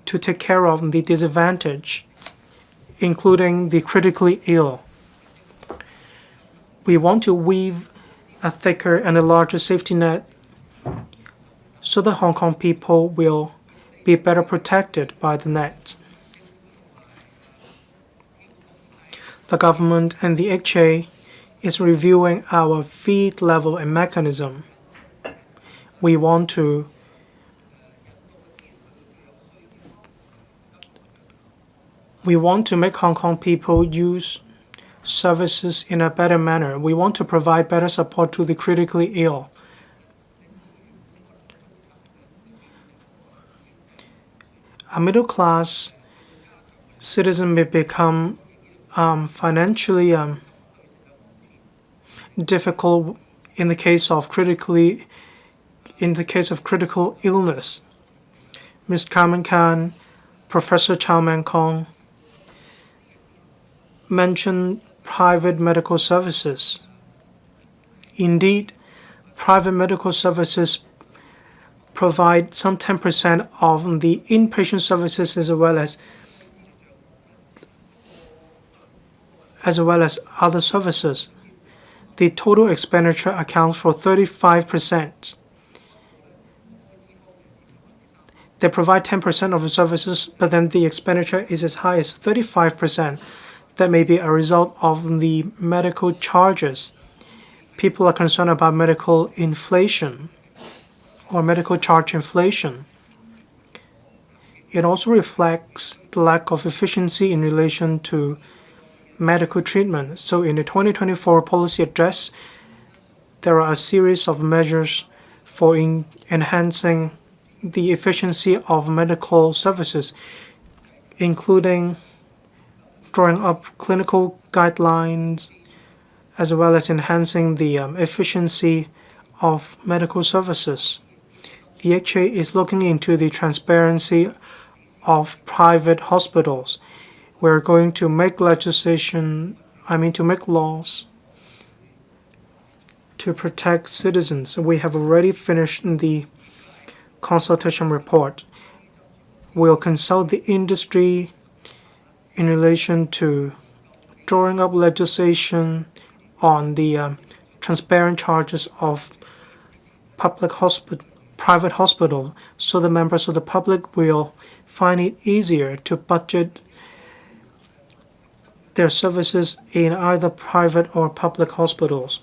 to take care of the disadvantaged, including the critically ill. We want to weave a thicker and a larger safety net so that Hong Kong people will be better protected by the net. The government and the HA is reviewing our fee level and mechanism. We want to make Hong Kong people use services in a better manner. We want to provide better support to the critically ill. A middle-class citizen may become financially difficult in the case of critical illness. Ms. Carmen Khan, Professor Chow Man Kong mentioned private medical services. Indeed, private medical services provide some 10% of the inpatient services as well as other services. The total expenditure accounts for 35%. They provide 10% of the services, but then the expenditure is as high as 35%. That may be a result of the medical charges. People are concerned about medical inflation or medical charge inflation. It also reflects the lack of efficiency in relation to medical treatment. So in the 2024 policy address, there are a series of measures for enhancing the efficiency of medical services, including drawing up clinical guidelines, as well as enhancing the efficiency of medical services. The HA is looking into the transparency of private hospitals. We're going to make to make laws to protect citizens. We have already finished the consultation report. We'll consult the industry in relation to drawing up legislation on the transparent charges of private hospital, so the members of the public will find it easier to budget their services in either private or public hospitals.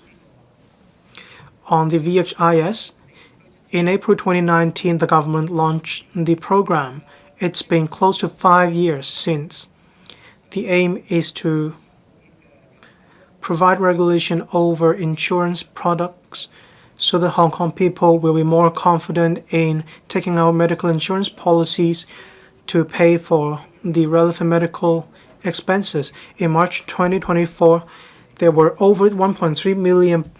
On the VHIS, in April 2019, the government launched the program. It's been close to 5 years since. The aim is to provide regulation over insurance products so that Hong Kong people will be more confident in taking out medical insurance policies to pay for the relevant medical expenses. In March 2024, there were over 1.3 million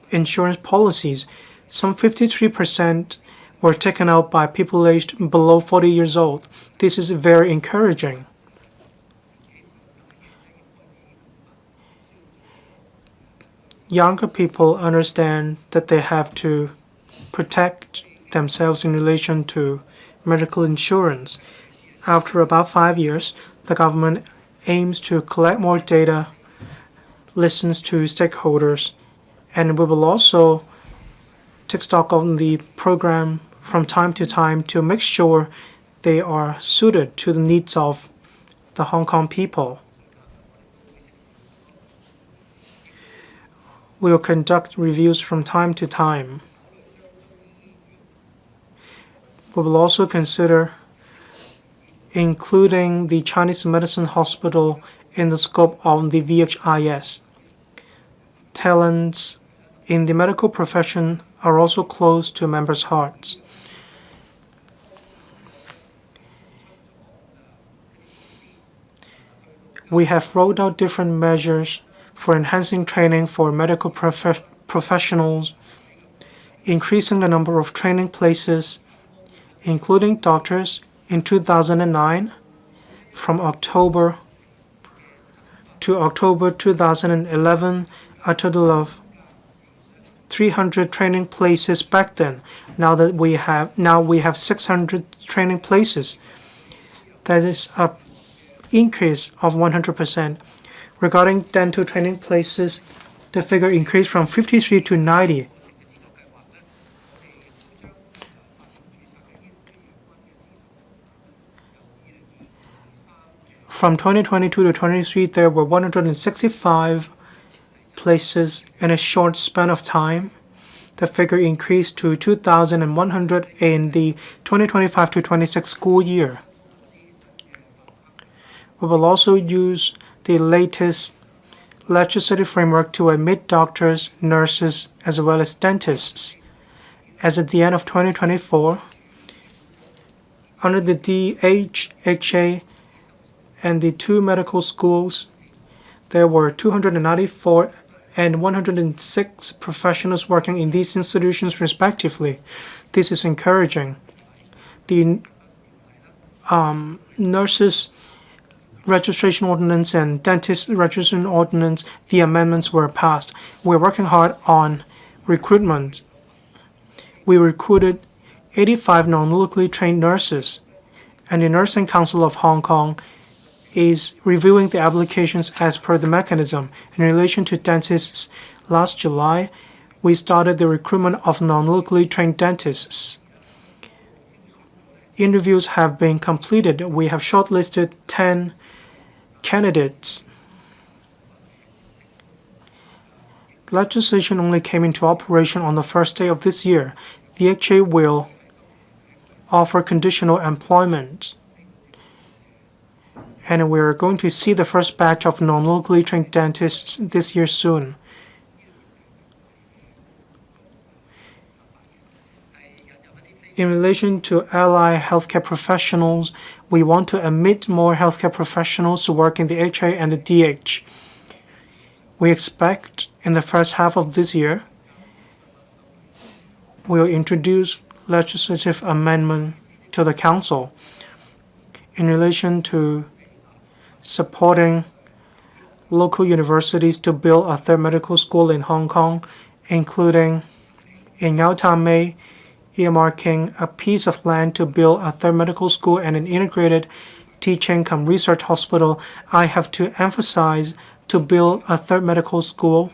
insurance policies. Some 53% were taken out by people aged below 40 years old. This is very encouraging. younger people understand that they have to protect themselves in relation to medical insurance. After about 5 years, the government aims to collect more data, listens to stakeholders, and we will also take stock of the program from time to time to make sure they are suited to the needs of the Hong Kong people. We will conduct reviews from time to time. We will also consider including the Chinese Medicine Hospital in the scope of the VHIS. Talents in the medical profession are also close to members' hearts. We have rolled out different measures for enhancing training for medical professionals, increasing the number of training places, including doctors, in 2009 from October to October 2011, a total of 300 training places back then. Now we have 600 training places. That is an increase of 100%. Regarding dental training places, the figure increased from 53 to 90. From 2022 to 2023, there were 165 places in a short span of time. The figure increased to 2,100 in the 2025 to 26 school year. We will also use the latest legislative framework to admit doctors, nurses, as well as dentists. As at the end of 2024, under the DHHA and the two medical schools, there were 294 and 106 professionals working in these institutions respectively. This is encouraging. The nurses' registration ordinance and dentist registration ordinance, the amendments were passed. We're working hard on recruitment. We recruited 85 non-locally trained nurses, and the Nursing Council of Hong Kong is reviewing the applications as per the mechanism. In relation to dentists, last July, we started the recruitment of non-locally trained dentists. Interviews have been completed. We have shortlisted 10 candidates. Legislation only came into operation on the first day of this year. The HA will offer conditional employment, and we're going to see the first batch of non-locally trained dentists this year soon. In relation to allied healthcare professionals, we want to admit more healthcare professionals to work in the HA and the DH. We expect in the first half of this year, we'll introduce legislative amendment to the Council in relation to supporting local universities to build a third medical school in Hong Kong, including in Ngau Tam Mei, earmarking a piece of land to build a third medical school and an integrated teaching cum research hospital. I have to emphasize to build a third medical school.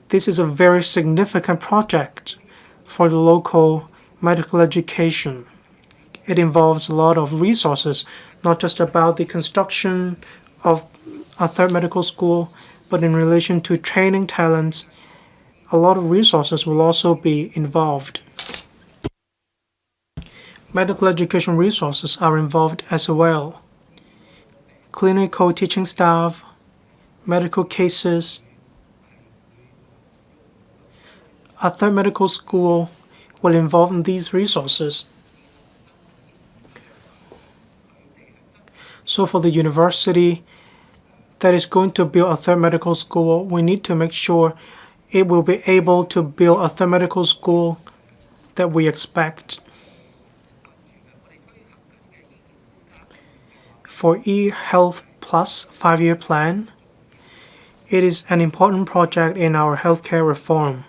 This is a very significant project for the local medical education. It involves a lot of resources, not just about the construction of a third medical school, but in relation to training talents, a lot of resources will also be involved. Medical education resources are involved as well. Clinical teaching staff, medical cases. A third medical school will involve these resources. So for the university that is going to build a third medical school, we need to make sure it will be able to build a third medical school that we expect. For eHealth Plus 5-year plan, It is an important project in our healthcare reform.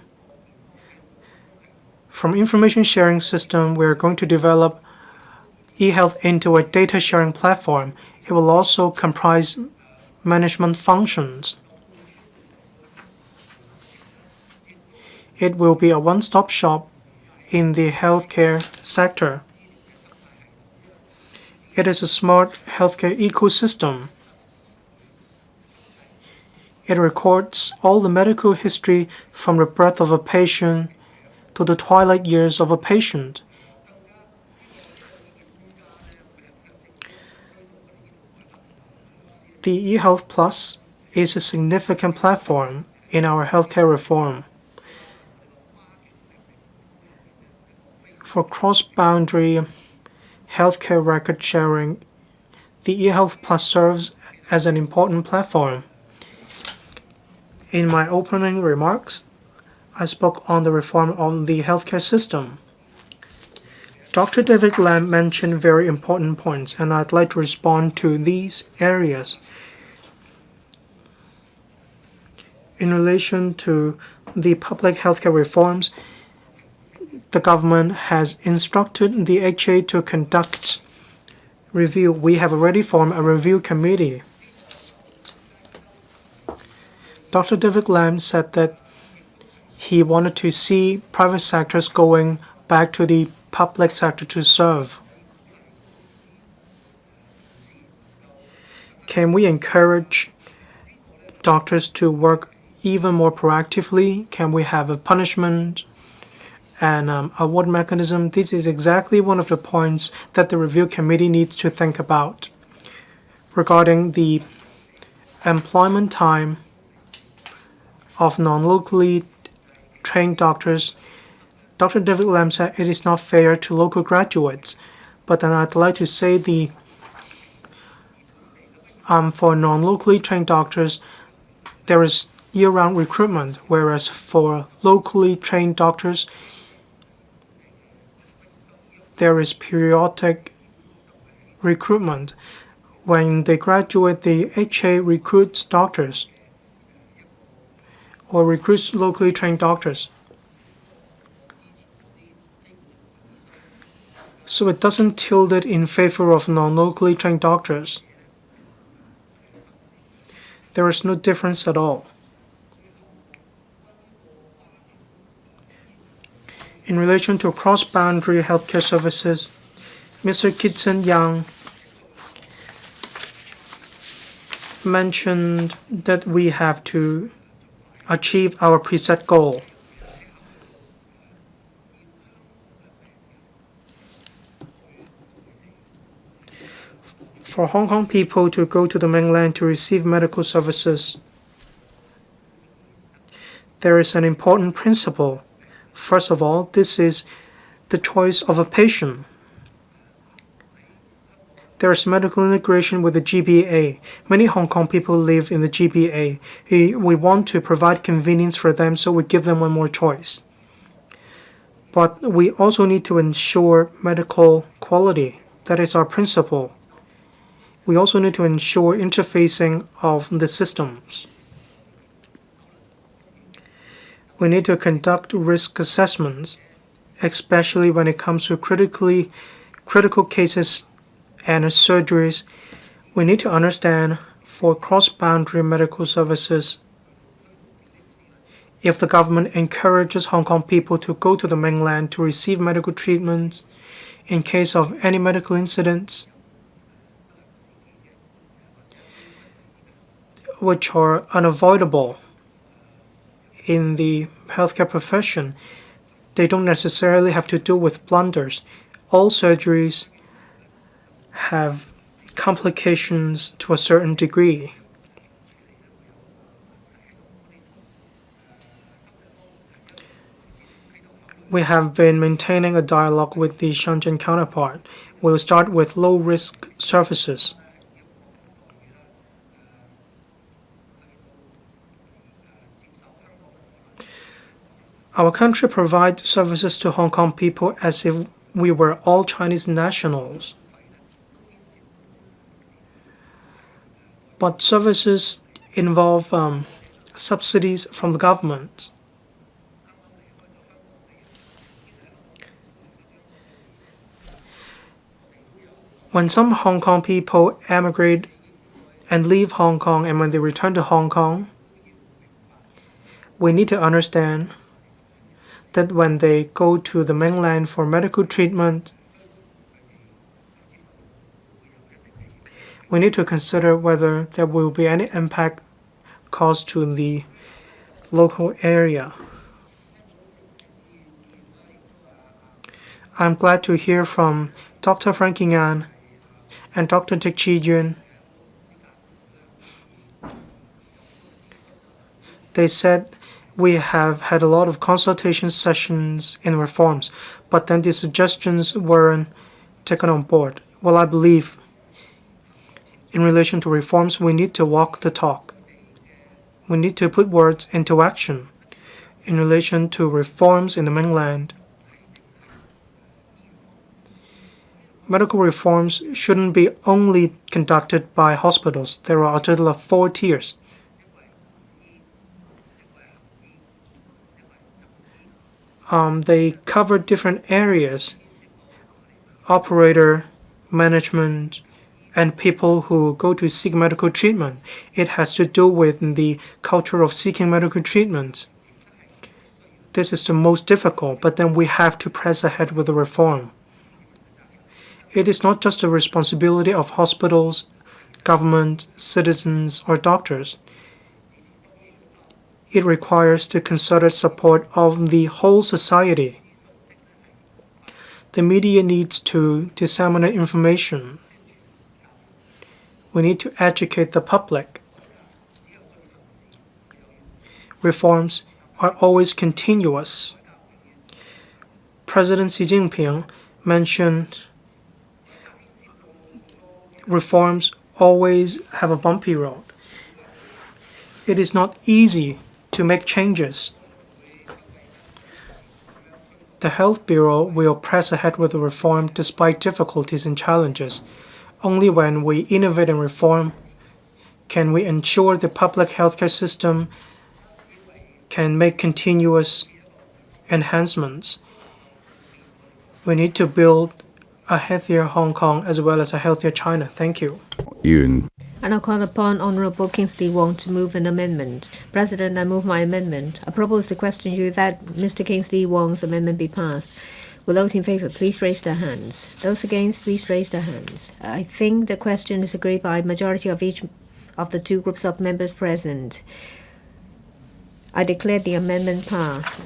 From information sharing system, we are going to develop eHealth into a data sharing platform. It will also comprise management functions. It will be a one-stop shop in the healthcare sector. It is a smart healthcare ecosystem. It records all the medical history from the birth of a patient to the twilight years of a patient. The eHealth Plus is a significant platform in our healthcare reform. For cross-boundary healthcare record sharing, the eHealth Plus serves as an important platform. In my opening remarks, I spoke on the reform of the healthcare system. Dr. David Lam mentioned very important points, and I'd like to respond to these areas. In relation to the public healthcare reforms, the government has instructed the HA to conduct review. We have already formed a review committee. Dr. David Lam said that he wanted to see private sectors going back to the public sector to serve. Can we encourage doctors to work even more proactively? Can we have a punishment and award mechanism? This is exactly one of the points that the review committee needs to think about. Regarding the employment time of non-locally trained doctors, Dr. David Lam said it is not fair to local graduates. But then I'd like to say for non-locally trained doctors, there is year-round recruitment, whereas for locally trained doctors, there is periodic recruitment. When they graduate, the HA recruits doctors or recruits locally trained doctors. So it doesn't tilt it in favor of non-locally trained doctors. There is no difference at all. In relation to cross-boundary healthcare services, Mr. Kitson Yang mentioned that we have to achieve our preset goal. For Hong Kong people to go to the mainland to receive medical services, there is an important principle. First of all, this is the choice of a patient. There is medical integration with the GBA. Many Hong Kong people live in the GBA. We want to provide convenience for them, so we give them one more choice. But we also need to ensure medical quality. That is our principle. We also need to ensure interfacing of the systems. We need to conduct risk assessments, especially when it comes to critical cases and surgeries. We need to understand for cross-boundary medical services, if the government encourages Hong Kong people to go to the mainland to receive medical treatments in case of any medical incidents, which are unavoidable in the healthcare profession, they don't necessarily have to do with blunders. All surgeries have complications to a certain degree. We have been maintaining a dialogue with the Shenzhen counterpart. We'll start with low-risk services. Our country provides services to Hong Kong people as if we were all Chinese nationals. But services involve subsidies from the government. When some Hong Kong people emigrate and leave Hong Kong, and when they return to Hong Kong, we need to understand that when they go to the mainland for medical treatment, we need to consider whether there will be any impact caused to the local area. I'm glad to hear from Dr. Frank Yan and Dr. Dick Chi-yun. They said we have had a lot of consultation sessions in reforms, but then the suggestions weren't taken on board. Well, I believe in relation to reforms, we need to walk the talk. We need to put words into action in relation to reforms in the mainland. Medical reforms shouldn't be only conducted by hospitals. There are a total of 4 tiers. They cover different areas: operator, management, and people who go to seek medical treatment. It has to do with the culture of seeking medical treatment. This is the most difficult, but then we have to press ahead with the reform. It is not just the responsibility of hospitals, government, citizens, or doctors. It requires the concerted support of the whole society. The media needs to disseminate information. We need to educate the public. Reforms are always continuous. President Xi Jinping mentioned reforms always have a bumpy road. It is not easy to make changes. The Health Bureau will press ahead with the reform despite difficulties and challenges. Only when we innovate and reform can we ensure the public healthcare system can make continuous enhancements. We need to build a healthier Hong Kong as well as a healthier China. Thank you. And I call upon Honourable Kingsley Wong to move an amendment. President, I move my amendment. I propose to question you that Mr. Kingsley Wong's amendment be passed. Will those in favour please raise their hands? Those against, please raise their hands. I think the question is agreed by a majority of each of the 2 groups of members present. I declare the amendment passed.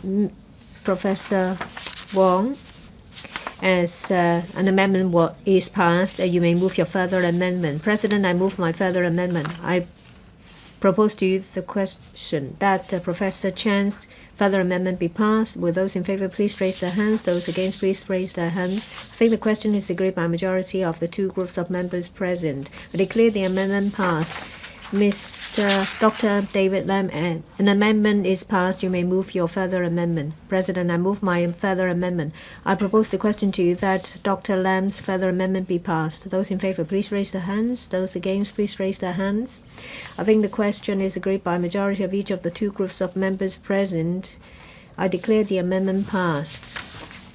Professor Wong, as an amendment is passed, you may move your further amendment. President, I move my further amendment. I propose to you the question that Professor Chan's further amendment be passed. Will those in favour please raise their hands? Those against, please raise their hands. I think the question is agreed by a majority of the 2 groups of members present. I declare the amendment passed. Mr. Dr. David Lam, an amendment is passed. You may move your further amendment. President, I move my further amendment. I propose the question to you that Dr. Lam's further amendment be passed. Those in favour, please raise their hands. Those against, please raise their hands. I think the question is agreed by a majority of each of the 2 groups of members present. I declare the amendment passed.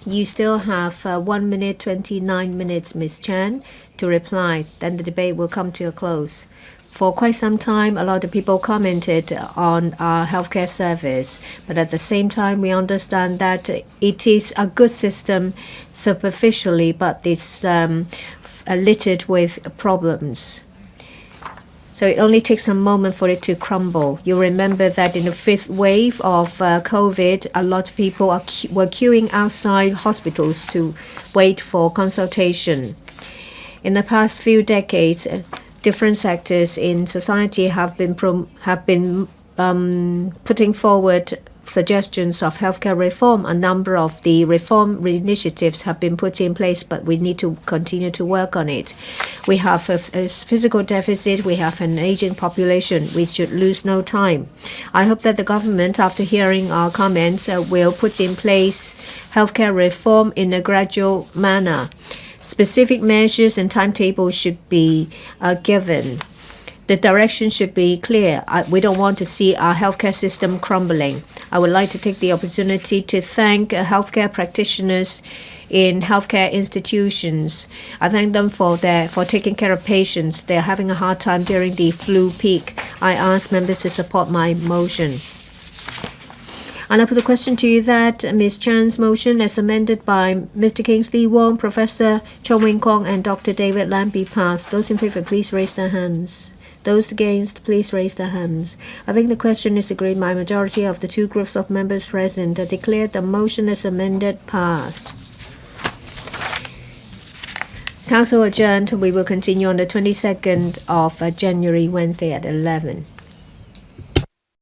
You still have 1 minute 29 minutes, Ms. Chan, to reply. Then the debate will come to a close. For quite some time, a lot of people commented on our healthcare service, but at the same time, we understand that it is a good system superficially, but it's littered with problems. So it only takes a moment for it to crumble. You remember that in the 5th wave of COVID, a lot of people were queuing outside hospitals to wait for consultation. In the past few decades, different sectors in society have been putting forward suggestions of healthcare reform. A number of the reform initiatives have been put in place, but we need to continue to work on it. We have a physical deficit. We have an aging population. We should lose no time. I hope that the government, after hearing our comments, will put in place healthcare reform in a gradual manner. Specific measures and timetables should be given. The direction should be clear. We don't want to see our healthcare system crumbling. I would like to take the opportunity to thank healthcare practitioners in healthcare institutions. I thank them for taking care of patients. They're having a hard time during the flu peak. I ask members to support my motion. And I put the question to you that Ms. Chan's motion, as amended by Mr. Kingsley, Wong, Professor Wing-kwong, and Dr. David Lam, be passed. Those in favor, please raise their hands. Those against, please raise their hands. I think the question is agreed by a majority of the two groups of members present. I declare the motion as amended passed. Council adjourned. We will continue on the 22nd of January, Wednesday at 11.